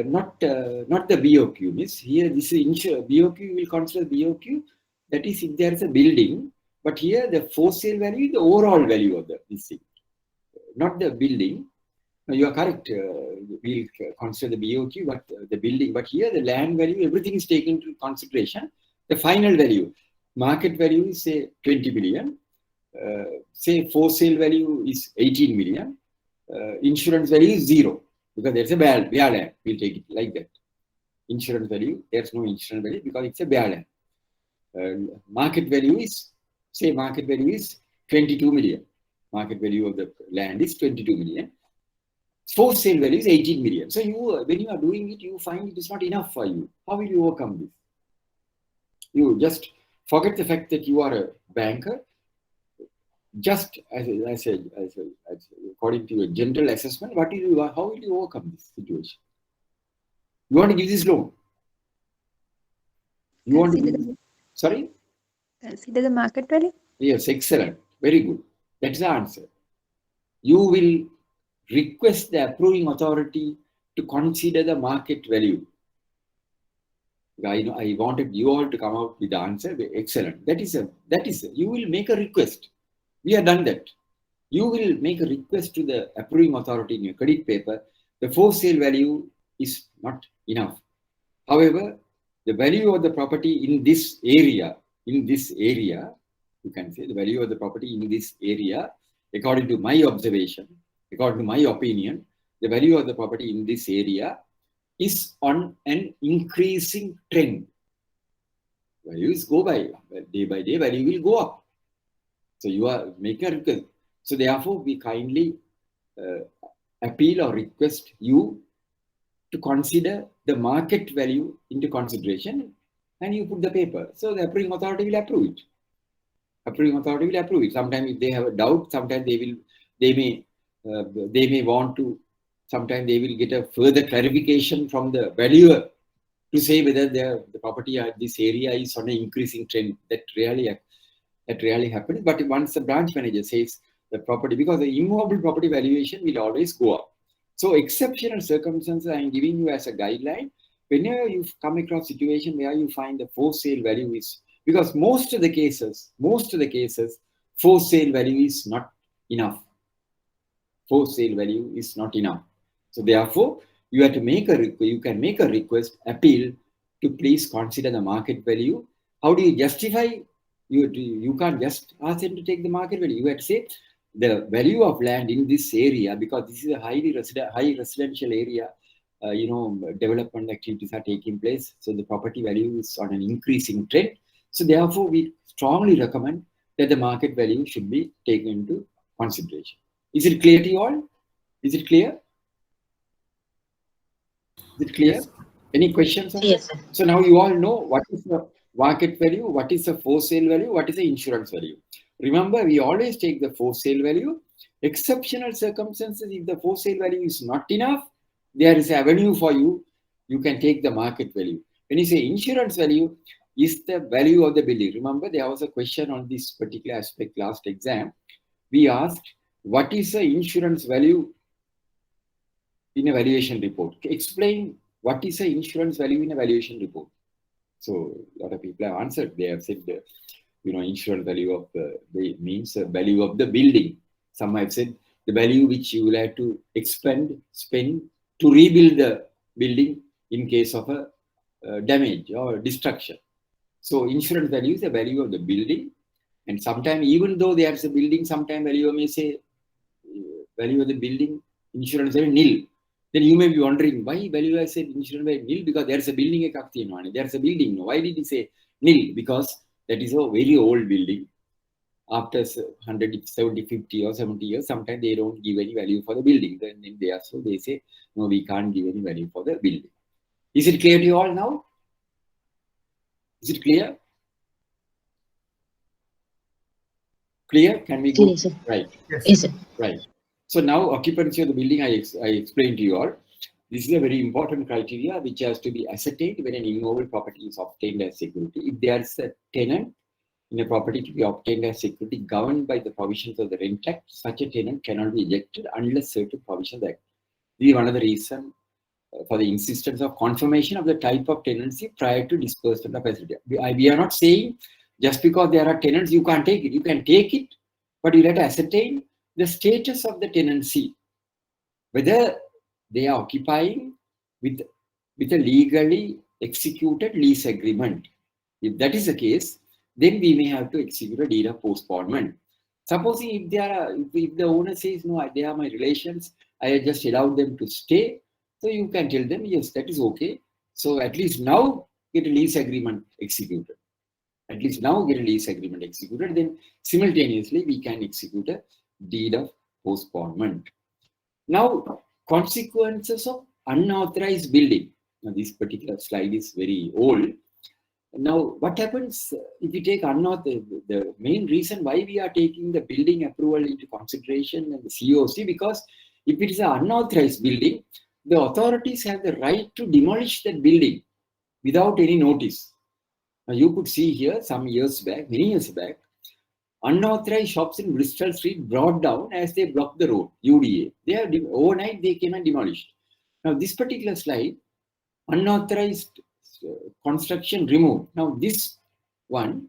Not the BOQ, miss. Here, this is BOQ, will consider BOQ. That is, if there is a building, but here the forced sale value is the overall value of this thing. not the building. No, you are correct. We'll consider the BOQ, but the building. But here the land value, everything is taken into consideration. The final value, market value is say 20 million. Say for sale value is 18 million. Insurance value is 0 because there's a bare land. We'll take it like that. Insurance value, there's no insurance value because it's a bare land. Market value is, say market value is 22 million. Market value of the land is 22 million. For sale value is 18 million. So you, when you are doing it, you find it is not enough for you. How will you overcome this? You just forget the fact that you are a banker. Just as I said, according to your general assessment, how will you overcome this situation? You want to give this loan. You want to give, sorry?
Consider the market value.
Yes, excellent. Very good. That's the answer. You will request the approving authority to consider the market value. I wanted you all to come out with the answer. Excellent. That is you will make a request. We have done that. You will make a request to the approving authority in your credit paper. The for sale value is not enough. However, the value of the property in this area, you can say the value of the property in this area, according to my observation, according to my opinion, the value of the property in this area is on an increasing trend. Values go by day, value will go up. So you are making a request. So therefore, we kindly appeal or request you to consider the market value into consideration, and you put the paper. So the approving authority will approve it. Approving authority will approve it. Sometimes if they have a doubt, sometimes they may want to. Sometimes they will get a further clarification from the valuer to say whether the property at this area is on an increasing trend. That rarely happens. But once the branch manager says the property, because the immobile property valuation will always go up. So exceptional circumstances I am giving you as a guideline. Whenever you come across a situation where you find the for sale value is, because most of the cases, for sale value is not enough. For sale value is not enough. So therefore, you have to you can make a request, appeal to please consider the market value. How do you justify? You can't just ask them to take the market value. You have to say the value of land in this area, because this is a high residential area, development activities are taking place. So the property value is on an increasing trend. So therefore, we strongly recommend that the market value should be taken into consideration. Is it clear to you all? Is it clear? Is it clear?
Yes.
Any questions on
Yes,
that?
sir.
So now you all know what is the market value, what is the for sale value, what is the insurance value. Remember, we always take the for sale value. Exceptional circumstances, if the for sale value is not enough, there is an avenue for you. You can take the market value. When you say insurance value, is the value of the building. Remember, there was a question on this particular aspect last exam. We asked, what is the insurance value in a valuation report? Explain what is the insurance value in a valuation report. So a lot of people have answered. They have said, insurance value of means the value of the building. Some have said the value which you will have to spend to rebuild the building in case of a damage or destruction. So insurance value is the value of the building. And sometimes, even though there's a building, sometimes valuer may say value of the building, insurance value nil. Then you may be wondering why valuer said insurance value nil, because there's a building. There's a building. Why did he say nil? Because that is a very old building. After 170, 50 or 70 years, sometimes they don't give any value for the building. Then they say, no, we can't give any value for the building. Is it clear to you all now? Is it clear? Clear? Can we go?
Yes, sir.
Right.
Yes, sir.
Right. So now occupancy of the building, I explained to you all. This is a very important criteria which has to be ascertained when an immobile property is obtained as security. If there is a tenant in a property to be obtained as security governed by the provisions of the Rent Act, such a tenant cannot be ejected unless certain provisions of the Act. This is one of the reasons for the insistence of confirmation of the type of tenancy prior to disbursement of facility. We are not saying just because there are tenants, you can't take it. You can take it, but you have to ascertain the status of the tenancy, whether they are occupying with a legally executed lease agreement. If that is the case, then we may have to execute a deed of postponement. Supposing if the owner says, no, they are my relations, I just allowed them to stay, so you can tell them, yes, that is okay. So at least now get a lease agreement executed. At least now get a lease agreement executed, then simultaneously we can execute a deed of postponement. Now, consequences of unauthorized building. Now, this particular slide is very old. Now, what happens if you take unauthorized? The main reason why we are taking the building approval into consideration and the COC, because if it is an unauthorized building, the authorities have the right to demolish that building without any notice. Now, you could see here some years back, many years back, unauthorized shops in Bristol Street brought down as they blocked the road, UDA. Overnight they came and demolished. Now, this particular slide, unauthorized construction removed. Now, this one,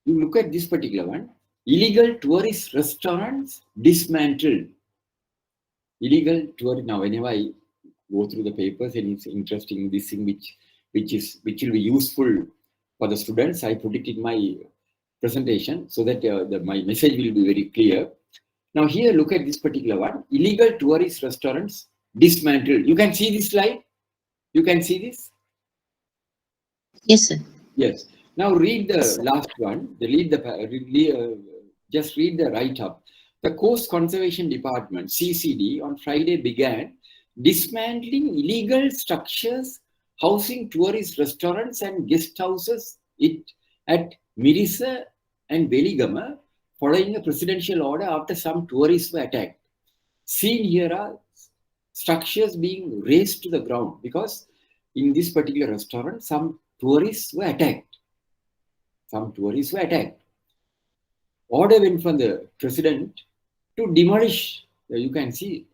you look at this particular one, illegal tourist restaurants dismantled. Illegal tourist. Now, whenever I go through the papers and it's interesting, this thing which will be useful for the students, I put it in my presentation so that my message will be very clear. Now, here, look at this particular one, illegal tourist restaurants dismantled. You can see this slide. You can see this.
Yes, sir.
Yes. Now read the last one. Just read the write-up. The Coast Conservation Department (CCD) on Friday began dismantling illegal structures housing tourist restaurants and guest houses at Mirisa and Veligama, following a presidential order after some tourists were attacked. Seen here are structures being razed to the ground because in this particular restaurant, some tourists were attacked. Order went from the president to demolish. You can see,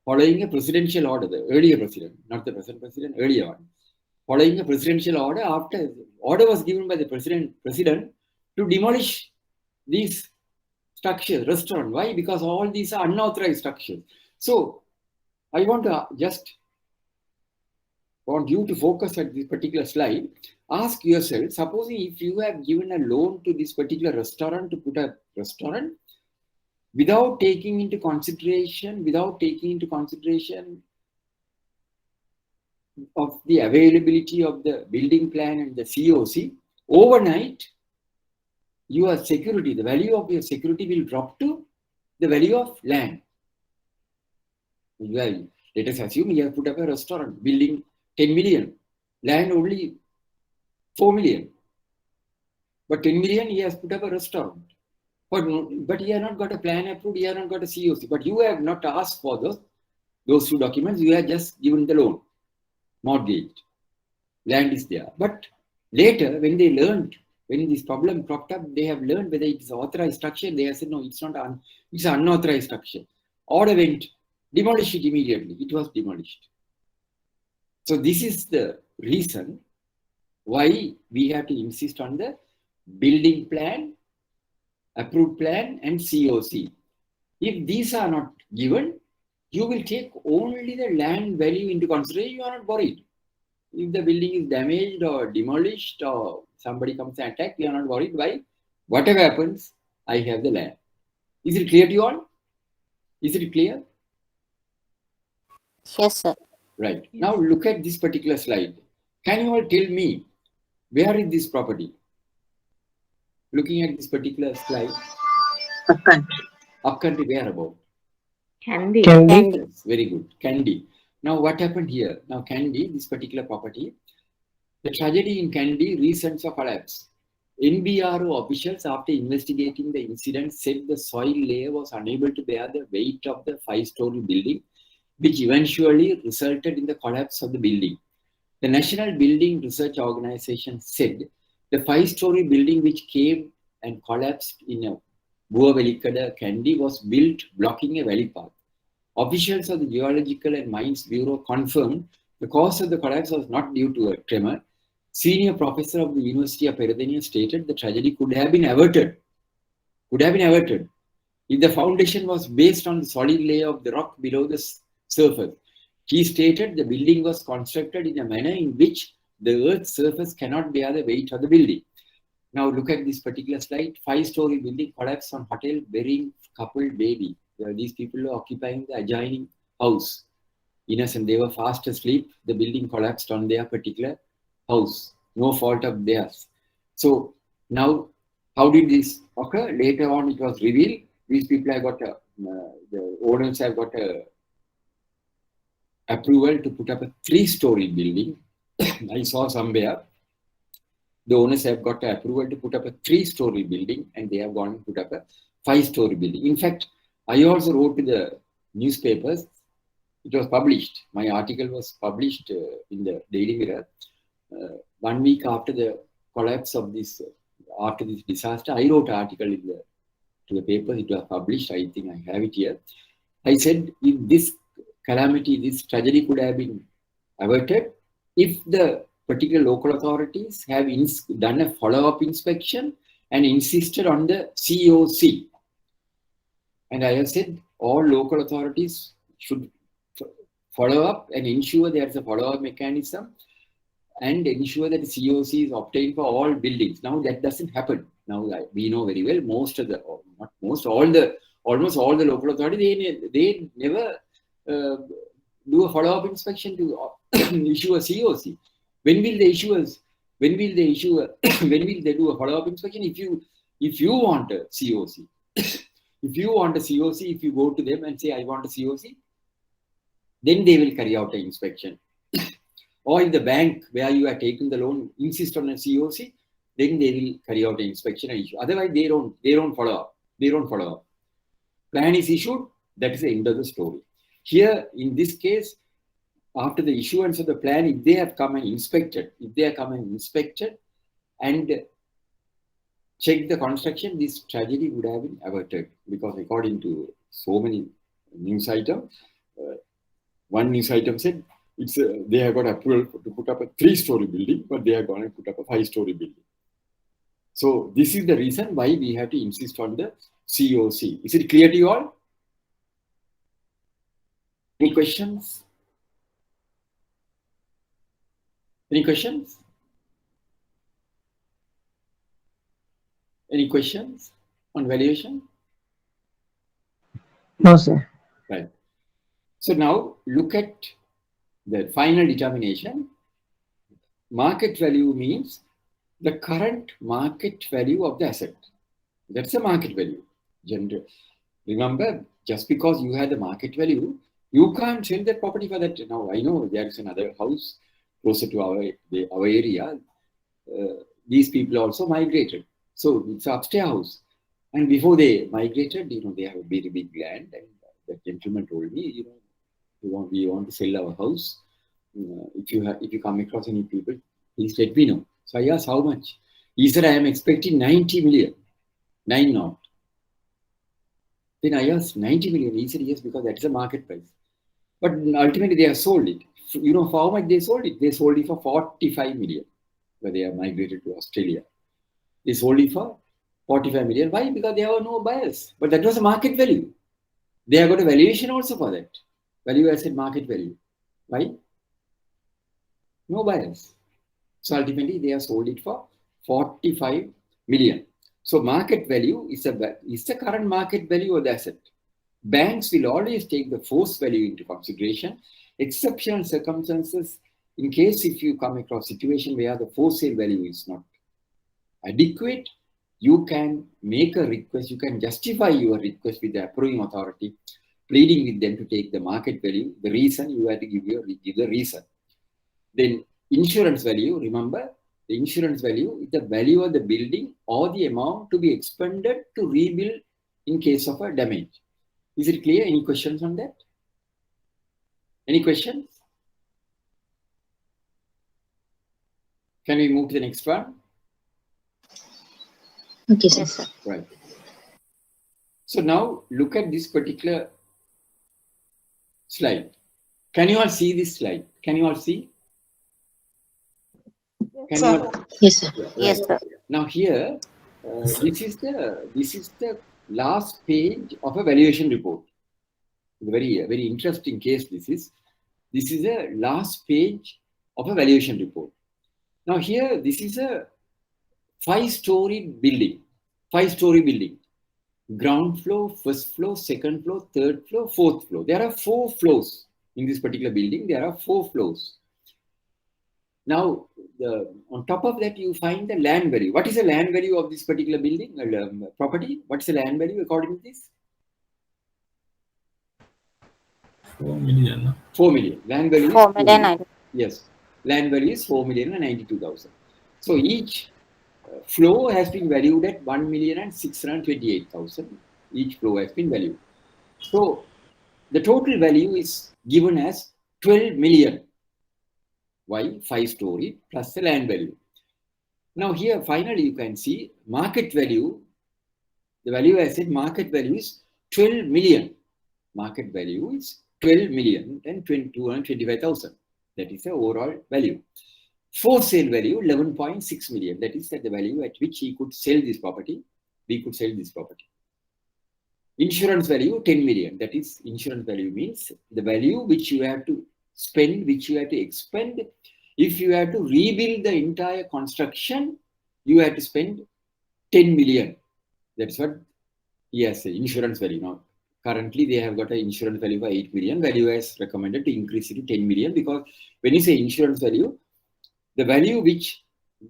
following a presidential order, the earlier president, not the present president, earlier one. Following a presidential order, after order was given by the president to demolish these structures, restaurant. Why? Because all these are unauthorized structures. So I want you to focus at this particular slide. Ask yourself, supposing if you have given a loan to this particular restaurant to put a restaurant without taking into consideration of the availability of the building plan and the COC, overnight, your security, the value of your security will drop to the value of land. Well, let us assume you have put up a restaurant, building 10 million, land only 4 million. But 10 million, he has put up a restaurant. But he has not got a plan approved, he has not got a COC. But you have not asked for those two documents, you have just given the loan, mortgage. Land is there. But later, when this problem cropped up, they have learned whether it is authorized structure. They have said, no, it's not, it's an unauthorized structure. Order went, demolish it immediately. It was demolished. So this is the reason why we have to insist on the building plan, approved plan, and COC. If these are not given, you will take only the land value into consideration. You are not worried. If the building is damaged or demolished or somebody comes and attacks, you are not worried. Why? Whatever happens, I have the land. Is it clear to you all? Is it clear?
Yes, sir.
Right. Now look at this particular slide. Can you all tell me where is this property? Looking at this particular slide.
Upcountry.
Upcountry, where about?
Candy.
Yes, very good. Kandy. Now what happened here? Now Kandy, this particular property, the tragedy in Kandy, reasons of collapse. NBRO officials, after investigating the incident, said the soil layer was unable to bear the weight of the 5-story building, which eventually resulted in the collapse of the building. The National Building Research Organization said the 5-story building which came and collapsed in a Buavelikada, Kandy, was built blocking a valley path. Officials of the Geological and Mines Bureau confirmed the cause of the collapse was not due to a tremor. Senior professor of the University of Peradeniya stated the tragedy could have been averted. if the foundation was based on the solid layer of the rock below the surface. He stated the building was constructed in a manner in which the earth's surface cannot bear the weight of the building. Now look at this particular slide. 5-story building collapsed on hotel burying couple baby. These people were occupying the adjoining house. Innocent, they were fast asleep. The building collapsed on their particular house. No fault of theirs. So now, how did this occur? Later on, it was revealed. These people have got the owners have got a approval to put up a 3-story building. I saw somewhere the owners have got approval to put up a 3-story building, and they have gone and put up a 5-story building. In fact, I also wrote to the newspapers. It was published. My article was published in the Daily Mirror 1 week after the collapse of this, after this disaster. I wrote an article to the paper. It was published. I think I have it here. I said, if this calamity, this tragedy could have been averted if the particular local authorities have done a follow-up inspection and insisted on the COC. And I have said all local authorities should follow up and ensure there is a follow-up mechanism and ensure that the COC is obtained for all buildings. Now that doesn't happen. Now we know very well almost all the local authorities, they never do a follow-up inspection to issue a COC. When will they when will they do a follow-up inspection? If you want a COC, if you go to them and say, I want a COC, then they will carry out an inspection. Or if the bank where you are taking the loan insists on a COC, then they will carry out an inspection and issue. Otherwise, they don't follow up. They don't follow up. Plan is issued, that is the end of the story. Here, in this case, after the issuance of the plan, if they have come and inspected and checked the construction, this tragedy would have been averted. Because according to so many news items, one news item said they have got approval to put up a 3-story building, but they are going to put up a 5-story building. So this is the reason why we have to insist on the COC. Is it clear to you all? Any questions? Any questions? Any questions on valuation?
No, sir.
Right. So now look at the final determination. Market value means the current market value of the asset. That's the market value. Remember, just because you had the market value, you can't sell that property for that. Now, I know there is another house closer to our area. These people also migrated. So it's an upstairs house. And before they migrated, they have a very big land. And the gentleman told me, we want to sell our house. If you come across any people, please let me know. So I asked, how much? He said, I am expecting 90 million. 9-0. Then I asked, 90 million? He said, yes, because that's the market price. But ultimately, they have sold it. You know for how much they sold it? They sold it for 45 million, where they have migrated to Australia. They sold it for 45 million. Why? Because there were no buyers. But that was a market value. They have got a valuation also for that. Value asset market value. Why? No buyers. So ultimately, they have sold it for 45 million. So market value is the current market value of the asset. Banks will always take the force value into consideration. Exceptional circumstances, in case if you come across a situation where the for sale value is not adequate, you can make a request, you can justify your request with the approving authority, pleading with them to take the market value. The reason you have to give the reason. Then insurance value, remember, the insurance value is the value of the building or the amount to be expended to rebuild in case of a damage. Is it clear? Any questions on that? Any questions? Can we move to the next one?
Okay, sir.
Yes, sir.
Right. So now look at this particular slide. Can you all see this slide? Can you all see? Can you all?
Yes, sir.
Right.
Yes, sir.
Now here, this is the last page of a valuation report. It's a very interesting case this is. This is a last page of a valuation report. Now here, this is a 5-story building. 5-story building. Ground floor, first floor, second floor, third floor, fourth floor. There are 4 floors in this particular building. There are 4 floors. Now, on top of that, you find the land value. What is the land value of this particular building, property? What is the land value according to this?
4 million. No?
4 million. Land value is
4 million.
Yes. Land value is 4,092,000. So each floor has been valued at 1,628,000. Each floor has been valued. So the total value is given as 12 million. Why? 5-story plus the land value. Now here, finally, you can see market value. The value I said market value is 12 million. Market value is 12 million and 225,000. That is the overall value. For sale value 11.6 million. That is the value at which he could sell this property. We could sell this property. Insurance value 10 million. That is, insurance value means the value which you have to spend, which you have to expend. If you have to rebuild the entire construction, you have to spend 10 million. That's what he has said, insurance value. Now, currently they have got an insurance value of 8 million. Value has recommended to increase it to 10 million because when you say insurance value, the value which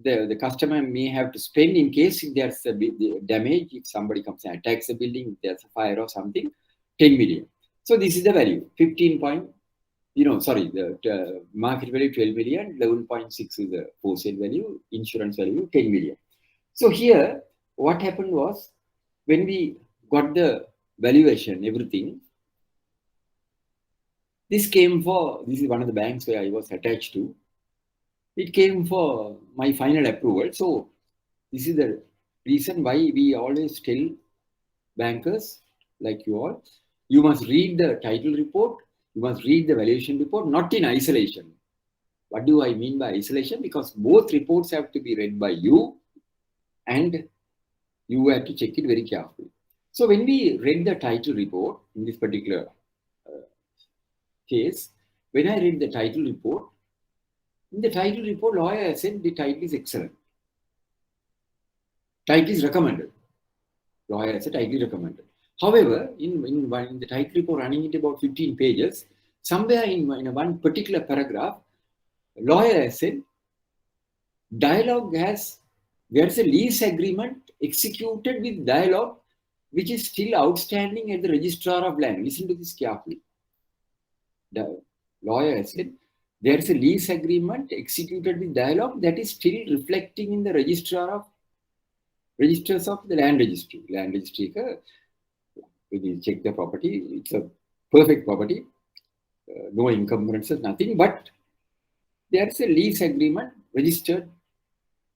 the customer may have to spend in case if there's a damage, if somebody comes and attacks the building, if there's a fire or something, 10 million. So this is the value, the market value 12 million, 11.6 is the for sale value, insurance value 10 million. So here, what happened was, when we got the valuation, everything, this is one of the banks where I was attached to. It came for my final approval. So this is the reason why we always tell bankers like you all, you must read the title report, you must read the valuation report, not in isolation. What do I mean by isolation? Because both reports have to be read by you and you have to check it very carefully. So when we read the title report in this particular case, when I read the title report, in the title report, lawyer said the title is excellent. Title is recommended. Lawyer said title is recommended. However, in the title report running into about 15 pages, somewhere in one particular paragraph, lawyer said, there's a lease agreement executed with dialogue which is still outstanding at the registrar of land. Listen to this carefully. The lawyer said, there is a lease agreement executed with dialogue that is still reflecting in the registers of the land registry. Land registry, when you check the property, it's a perfect property, no encumbrances, nothing, but there is a lease agreement registered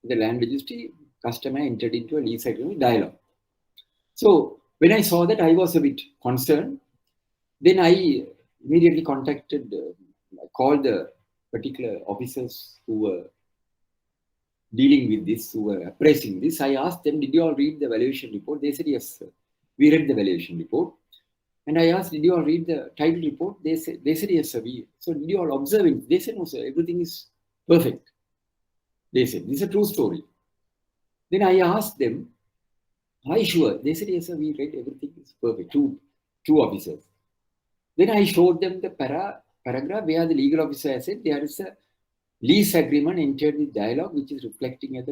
in the land registry. Customer entered into a lease agreement with dialogue. So when I saw that, I was a bit concerned. Then I immediately called the particular officers who were dealing with this, who were appraising this. I asked them, did you all read the valuation report? They said, yes, sir. We read the valuation report. And I asked, did you all read the title report? They said, yes, sir. So did you all observe it? They said, no, sir, everything is perfect. They said, this is a true story. Then I asked them, are you sure? They said, yes, sir, we read everything is perfect. Two officers. Then I showed them the paragraph where the legal officer said there is a lease agreement entered with dialogue which is reflecting at the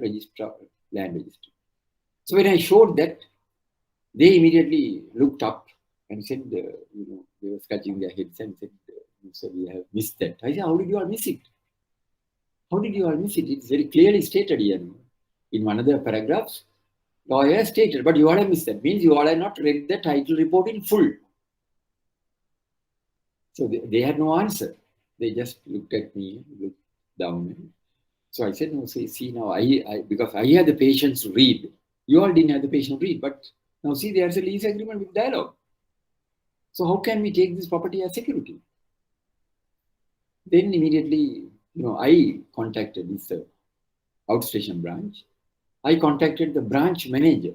land registry. So when I showed that, they immediately looked up and said, they were scratching their heads and said, so we have missed that. I said, how did you all miss it? How did you all miss it? It's very clearly stated here in one of the paragraphs. Lawyer stated, but you all have missed that. Means you all have not read the title report in full. So they had no answer. They just looked at me, looked down. So I said, no, see now, because I had the patience to read. You all didn't have the patience to read, but now see, there's a lease agreement with dialogue. So how can we take this property as security? Then immediately, I contacted this outstation branch. I contacted the branch manager.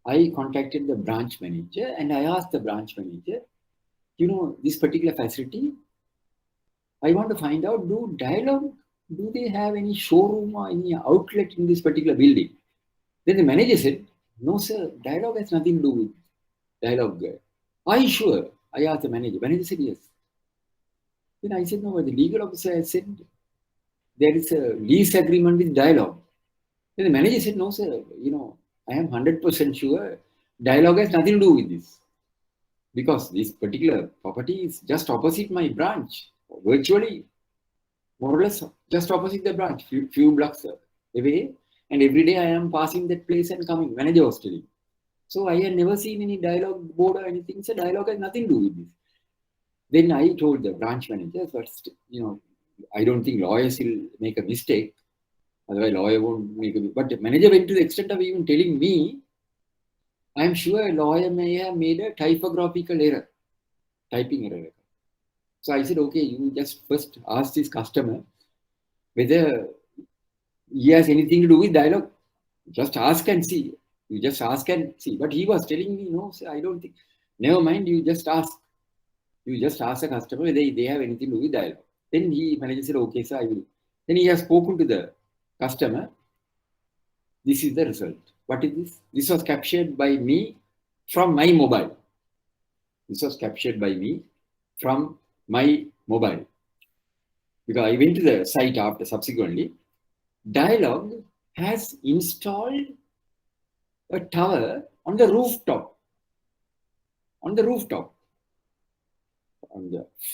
I contacted the branch manager and I asked the branch manager, you know, this particular facility, I want to find out, do they have any showroom or any outlet in this particular building? Then the manager said, no, sir, Dialogue has nothing to do with Dialogue. Are you sure? I asked the manager. Manager said, yes. Then I said, no, but the legal officer has said there is a lease agreement with Dialogue. Then the manager said, no, sir, you know, I am 100% sure Dialogue has nothing to do with this. Because this particular property is just opposite my branch, virtually, more or less, just opposite the branch, few blocks away. And every day I am passing that place and coming. Manager was telling. So I had never seen any Dialogue board or anything. So Dialogue has nothing to do with this. Then I told the branch manager, but you know, I don't think lawyers will make a mistake. Otherwise, lawyer won't make a mistake. But the manager went to the extent of even telling me, I'm sure a lawyer may have made a typographical error, typing error. So I said, okay, you just first ask this customer whether he has anything to do with Dialogue. Just ask and see. You just ask and see. But he was telling me, no, sir, I don't think. Never mind, you just ask. You just ask the customer whether they have anything to do with Dialogue. Then manager said, okay, sir, I will. Then he has spoken to the customer. This is the result. What is this? This was captured by me from my mobile. This was captured by me from my mobile. Because I went to the site after subsequently. Dialogue has installed a tower on the rooftop. On the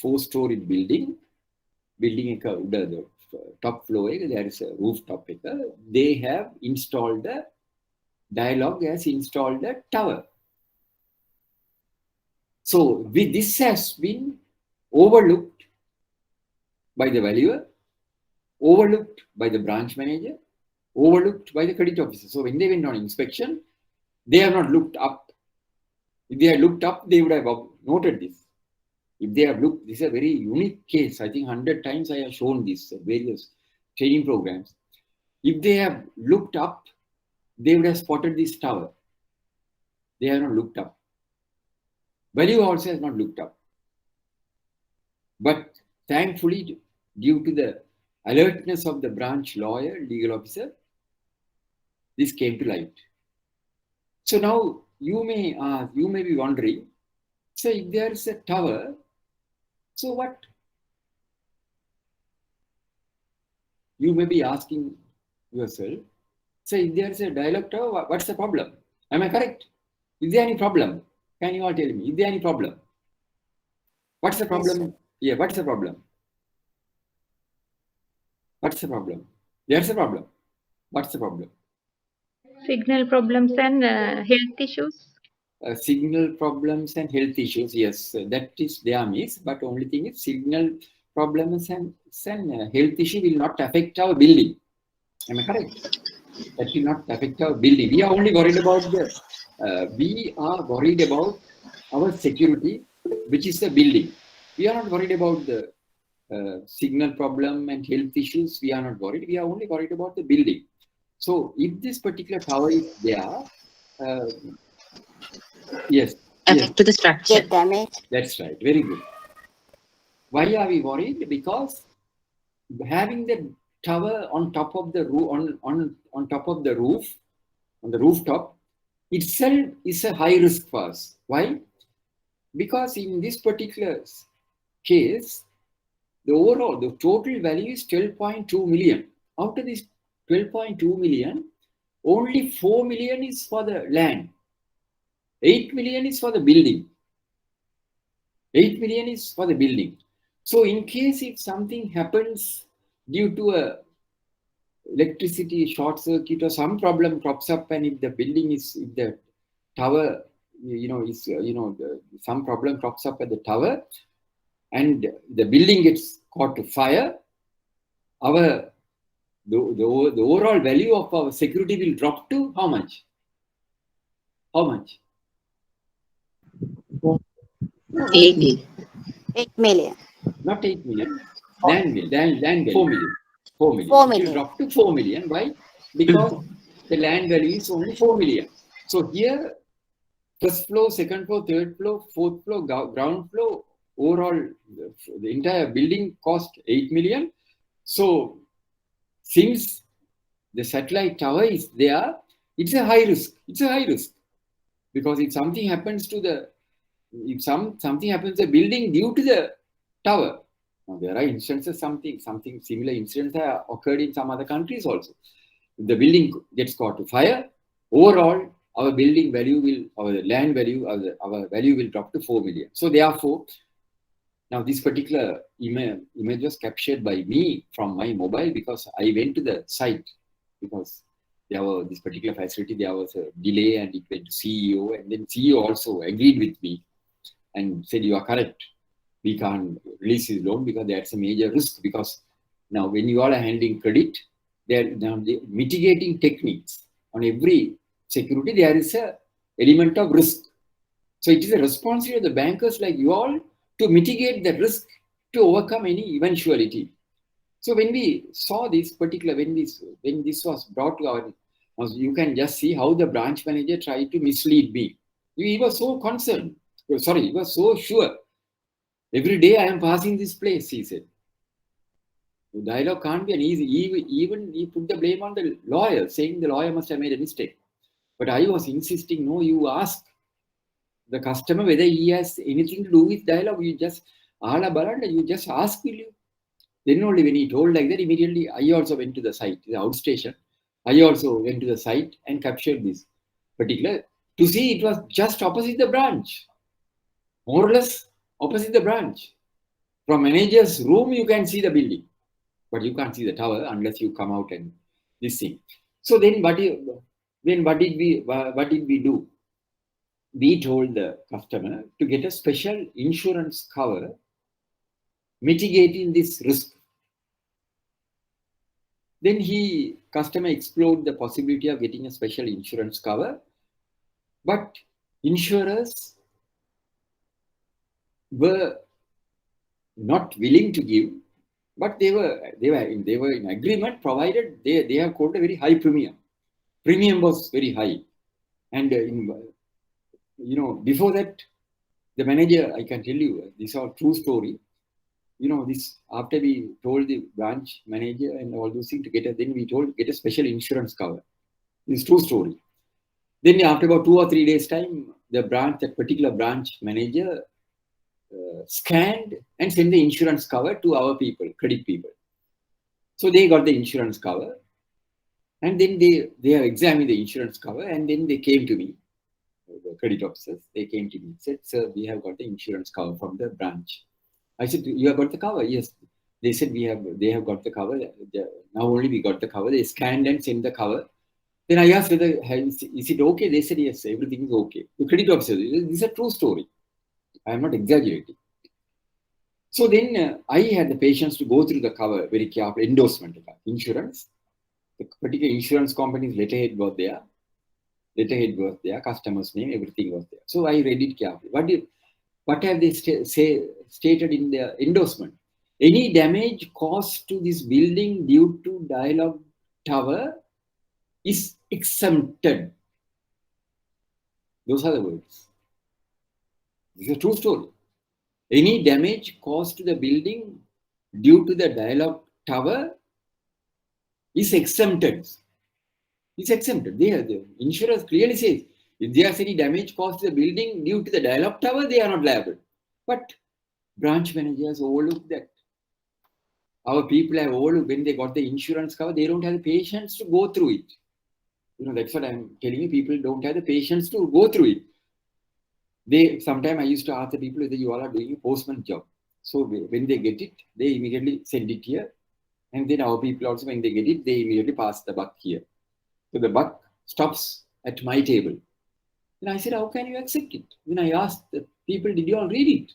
4-story building, the top floor, there is a rooftop. They have installed Dialogue has installed a tower. So this has been overlooked by the valuer, overlooked by the branch manager, overlooked by the credit officer. So when they went on inspection, they have not looked up. If they had looked up, they would have noted this. If they have looked, this is a very unique case. I think 100 times I have shown this at various training programs. If they have looked up, they would have spotted this tower. They have not looked up. Value also has not looked up. But thankfully, due to the alertness of the branch lawyer, legal officer, this came to light. So now you may be wondering, so if there is a tower, so what? You may be asking yourself, so if there is a Dialogue tower, what's the problem? Am I correct? Is there any problem? Can you all tell me? Is there any problem? What's the problem? Yes, what's the problem? What's the problem? There's a problem. What's the problem?
Signal problems and health issues.
Signal problems and health issues, yes, that is their miss, but only thing is signal problems and health issue will not affect our building. Am I correct? That will not affect our building. We are only worried about our security, which is the building. We are not worried about the signal problem and health issues. We are not worried. We are only worried about the building. So if this particular tower is there, yes.
To the structure.
Get damaged.
That's right. Very good. Why are we worried? Because having the tower on top of the roof, on top of the roof, on the rooftop, itself is a high risk for us. Why? Because in this particular case, the total value is 12.2 million. Out of this 12.2 million, only 4 million is for the land. 8 million is for the building. 8 million is for the building. So in case if something happens due to a electricity short circuit or some problem crops up, and if the tower, some problem crops up at the tower and the building gets caught to fire, the overall value of our security will drop to how much? How much?
8 million.
8 million.
Not 8 million. Land value. 4 million. 4 million.
4
It
million.
will drop to 4 million. Why? Because the land value is only 4 million. So here first floor, second floor, third floor, fourth floor, ground floor, overall, the entire building cost 8 million. So, since the satellite tower is there, it's a high risk. It's a high risk. Because if something happens to the, something happens to the building due to the tower, now there are instances, something similar incidents have occurred in some other countries also. If the building gets caught to fire, overall, our building value will, our land value, our value will drop to 4 million. So therefore, now this particular image was captured by me from my mobile because I went to the site because there was this particular facility, there was a delay and it went to CEO, and then CEO also agreed with me and said, you are correct. We can't release his loan because that's a major risk, because now when you all are handling credit, there now the mitigating techniques on every security, there is a element of risk. So it is a responsibility of the bankers like you all to mitigate the risk to overcome any eventuality. So when we saw this particular, when this was brought to our, you can just see how the branch manager tried to mislead me. He was so concerned. Sorry, he was so sure. Every day I am passing this place, he said. The dialogue can't be an easy. Even he put the blame on the lawyer, saying the lawyer must have made a mistake. But I was insisting, no, you ask the customer whether he has anything to do with dialogue. You just, you just ask, will you? Then only when he told like that, immediately I also went to the site, the outstation. I also went to the site and captured this particular, to see it was just opposite the branch. More or less opposite the branch. From manager's room, you can see the building, but you can't see the tower unless you come out and this thing. So then what did we do? We told the customer to get a special insurance cover mitigating this risk. Then customer explored the possibility of getting a special insurance cover, but insurers were not willing to give, but they were in agreement, provided they have quoted a very high premium. Premium was very high, and before that, the manager, I can tell you, this is a true story. This after we told the branch manager and all those things to get a special insurance cover. This is true story. Then after about 2 or 3 days time, that particular branch manager scanned and sent the insurance cover to our people, credit people. So they got the insurance cover, and then they have examined the insurance cover, and then they came to me, the credit officers. They came to me and said, sir, we have got the insurance cover from the branch. I said, you have got the cover? Yes. They said, they have got the cover. Now only we got the cover. They scanned and sent the cover. Then I asked whether, is it okay? They said, yes, everything is okay. The credit officer, this is a true story. I am not exaggerating. So then I had the patience to go through the cover very carefully, endorsement of insurance. The particular insurance company's letterhead was there. Customer's name, everything was there. So I read it carefully. What have they stated in their endorsement? Any damage caused to this building due to dialogue tower is exempted. Those are the words. This is a true story. Any damage caused to the building due to the dialogue tower is exempted. It's exempted. The insurers clearly says, if there's any damage caused to the building due to the dialogue tower, they are not liable. But branch managers overlook that. Our people have overlooked when they got the insurance cover, they don't have the patience to go through it. That's what I'm telling you. People don't have the patience to go through it. Sometimes I used to ask the people whether you all are doing a postman job. So when they get it, they immediately send it here. And then our people also, when they get it, they immediately pass the buck here. So the buck stops at my table. And I said, how can you accept it? When I asked the people, did you all read it?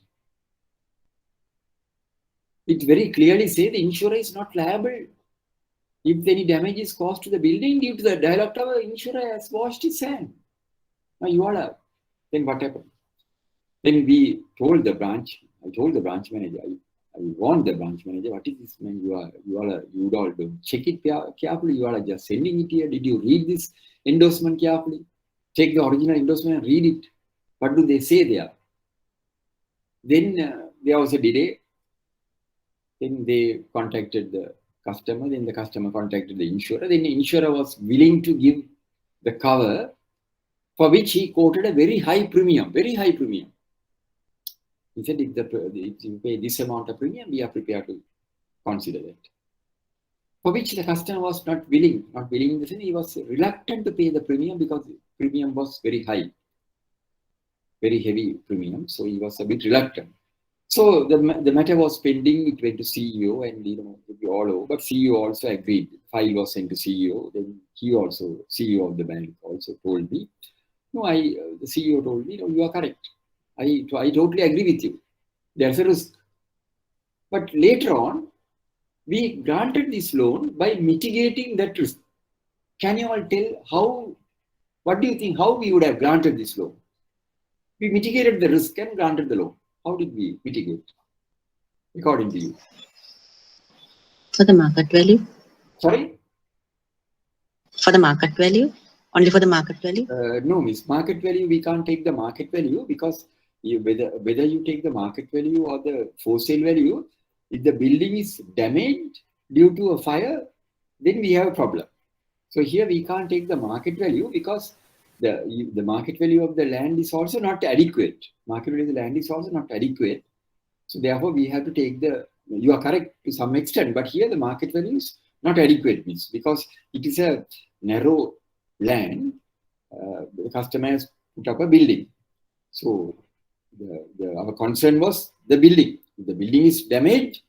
It very clearly says the insurer is not liable. If any damage is caused to the building due to the dialogue tower, insurer has washed his hand. Now you all are. Then what happened? Then I told the branch manager, I warned the branch manager, what is this, man? You all don't check it carefully. You all are just sending it here. Did you read this endorsement carefully? Take the original endorsement and read it. What do they say there? Then there was a delay. Then they contacted the customer. Then the customer contacted the insurer. Then the insurer was willing to give the cover, for which he quoted a very high premium, very high premium. He said, if you pay this amount of premium, we are prepared to consider that. For which the customer was not willing in the sense he was reluctant to pay the premium because the premium was very high, very heavy premium. So he was a bit reluctant. So the matter was pending. It went to CEO and it would be all over. But CEO also agreed. File was sent to CEO. Then CEO of the bank also told me, no, the CEO told me, no, you are correct. I totally agree with you. There's a risk. But later on, we granted this loan by mitigating that risk. Can you all tell what do you think, how we would have granted this loan? We mitigated the risk and granted the loan. How did we mitigate, according to you?
For the market value?
Sorry?
For the market value? Only for the market value?
No, miss. Market value, we can't take the market value because whether you take the market value or the for sale value, if the building is damaged due to a fire, then we have a problem. So here we can't take the market value because the market value of the land is also not adequate. Market value of the land is also not adequate. So therefore, we have to take you are correct to some extent, but here the market value is not adequate, means because it is a narrow land. The customer has put up a building. So our concern was the building. If the building is damaged,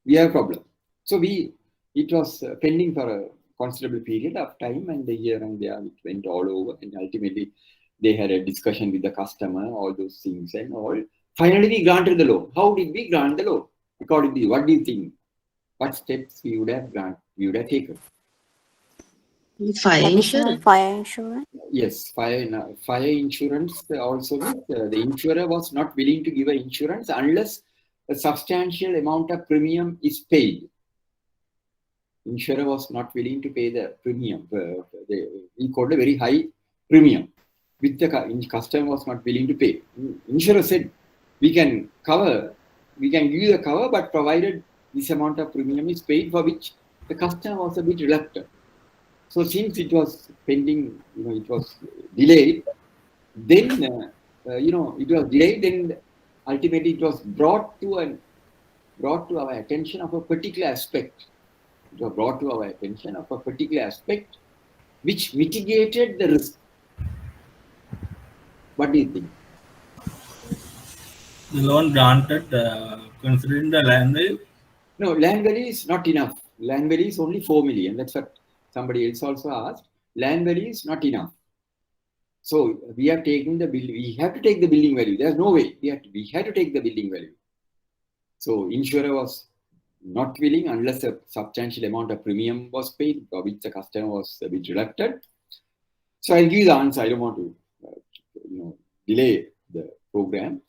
we have a problem. So it was pending for a considerable period of time, and here and there it went all over, and ultimately they had a discussion with the customer, all those things and all. Finally, we granted the loan. How did we grant the loan? According to you, what do you think? What steps we would have taken?
Fire insurance.
Fire insurance.
Yes, fire insurance also means the insurer was not willing to give an insurance unless a substantial amount of premium is paid. Insurer was not willing to pay the premium. He quoted a very high premium, which the customer was not willing to pay. Insurer said, we can give you the cover, but provided this amount of premium is paid, for which the customer was a bit reluctant. So since it was pending, it was delayed, then, it was delayed, then ultimately it was brought to our attention of a particular aspect. It was brought to our attention of a particular aspect which mitigated the risk. What do you think?
The loan granted considering the land value?
No, land value is not enough. Land value is only 4 million. That's what somebody else also asked. Land value is not enough. So we are taking we have to take the building value. There's no way. We had to take the building value. So insurer was not willing unless a substantial amount of premium was paid, for which the customer was a bit reluctant. So I'll give you the answer. I don't want to delay the program.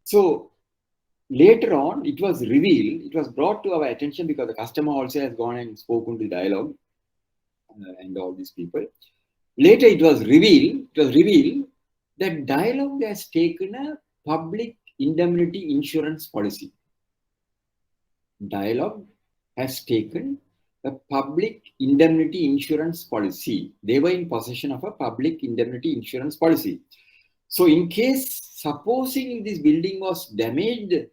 So later on, it was brought to our attention because the customer also has gone and spoken to Dialogue and all these people. Later it was revealed that Dialogue has taken a public indemnity insurance policy. Dialogue has taken a public indemnity insurance policy. They were in possession of a public indemnity insurance policy. So in case, supposing this building was damaged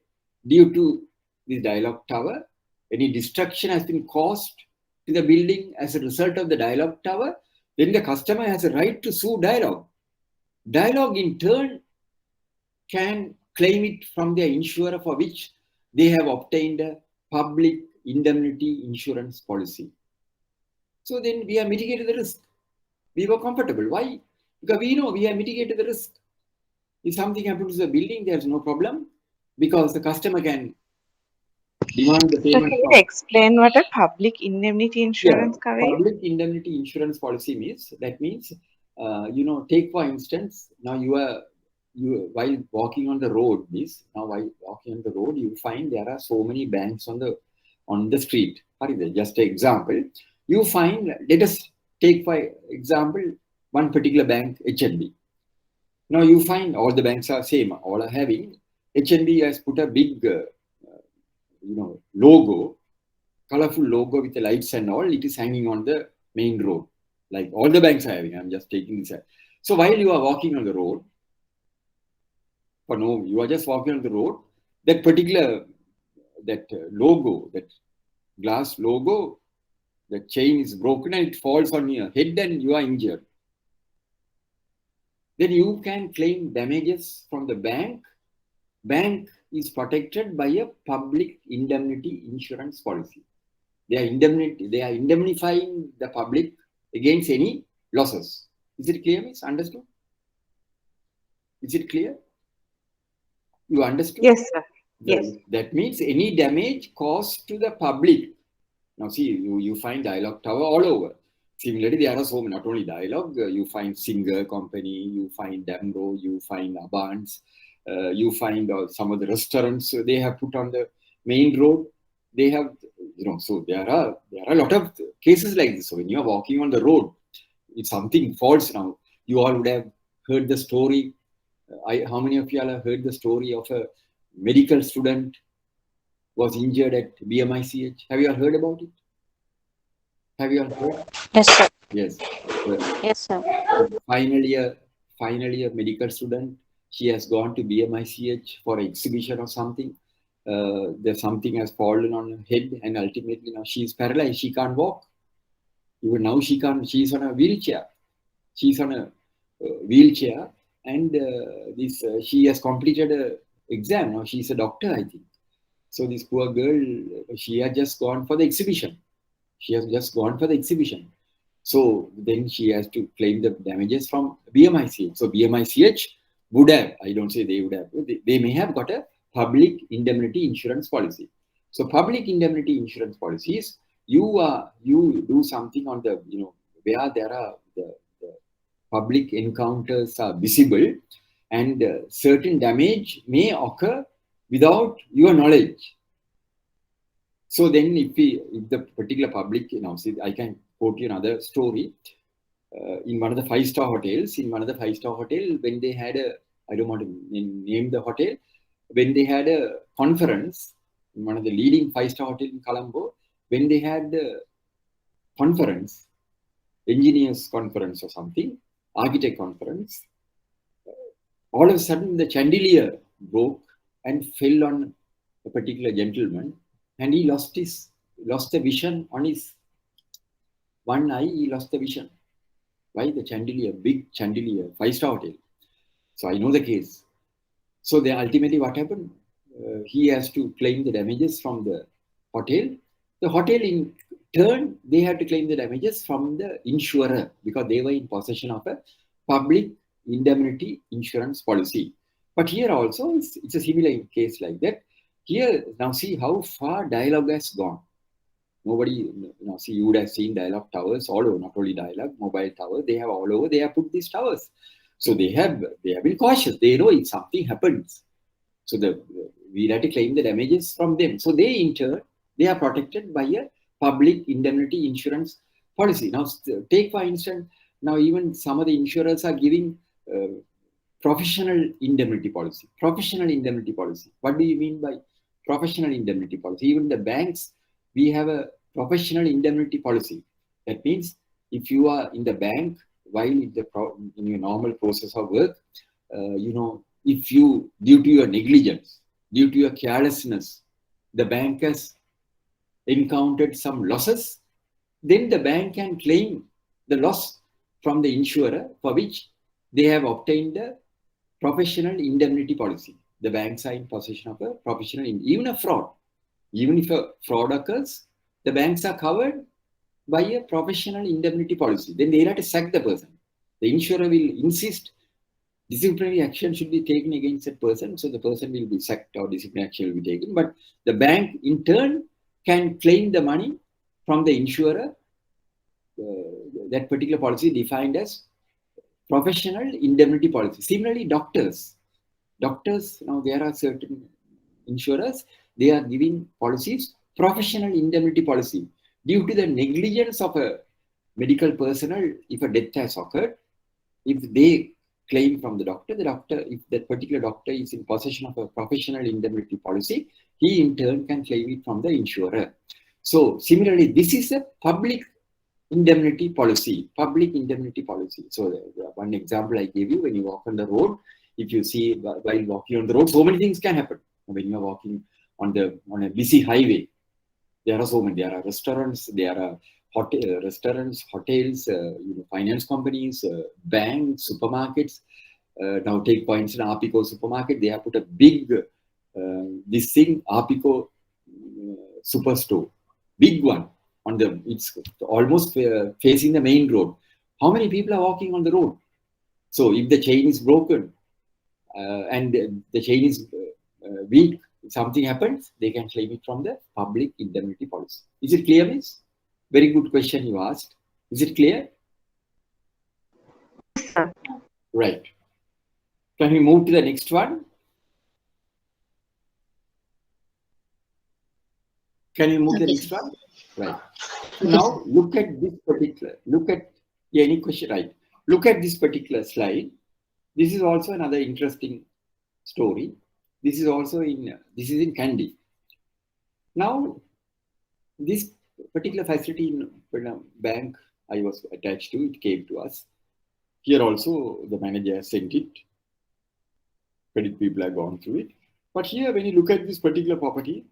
due to this Dialogue tower, any destruction has been caused to the building as a result of the Dialogue tower, then the customer has a right to sue Dialogue. Dialogue in turn can claim it from their insurer, for which they have obtained a public indemnity insurance policy. So then we have mitigated the risk. We were comfortable. Why? Because we know we have mitigated the risk. If something happens to the building, there's no problem because the customer can demand the payment.
So can you explain what a public indemnity insurance cover is?
Public indemnity insurance policy means, take for instance, now while walking on the road, you find there are so many banks on the street. Just an example, you find, let us take for example, one particular bank, HNB. Now you find all the banks are same, all are having. HNB has put a big, logo, colorful logo with the lights and all. It is hanging on the main road, like all the banks are having. I'm just taking this out. So while you are walking on the road, you are just walking on the road, that particular, logo, that glass logo, the chain is broken and it falls on your head and you are injured. Then you can claim damages from the bank. Bank is protected by a public indemnity insurance policy. They are indemnifying the public against any losses. Is it clear, Miss? Understood? Is it clear? You understood?
Yes, sir. Yes.
That means any damage caused to the public. Now see, you find Dialog Tower all over. Similarly, there are so many, not only Dialog, you find Singer Company, you find Damro, you find Abans, you find some of the restaurants they have put on the main road. They have, so there are a lot of cases like this. So when you are walking on the road, if something falls now, you all would have heard the story. How many of you all have heard the story of a medical student was injured at BMICH? Have you all heard about it? Have you all heard?
Yes, sir.
Yes.
Yes, sir.
Final year medical student, she has gone to BMICH for an exhibition or something. There's something has fallen on her head and ultimately now she is paralyzed. She can't walk. Even now she's on a wheelchair. She's on a wheelchair and she has completed an exam. Now she's a doctor, I think. So this poor girl, she has just gone for the exhibition. So then she has to claim the damages from BMICH. So BMICH would have, I don't say they would have, they may have got a public indemnity insurance policy. So public indemnity insurance policies, you do something on the, where there are the public encounters are visible and certain damage may occur without your knowledge. So then if the particular public, see, I can quote you another story. In one of the five-star hotels, when they had I don't want to name the hotel, when they had a conference, in one of the leading five-star hotels in Colombo, when they had a conference, engineers conference or something, architect conference, all of a sudden the chandelier broke and fell on a particular gentleman and he lost the vision on his one eye, he lost the vision. Why? The chandelier, big chandelier, five-star hotel. So I know the case. So then ultimately what happened? He has to claim the damages from the hotel. The hotel in turn, they had to claim the damages from the insurer because they were in possession of a public indemnity insurance policy. But here also, it's a similar case like that. Here, now see how far Dialog has gone. Nobody, see, you would have seen Dialog towers all over, not only Dialog, mobile tower, they have all over, they have put these towers. So they have been cautious. They know if something happens. So we have to claim the damages from them. So they in turn, they are protected by a public indemnity insurance policy. Now take for instance, now even some of the insurers are giving professional indemnity policy. Professional indemnity policy. What do you mean by professional indemnity policy? Even the banks, we have a professional indemnity policy. That means if you are in the bank while in your normal process of work, if you, due to your negligence, due to your carelessness, the bank has encountered some losses, then the bank can claim the loss from the insurer for which they have obtained a professional indemnity policy. The banks are in possession of a professional, even a fraud. Even if a fraud occurs, the banks are covered by a professional indemnity policy. Then they have to sack the person. The insurer will insist disciplinary action should be taken against that person. So the person will be sacked or disciplinary action will be taken. But the bank in turn can claim the money from the insurer. That particular policy defined as professional indemnity policy. Similarly, doctors, now there are certain insurers, they are giving policies, professional indemnity policy. Due to the negligence of a medical personnel, if a death has occurred, if they claim from the doctor, if that particular doctor is in possession of a professional indemnity policy, he in turn can claim it from the insurer. So similarly, this is a public indemnity policy, So one example I gave you, when you walk on the road, if you see while walking on the road, so many things can happen. When you are walking on a busy highway, there are so many. There are restaurants, there are hotels, finance companies, banks, supermarkets. Now take for instance Arpico supermarket. They have put a big this thing, Arpico superstore, big one on it's almost facing the main road. How many people are walking on the road? So if the chain is broken and the chain is weak, if something happens, they can claim it from the public indemnity policy. Is it clear, miss? Very good question you asked. Is it clear?
Yes, sir.
Right. Can we move to the next one? Can we move to the next one? Right. So now look at this particular, any question, right? Look at this particular slide. This is also another interesting story. This is in Kandy. Now, this particular facility in a bank I was attached to, it came to us. Here also the manager has sent it. Credit people have gone through it. But here, when you look at this particular property,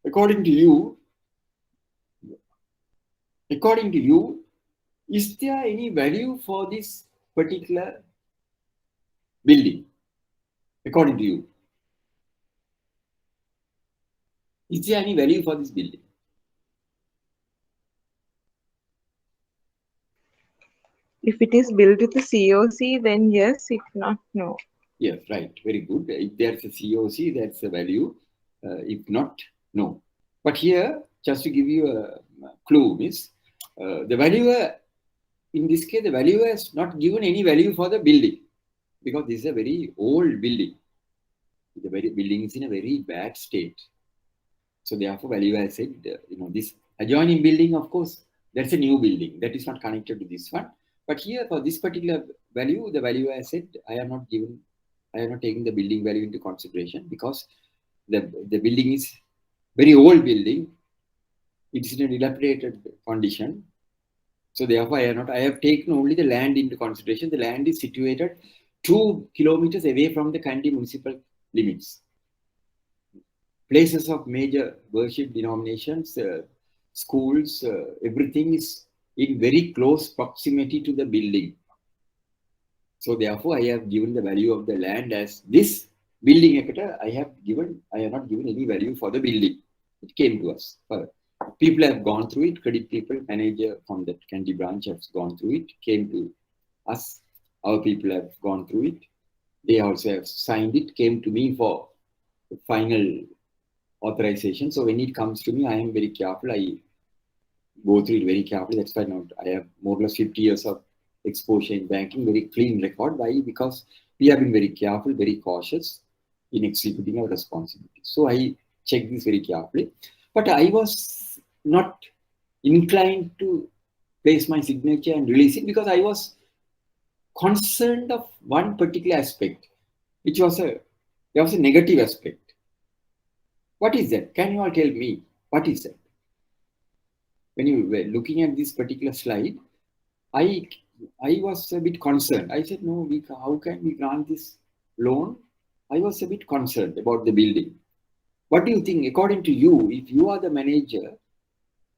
according to you, is there any value for this particular building? According to you, is there any value for this building?
If it is built with a COC, then yes. If not, no.
Yes, right. Very good. If there's a COC, that's a value. If not, no. But here, just to give you a clue, miss, the valuer, in this case, the valuer has not given any value for the building because this is a very old building. The building is in a very bad state. So therefore, valuer has said, this adjoining building, of course, that's a new building. That is not connected to this one. But here, for this particular value, the valuer has said, I am not taking the building value into consideration because the building is very old building. It's in a dilapidated condition. So therefore, I have taken only the land into consideration. The land is situated 2 kilometers away from the Kandy municipal limits. Places of major worship denominations, schools, everything is in very close proximity to the building. So therefore, I have given the value of the land as this building. I have not given any value for the building. It came to us. People have gone through it. Credit people, manager from the Kandy branch has gone through it. Came to us. Our people have gone through it. They also have signed it. Came to me for the final authorization. So when it comes to me, I am very careful. I go through it very carefully. That's why I have more or less 50 years of exposure in banking, very clean record. Why? Because we have been very careful, very cautious in executing our responsibilities. So I checked this very carefully. But I was not inclined to place my signature and release it because I was concerned of one particular aspect, which was there was a negative aspect. What is that? Can you all tell me? What is that? When you were looking at this particular slide, I was a bit concerned. I said, no, how can we grant this loan? I was a bit concerned about the building. What do you think? According to you, if you are the manager,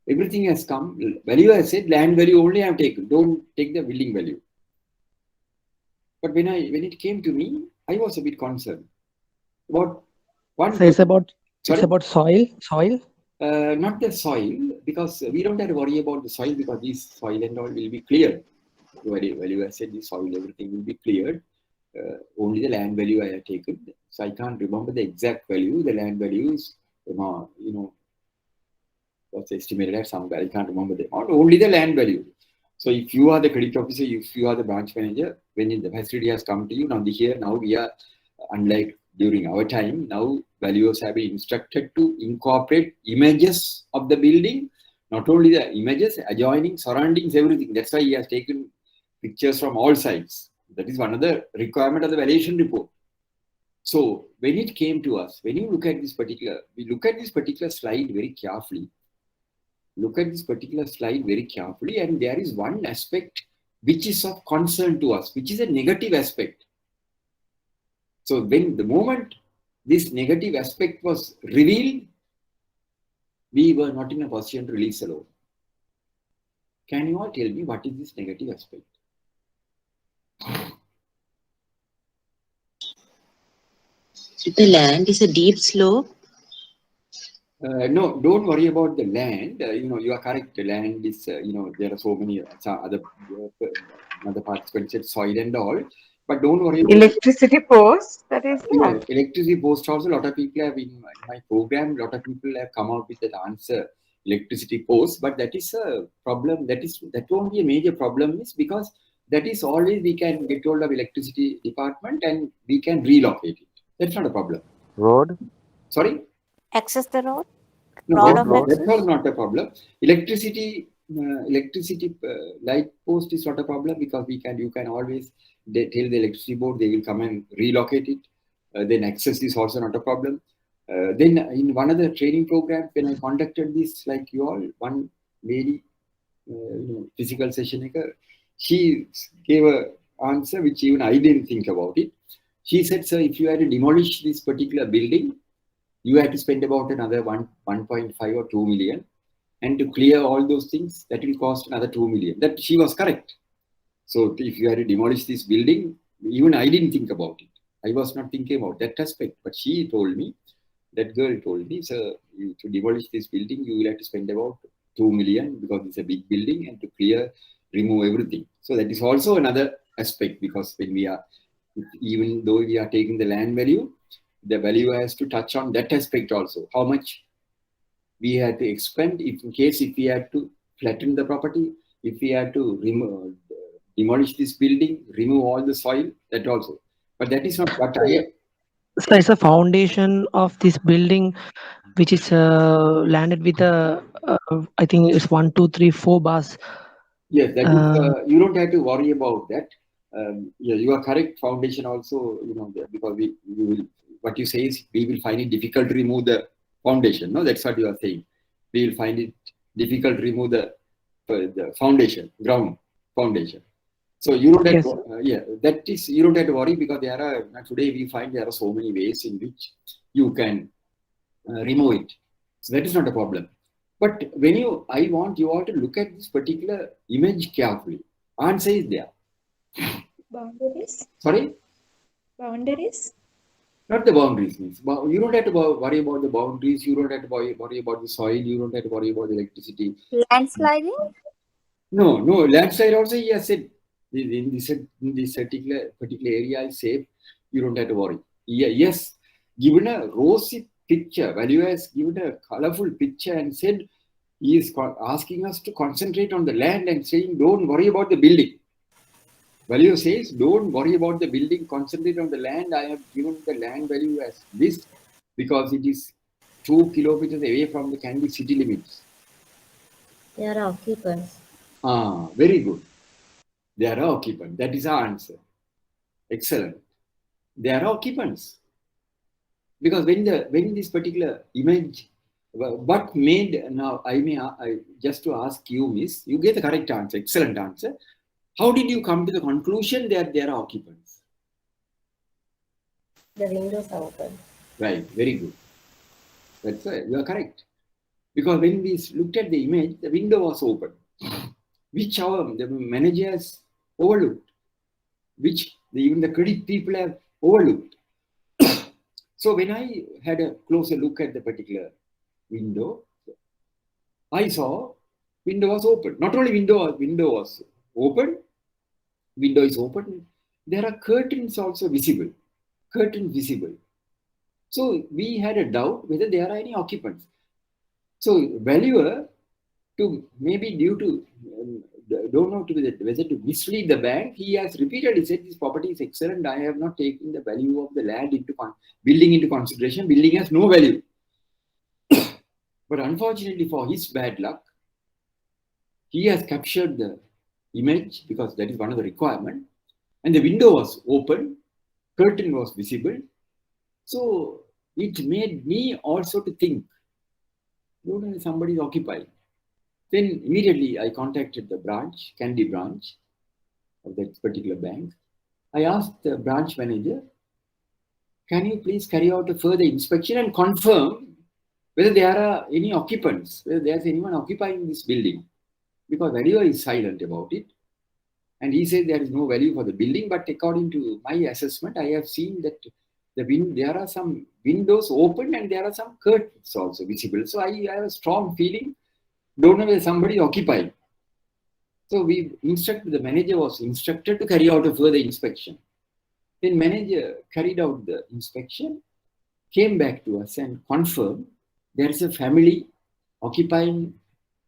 everything has come. Valuer has said, land value only I have taken. Don't take the building value. But when it came to me, I was a bit concerned. About one.
So it's about soil.
Not the soil, because we don't have to worry about the soil because this soil and all will be cleared. Valuer said the soil, everything will be cleared. Only the land value I have taken. So I can't remember the exact value. The land value is, was estimated at some value. I can't remember the amount. Only the land value. So if you are the credit officer, if you are the branch manager, when the facility has come to you, now we are, unlike during our time, now valuers have been instructed to incorporate images of the building, not only the images, adjoining, surroundings, everything. That's why he has taken pictures from all sides. That is one of the requirement of the valuation report. So when it came to us, when you look at this particular, we look at this particular slide very carefully. Look at this particular slide very carefully, and there is one aspect which is of concern to us, which is a negative aspect. So when the moment this negative aspect was revealed, we were not in a position to release a loan. Can you all tell me what is this negative aspect?
The land is a deep slope.
No, don't worry about the land. You are correct. The land is, there are so many other participants said soil and all. But don't worry about
Electricity post, that is
yeah,
that.
electricity post also. A lot of people have in my program. A lot of people have come out with that answer, electricity post. But that is a problem. That won't be a major problem, is because that is always we can get hold of electricity department and we can relocate it. That's not a problem.
Road?
Sorry.
Access the road?
No,
Road of
that's
access?
all not a problem. Electricity light post is not a problem, because you can always tell the electricity board, they will come and relocate it. Then access is also not a problem. Then in one of the training programs, when I conducted this, like you all, one lady, physical session, she gave a answer which even I didn't think about it. She said, sir, if you had to demolish this particular building, you had to spend about another 1.5 or 2 million. And to clear all those things, that will cost another 2 million. That she was correct. So if you had to demolish this building, even I didn't think about it. I was not thinking about that aspect. But she told me, that girl told me, so to demolish this building, you will have to spend about 2 million, because it's a big building, and to remove everything. So that is also another aspect, because when we are, even though we are taking the land value, the value has to touch on that aspect also. How much we had to expend if we had to flatten the property, if we had to demolish this building, remove all the soil, that also. But that is not what I...
So it's a foundation of this building, which is landed with I think it's 1, 2, 3, 4 bars.
Yes, that is, you don't have to worry about that. Yeah, you are correct. Foundation also, because we will, what you say is, we will find it difficult to remove the foundation. No, that's what you are saying. We will find it difficult to remove the foundation, ground foundation. So you don't have to, that is, you don't have to worry, because today we find there are so many ways in which you can remove it. So that is not a problem. But when I want you all to look at this particular image carefully. Answer is there.
Boundaries?
Sorry?
Boundaries?
Not the boundaries. You don't have to worry about the boundaries. You don't have to worry about the soil. You don't have to worry about the electricity.
Landsliding?
No. Landslide also, he has said, in this particular area is safe. You don't have to worry. Yes, given a rosy picture, Value has given a colorful picture and said, he is asking us to concentrate on the land and saying, don't worry about the building. Value says, don't worry about the building, concentrate on the land. I have given the land value as this, because it is 2 kilometers away from the Kandy city limits.
There are occupants.
Very good. There are occupants. That is our answer. Excellent. There are occupants. Because when this particular image, what made, now I just to ask you, miss, you gave the correct answer, excellent answer. How did you come to the conclusion that there are occupants?
The windows are open.
Right, very good. That's right, you are correct. Because when we looked at the image, the window was open, which the managers overlooked, which even the credit people have overlooked. So when I had a closer look at the particular window, I saw window was open. Not only window was open, window is open. There are curtains also visible. Curtains visible. So we had a doubt whether there are any occupants. So valuer, to maybe due to don't know whether to mislead the bank, he has repeatedly said this property is excellent. I have not taken the value of the land building into consideration. Building has no value. But unfortunately for his bad luck, he has captured the image, because that is one of the requirements. And the window was open, curtain was visible. So it made me also to think, somebody is occupying. Then immediately I contacted the branch, Candy branch of that particular bank. I asked the branch manager, can you please carry out a further inspection and confirm whether there are any occupants, whether there's anyone occupying this building? Because valuer is silent about it. And he said there is no value for the building, but according to my assessment, I have seen that there are some windows open and there are some curtains also visible. So I have a strong feeling, don't know whether somebody is occupying. So the manager was instructed to carry out a further inspection. Then manager carried out the inspection, came back to us and confirmed there is a family occupying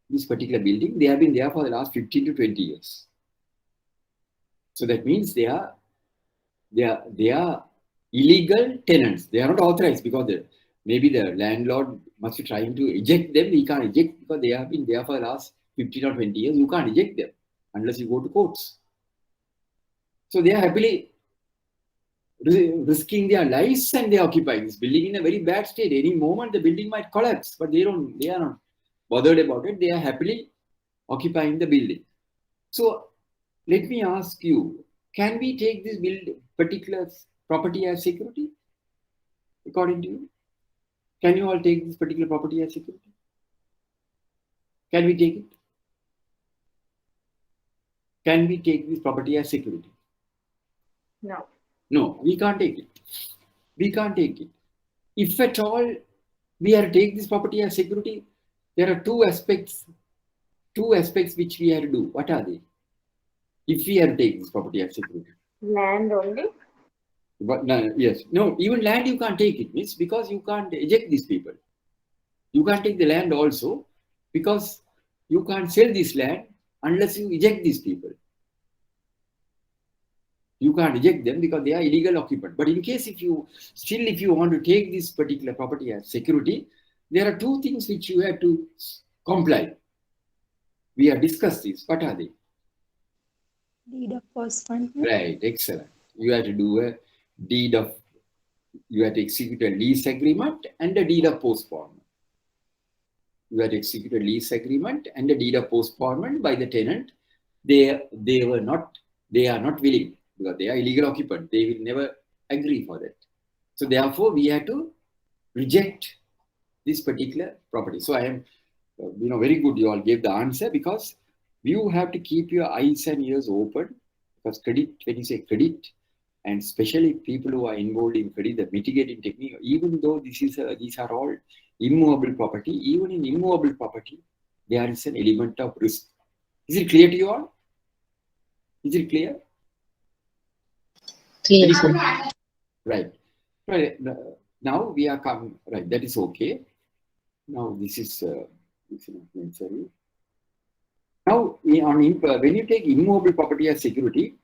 this particular building. They have been there for the last 15 to 20 years. So that means they are illegal tenants. They are not authorized because maybe the landlord must be trying to eject them. He can't eject because they have been there for the last 15 or 20 years. You can't eject them unless you go to courts. So they are happily risking their lives and they occupy this building in a very bad state. Any moment the building might collapse, but they are not bothered about it. They are happily occupying the building. So let me ask you, can we take this particular property as security? According to you? Can you all take this particular property as security? Can we take it? Can we take this property as security?
No.
No, we can't take it. We can't take it. If at all we are to take this property as security, there are two aspects which we have to do. What are they? If we have to take this property as security.
Land only?
But, yes. No, even land you can't take it, miss, because you can't eject these people. You can't take the land also because you can't sell this land unless you eject these people. You can't eject them because they are illegal occupant. But in case if you want to take this particular property as security, there are two things which you have to comply. We have discussed this. What are they?
Deed of postponement.
Right, excellent. You have to do a you have to execute a lease agreement and a deed of postponement. You have to execute a lease agreement and a deed of postponement by the tenant. They are not willing because they are illegal occupant. They will never agree for that. So therefore, we have to reject this particular property. So I am, very good. You all gave the answer because you have to keep your eyes and ears open because credit, when you say credit, and especially people who are involved in credit, the mitigating technique, even though these are all immovable property, even in immovable property, there is an element of risk. Is it clear to you all? Is it clear?
Clear, sir.
Right. Now we are coming. Right. That is okay. Now this is not necessary. Now, when you take immovable property as security,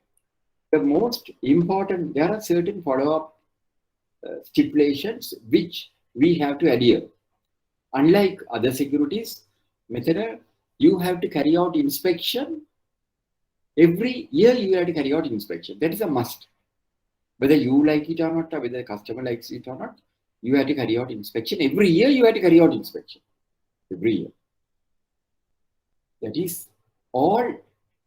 the most important, there are certain follow-up stipulations which we have to adhere. Unlike other securities, method, you have to carry out inspection. Every year you have to carry out inspection. That is a must. Whether you like it or not, or whether the customer likes it or not, you have to carry out inspection. Every year you have to carry out inspection. Every year. That is, all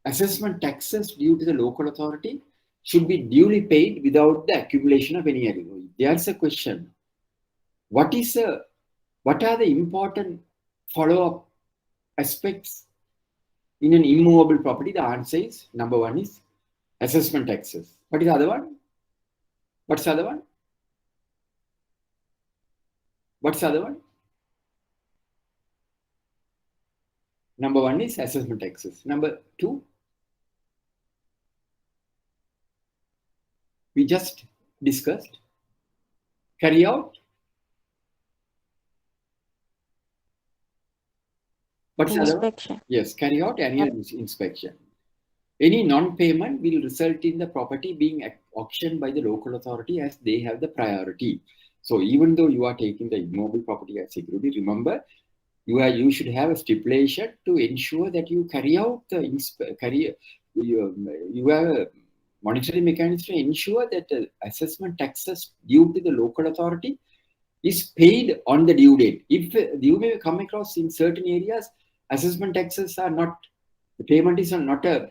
assessment taxes due to the local authority should be duly paid without the accumulation of any agreement. There's a question. What are the important follow-up aspects in an immovable property? The answer is, number one is assessment taxes. What is the other one? What's the other one? What's the other one? Number one is assessment taxes. Number two, we just discussed, carry out. What's the other one? Yes, carry out annual inspection. Any non-payment will result in the property being auctioned by the local authority as they have the priority. So even though you are taking the immobile property as security, remember, you should have a stipulation to ensure that you carry out the you have a monetary mechanism to ensure that the assessment taxes due to the local authority is paid on the due date. If you may come across in certain areas, assessment taxes are not, the payment is not a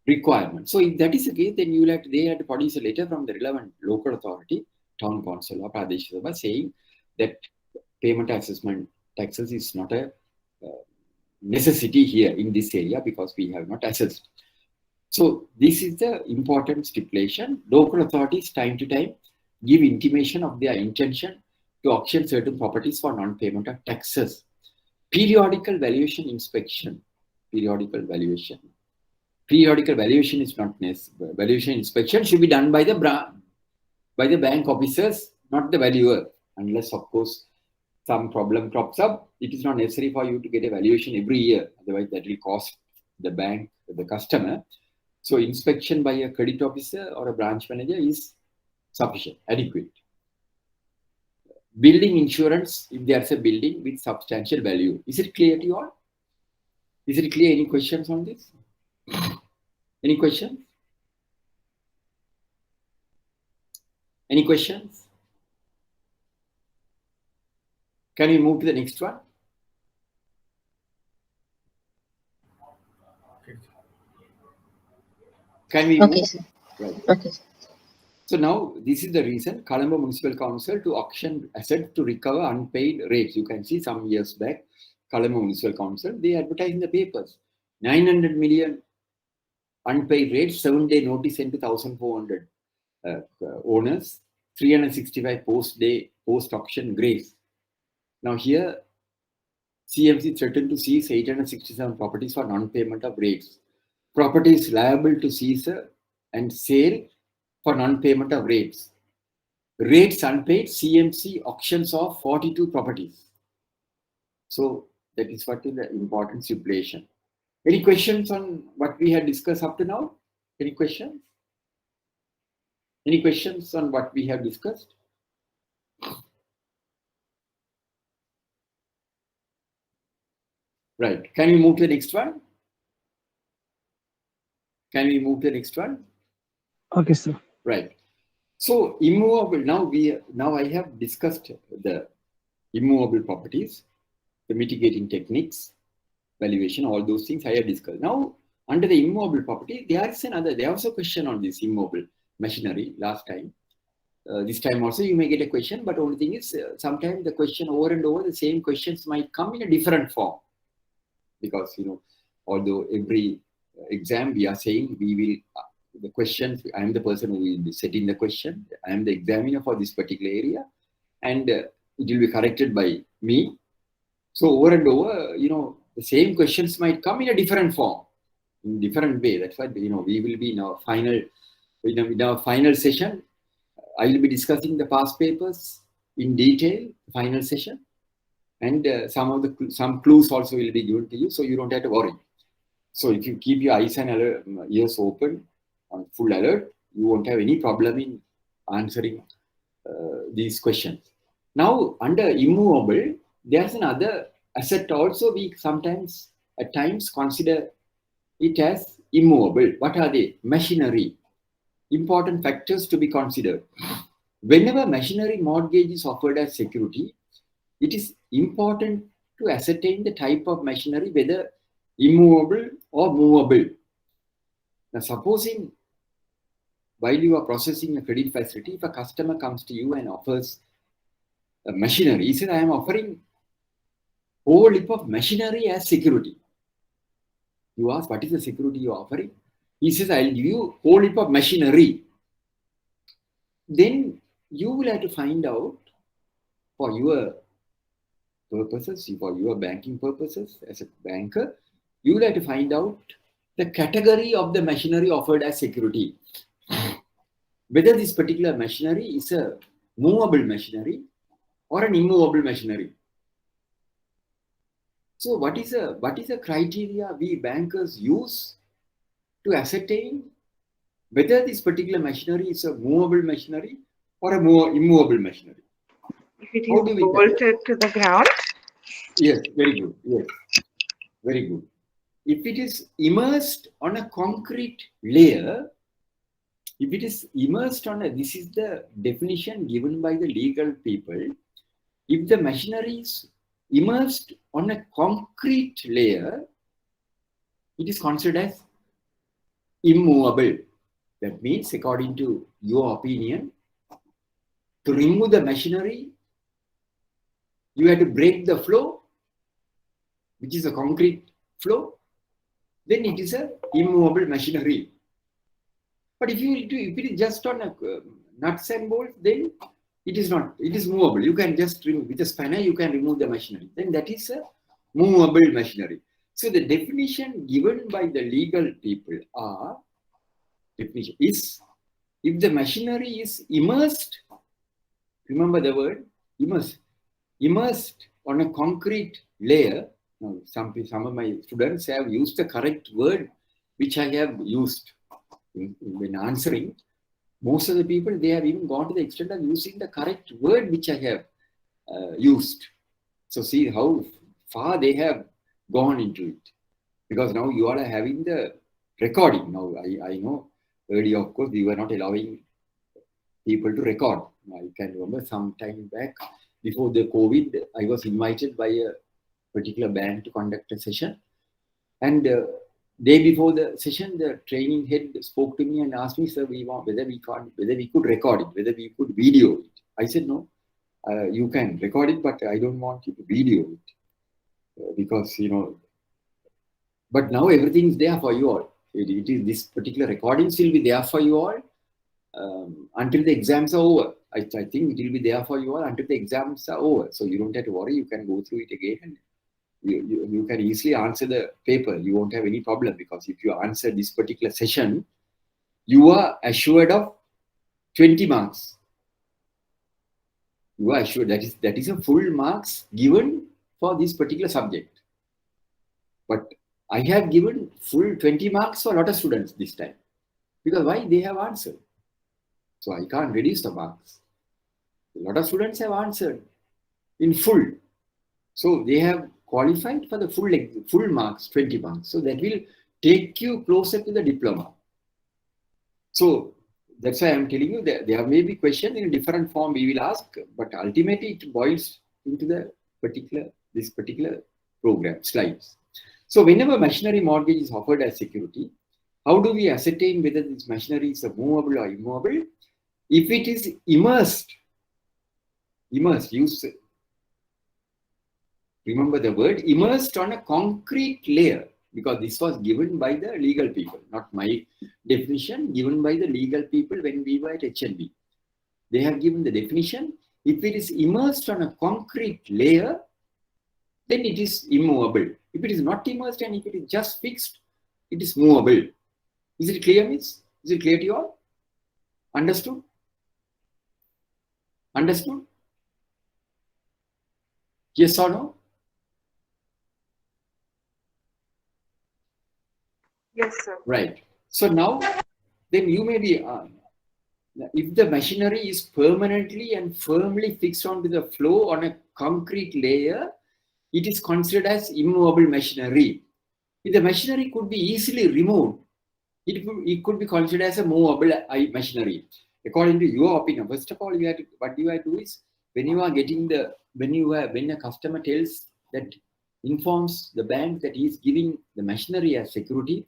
requirement. So if that is the case, then they had to produce a letter from the relevant local authority, town council or Pradesh Sabha, saying that payment assessment taxes is not a necessity here in this area because we have not assessed. So this is the important stipulation. Local authorities time to time give intimation of their intention to auction certain properties for non-payment of taxes. Periodical valuation inspection. Periodical valuation is not necessary. Valuation inspection should be done by the bank officers, not the valuer, unless of course some problem crops up. It is not necessary for you to get a valuation every year, otherwise that will cost the bank, the customer. So inspection by a credit officer or a branch manager is sufficient, adequate. Building insurance, if there's a building with substantial value. Is it clear to you all? Is it clear? Any questions on this? Any questions? Any questions? Can we move to the next one? Can we
Okay,
move?
sir.
Right.
Okay, sir.
So now this is the reason Colombo Municipal Council to auction assets to recover unpaid rates. You can see some years back, Colombo Municipal Council, they advertised in the papers, 900 million unpaid rates, 7-day notice sent to 1,400 owners, 365 post-auction grace. Now here, CMC threatened to seize 867 properties for non-payment of rates. Properties liable to seizure and sale for non-payment of rates. Rates unpaid, CMC auctions of 42 properties. So that is what is the important stipulation. Any questions on what we had discussed up to now? Any questions? Any questions on what we have discussed? Right. Can we move to the next one? Can we move to the next one?
Okay, sir.
Right. So immovable, now I have discussed the immovable properties, the mitigating techniques, valuation, all those things I have discussed. Now, under the immovable property, there was a question on this immovable machinery last time. This time also you may get a question, but only thing is sometimes the question over and over, the same questions might come in a different form. Because, although every exam we are saying we will, the questions, I am the person who will be setting the question, I am the examiner for this particular area, and it will be corrected by me. So over and over, the same questions might come in a different form, in different way. That's why, we will be in our final session. I will be discussing the past papers in detail, final session. And some clues also will be given to you, so you don't have to worry. So if you keep your eyes and ears open, on full alert, you won't have any problem in answering these questions. Now, under immovable, there's another asset also we sometimes, at times, consider it as immovable. What are they? Machinery. Important factors to be considered. Whenever machinery mortgage is offered as security, it is important to ascertain the type of machinery, whether immovable or movable. Now, supposing while you are processing a credit facility, if a customer comes to you and offers a machinery, he says, I am offering whole heap of machinery as security. You ask, what is the security you are offering? He says, I will give you whole heap of machinery. Then you will have to find out, for your purposes, for your banking purposes as a banker, you will have to find out the category of the machinery offered as security. Whether this particular machinery is a movable machinery or an immovable machinery. So what is a criteria we bankers use to ascertain whether this particular machinery is a movable machinery or a immovable machinery?
If it
How do
is
we
bolted to the ground,
Yes, very good. Yes, very good. If it is immersed on a concrete layer, If it is immersed on this is the definition given by the legal people. If the machinery is immersed on a concrete layer, it is considered as immovable. That means, according to your opinion, to remove the machinery, you have to break the floor, which is a concrete floor, then it is a immovable machinery. But if it is just on a nuts and bolts, then it is not. It is movable. You can just remove with a spanner. You can remove the machinery. Then that is a movable machinery. So the definition given by the legal people is if the machinery is immersed. Remember the word immersed. Immersed on a concrete layer. Now, some of my students have used the correct word which I have used when answering. Most of the people, they have even gone to the extent of using the correct word which I have used. So see how far they have gone into it. Because now you all are having the recording. Now I know earlier, of course, we were not allowing people to record. I can remember some time back, before the COVID, I was invited by a particular bank to conduct a session. And day before the session, the training head spoke to me and asked me, sir, whether we could record it, whether we could video it. I said, no, you can record it, but I don't want you to video it. Because, but now everything is there for you all. It is this particular recordings will be there for you all until the exams are over. I think it will be there for you all until the exams are over. So you don't have to worry. You can go through it again and you can easily answer the paper. You won't have any problem, because if you answer this particular session, you are assured of 20 marks. You are assured that is a full marks given for this particular subject. But I have given full 20 marks for a lot of students this time. Because why? They have answered. So I can't reduce the marks. A lot of students have answered in full. So they have qualified for the full marks, 20 marks. So that will take you closer to the diploma. So that's why I'm telling you that there may be questions in a different form we will ask, but ultimately it boils into this particular program slides. So whenever machinery mortgage is offered as security, how do we ascertain whether this machinery is movable or immovable? If it is immersed, remember the word immersed on a concrete layer, because this was given by the legal people, not my definition, given by the legal people when we were at HNB. They have given the definition. If it is immersed on a concrete layer, then it is immovable. If it is not immersed and if it is just fixed, it is movable. Is it clear, miss? Is it clear to you all? Understood? Understood? Yes or no?
Yes, sir.
Right. So now, then you may be, if the machinery is permanently and firmly fixed onto the floor on a concrete layer, it is considered as immovable machinery. If the machinery could be easily removed, it could be considered as a movable machinery. According to your opinion, first of all, what you have to do is, when a customer informs the bank that he is giving the machinery as security,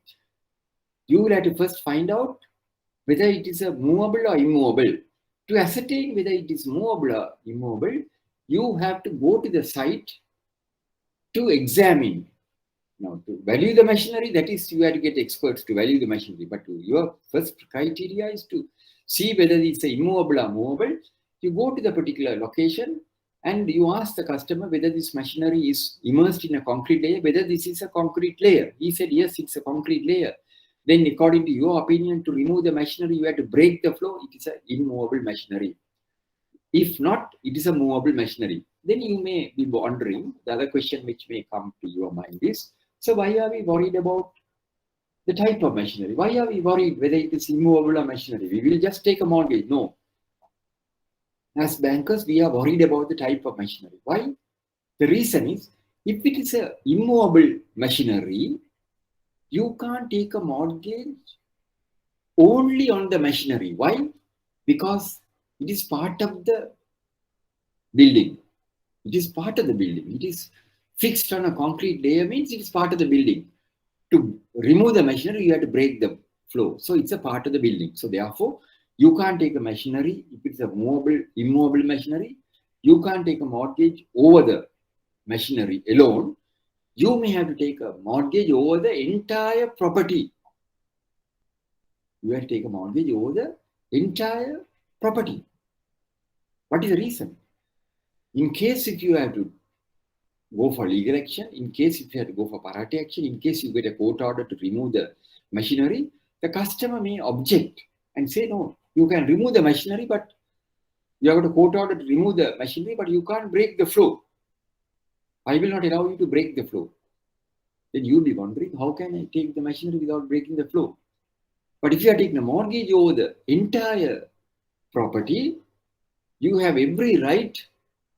you will have to first find out whether it is a movable or immovable. To ascertain whether it is movable or immovable, you have to go to the site to examine. Now, to value the machinery, that is, you have to get experts to value the machinery. But your first criteria is to see whether it's a immovable or movable. You go to the particular location and you ask the customer whether this machinery is immersed in a concrete layer, whether this is a concrete layer. He said, yes, it's a concrete layer. Then, according to your opinion, to remove the machinery, you have to break the floor. It is an immovable machinery. If not, it is a movable machinery. Then you may be wondering, the other question which may come to your mind is, so why are we worried about the type of machinery? Why are we worried whether it is immovable or machinery? We will just take a mortgage. No. As bankers, we are worried about the type of machinery. Why? The reason is, if it is an immovable machinery, you can't take a mortgage only on the machinery. Why? Because it is part of the building. It is part of the building. It is fixed on a concrete layer, means it is part of the building. To remove the machinery, you have to break the floor. So it's a part of the building. So therefore, you can't take a machinery if it's a movable, immobile machinery. You can't take a mortgage over the machinery alone. You may have to take a mortgage over the entire property. You have to take a mortgage over the entire property. What is the reason? In case if you have to go for legal action, in case if you have to go for party action, in case you get a court order to remove the machinery, the customer may object and say, no, you can remove the machinery, but you have got a court order to remove the machinery, but you can't break the floor. I will not allow you to break the floor. Then you'll be wondering, how can I take the machinery without breaking the floor? But if you are taking a mortgage over the entire property, you have every right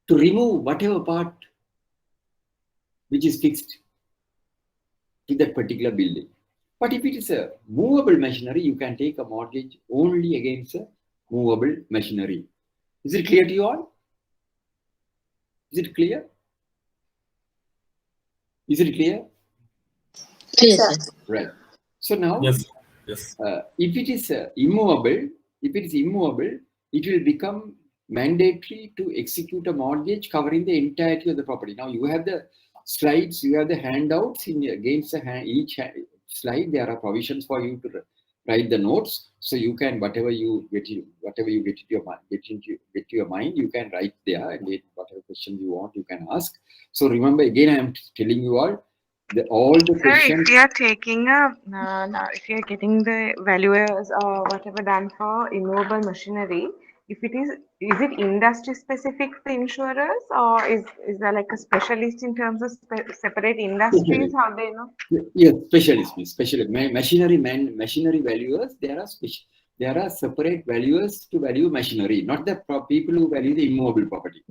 to remove whatever part which is fixed to that particular building. But if it is a movable machinery, you can take a mortgage only against a movable machinery. Is it clear to you all? Is it clear? Is it clear?
Yes, sir.
Right. So now,
Yes.
if it is immovable, it will become mandatory to execute a mortgage covering the entirety of the property. Now you have the slides, you have the handouts against each slide. There are provisions for you to write the notes, so you can whatever you get to your mind, you can write there, and whatever questions you want, you can ask. So remember, again, I am telling you all. All the
Sir,
questions.
if you are taking if you are getting the valuers or whatever done for immobile machinery, if it is it industry specific for insurers, or is there like a specialist in terms of separate industries? How they know?
Yes, specialist. Machinery valuers. There are separate valuers to value machinery, not the people who value the immobile property.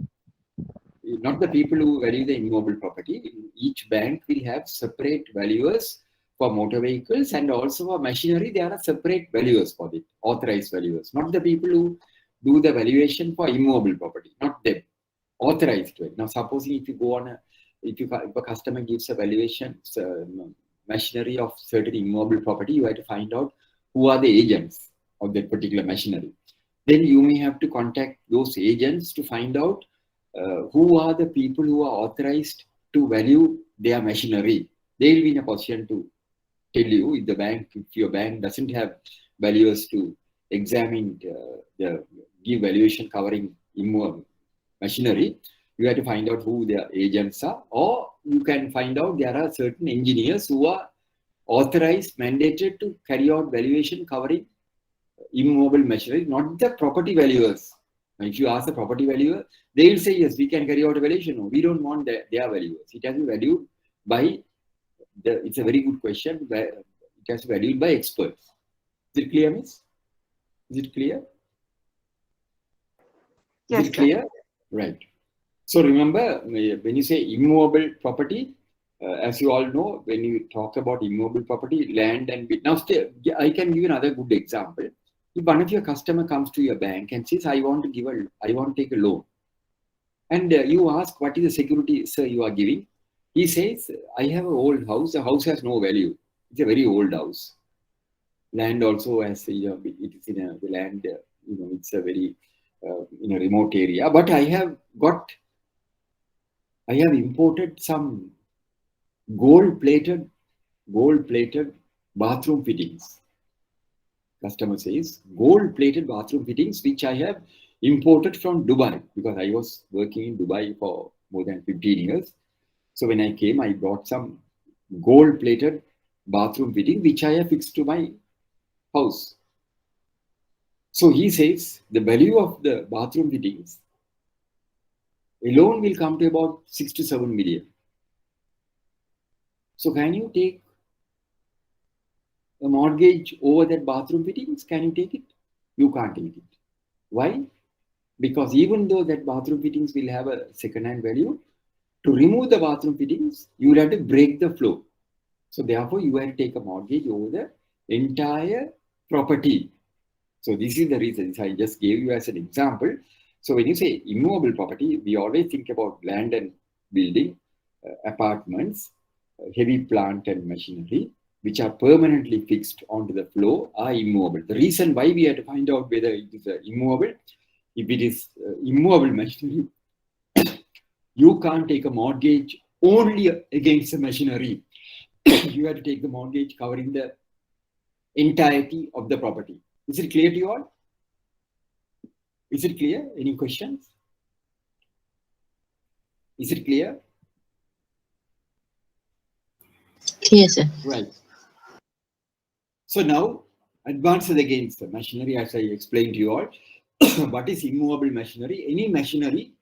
Not the people who value the immobile property. Each bank will have separate valuers for motor vehicles, and also for machinery, there are separate valuers for it, authorized valuers. Not the people who do the valuation for immobile property, not them. Authorized. Now, supposing if you go on if a customer gives a valuation machinery of certain immobile property, you have to find out who are the agents of that particular machinery. Then you may have to contact those agents to find out who are the people who are authorized to value their machinery. They will be in a position to tell you if your bank doesn't have valuers to examine give valuation covering machinery, you have to find out who their agents are, or you can find out there are certain engineers who are authorized, mandated to carry out valuation covering immobile machinery, not the property valuers. If you ask a property valuer, they will say, yes, we can carry out a valuation. No, we don't want their valuers. It has to be valued by it's a very good question. It has to be valued by experts. Is it clear, miss? Is it clear?
Yes,
is it clear? Sir. Right. So remember, when you say immobile property, as you all know, when you talk about immobile property, land and now I can give you another good example. If one of your customer comes to your bank and says, I want to take a loan, and you ask, what is the security, sir, you are giving? He says, I have an old house. The house has no value. It's a very old house. Land also has, it is in the land, it's a very in a remote area. But I have imported some gold-plated bathroom fittings. Customer says, gold-plated bathroom fittings, which I have imported from Dubai, because I was working in Dubai for more than 15 years. So when I came, I brought some gold-plated bathroom fitting, which I have fixed to my house. So he says, the value of the bathroom fittings alone will come to about 6 to 7 million. So can you take a mortgage over that bathroom fittings? Can you take it? You can't take it. Why? Because even though that bathroom fittings will have a second-hand value, to remove the bathroom fittings, you will have to break the floor. So therefore, you have to take a mortgage over the entire property. So this is the reason I just gave you as an example. So when you say immovable property, we always think about land and building, apartments, heavy plant and machinery, which are permanently fixed onto the floor, are immovable. The reason why we had to find out whether it is immovable, if it is immovable machinery, you can't take a mortgage only against the machinery. You have to take the mortgage covering the entirety of the property. Is it clear to you all? Is it clear? Any questions? Is it clear?
Yes, sir.
Right. So now, advances against the machinery, as I explained to you all. What is immovable machinery? Any machinery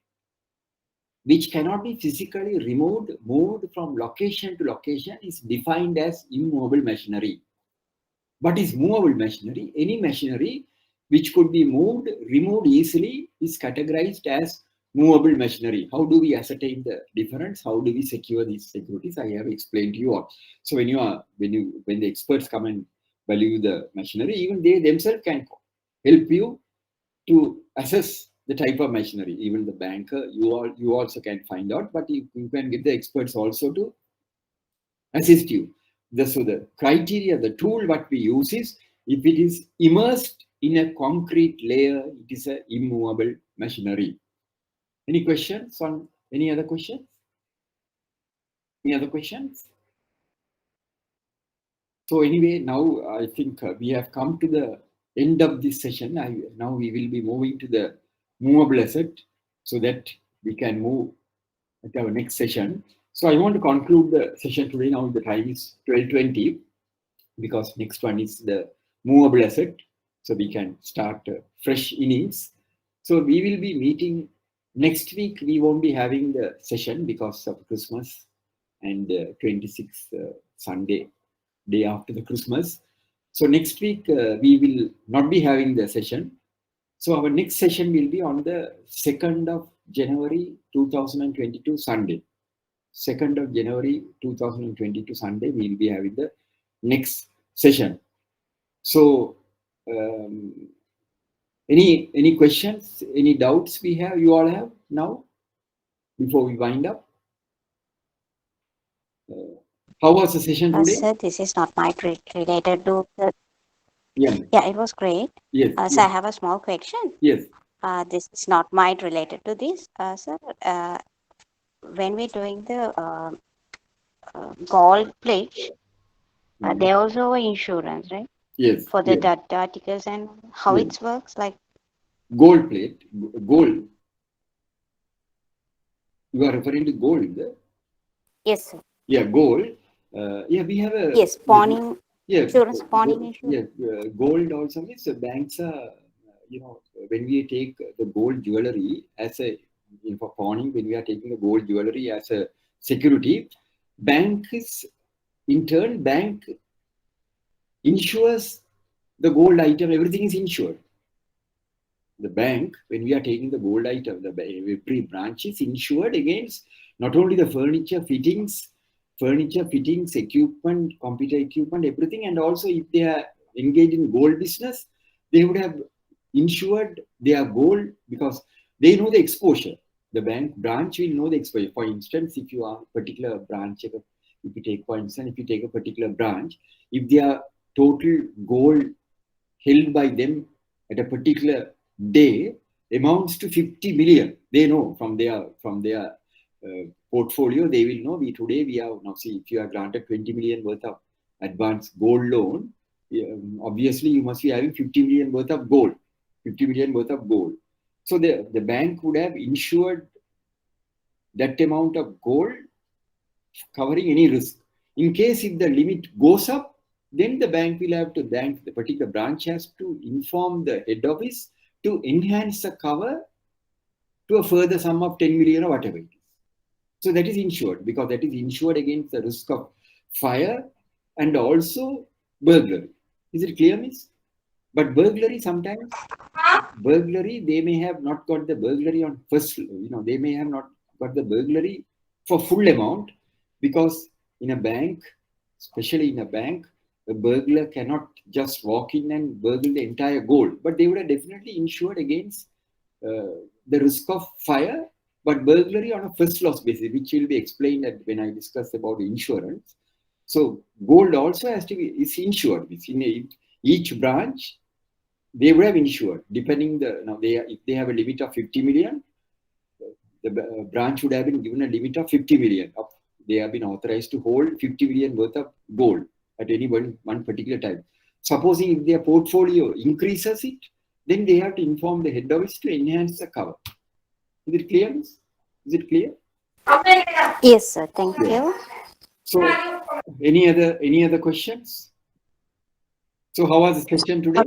which cannot be physically moved from location to location is defined as immovable machinery. What is movable machinery? Any machinery which could be removed easily is categorized as movable machinery. How do we ascertain the difference? How do we secure these securities? I have explained to you all. So when the experts come and value the machinery, even they themselves can help you to assess the type of machinery. Even the banker, you also can find out, but you can get the experts also to assist you. So the criteria, the tool what we use is, if it is immersed in a concrete layer, it is a immovable machinery. Any questions on any other questions? Any other questions? So anyway, now I think we have come to the end of this session. Now we will be moving to the movable asset so that we can move at our next session. So I want to conclude the session today. Now the time is 12:20 because next one is the movable asset. So we can start fresh innings. So we will be meeting next week. We won't be having the session because of Christmas and 26th Sunday, day after the Christmas. So next week we will not be having the session. So our next session will be on the 2nd of January 2022 Sunday. 2nd of January 2022 Sunday we will be having the next session. So any questions, any doubts you all have now before we wind up? How was the session today?
Sir, this is not my related to the...
Yeah,
it was great.
yes.
So I have a small question.
Yes.
This is not my related to this. Sir, when we're doing the gold pledge, they also have insurance, right?
Yes.
For the
yes.
debt articles and how
Yes.
it works, like
Gold plate, gold. You are referring to gold?
yes, sir.
Yeah, gold. Yeah, we have a...
Yes, pawning insurance, pawning
Yes,
insurance.
gold also means banks are, when we take the gold jewelry as a, for pawning, when we are taking the gold jewelry as a security, bank insures the gold item, everything is insured. The bank, when we are taking the gold item, every branch is insured against not only the furniture fittings, equipment, computer equipment, everything, and also if they are engaged in gold business, they would have insured their gold because they know the exposure. The bank branch will know the exposure. For instance, if you are a particular branch, if you take a particular branch, if their total gold held by them at a particular day amounts to 50 million, they know from their portfolio, they will know today we have now, see, if you are granted 20 million worth of advanced gold loan, obviously you must be having 50 million worth of gold. So the bank would have insured that amount of gold covering any risk. In case if the limit goes up, then the bank will have to, the particular branch has to inform the head office to enhance the cover to a further sum of 10 million or whatever it is. So that is insured because that is insured against the risk of fire and also burglary. Is it clear, miss? But burglary, sometimes they may have not got the burglary on first, they may have not got the burglary for full amount because in a bank, especially in a bank, a burglar cannot just walk in and burgle the entire gold, but they would have definitely insured against the risk of fire, but burglary on a first loss basis, which will be explained when I discuss about insurance. So gold also has to be insured. It's in each branch, they would have insured, depending if they have a limit of 50 million, the branch would have been given a limit of 50 million. They have been authorized to hold 50 million worth of gold at any one particular time. Supposing if their portfolio increases it, then they have to inform the head office to enhance the cover. Is it clear? Is it clear?
Yes, sir. Thank you.
So, any other questions? So, how was the session today?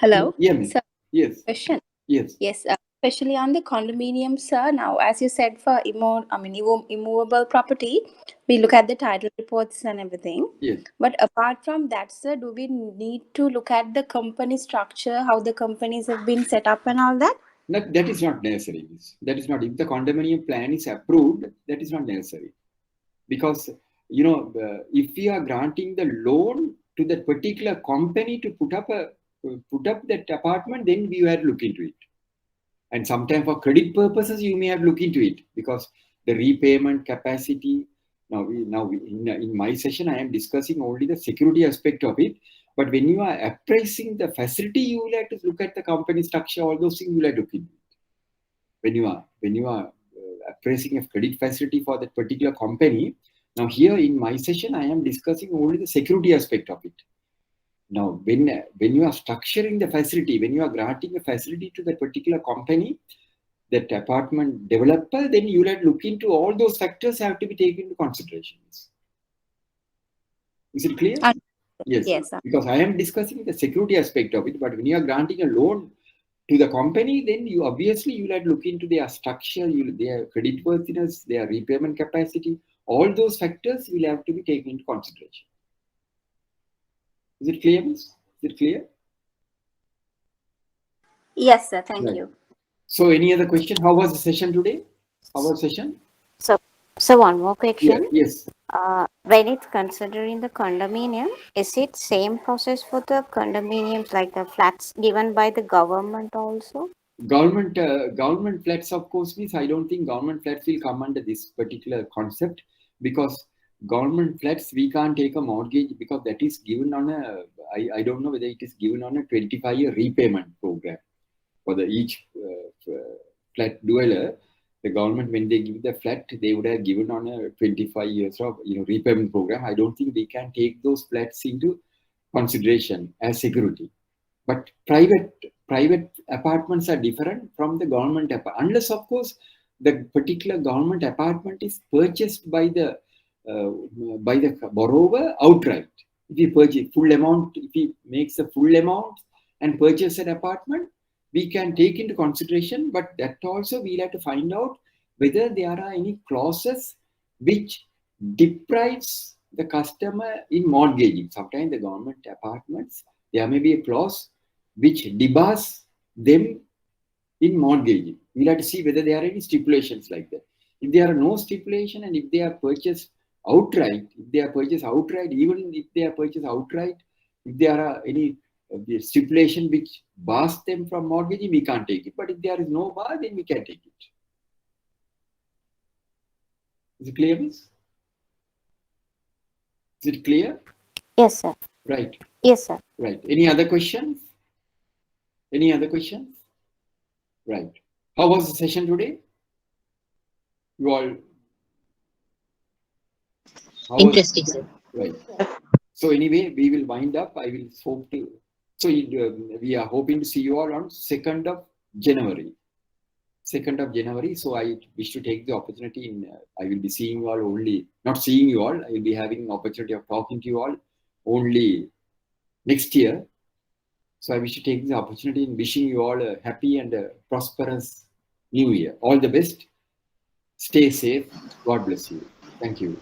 Hello.
Yeah,
Sir,
yes.
question.
Yes.
Yes, especially on the condominium, sir. Now, as you said, for immovable property, we look at the title reports and everything.
Yes.
But apart from that, sir, do we need to look at the company structure, how the companies have been set up and all that?
No, that is not necessary. That is not. If the condominium plan is approved, that is not necessary. Because, if we are granting the loan to that particular company to put up that apartment, then we have to look into it. And sometimes for credit purposes, you may have to look into it, because the repayment capacity. In my session, I am discussing only the security aspect of it. But when you are appraising the facility, you will have to look at the company structure, all those things you will have to look into it. When you are appraising a credit facility for that particular company. Now here in my session, I am discussing only the security aspect of it. Now, when you are structuring the facility, when you are granting a facility to that particular company, that apartment developer, then you will have to look into all those factors have to be taken into consideration. Is it clear? Yes.
Yes, sir.
Because I am discussing the security aspect of it, but when you are granting a loan to the company, then you will have to look into their structure, their creditworthiness, their repayment capacity. All those factors will have to be taken into consideration. Is it clear, Miss? Is it clear?
Yes, sir. Thank you.
So, any other question? How was the session today? How was the session?
So one more question.
Yeah, yes.
When it's considering the condominium, is it same process for the condominiums like the flats given by the government also?
Government flats, of course, means I don't think government flats will come under this particular concept, because government flats, we can't take a mortgage, because that is given on I don't know whether it is given on a 25-year repayment program for each flat dweller. The government, when they give the flat, they would have given on a 25 years of repayment program. I don't think they can take those flats into consideration as security. But private apartments are different from the government apartment, unless, of course, the particular government apartment is purchased by the borrower outright. If he purchase full amount, if he makes a full amount and purchase an apartment, we can take into consideration. But that also we'll have to find out whether there are any clauses which deprives the customer in mortgaging. Sometimes the government apartments, there may be a clause which debars them in mortgaging. We'll have to see whether there are any stipulations like that. If there are no stipulation, and if they are purchased outright, if there are any stipulation which bars them from mortgaging, we can't take it. But if there is no bar, then we can take it. Is it clear, Miss? Is it clear?
Yes, sir.
Right.
Yes, sir.
Right. Any other questions? Any other questions? Right. How was the session today? You all?
Interesting, sir.
Right. So anyway, we will wind up. I will hope to. So we are hoping to see you all on 2nd of January. 2nd of January. So I wish to take the opportunity. I will be seeing you all only. Not seeing you all. I will be having an opportunity of talking to you all only next year. So I wish to take the opportunity in wishing you all a happy and a prosperous New Year. All the best. Stay safe. God bless you. Thank you.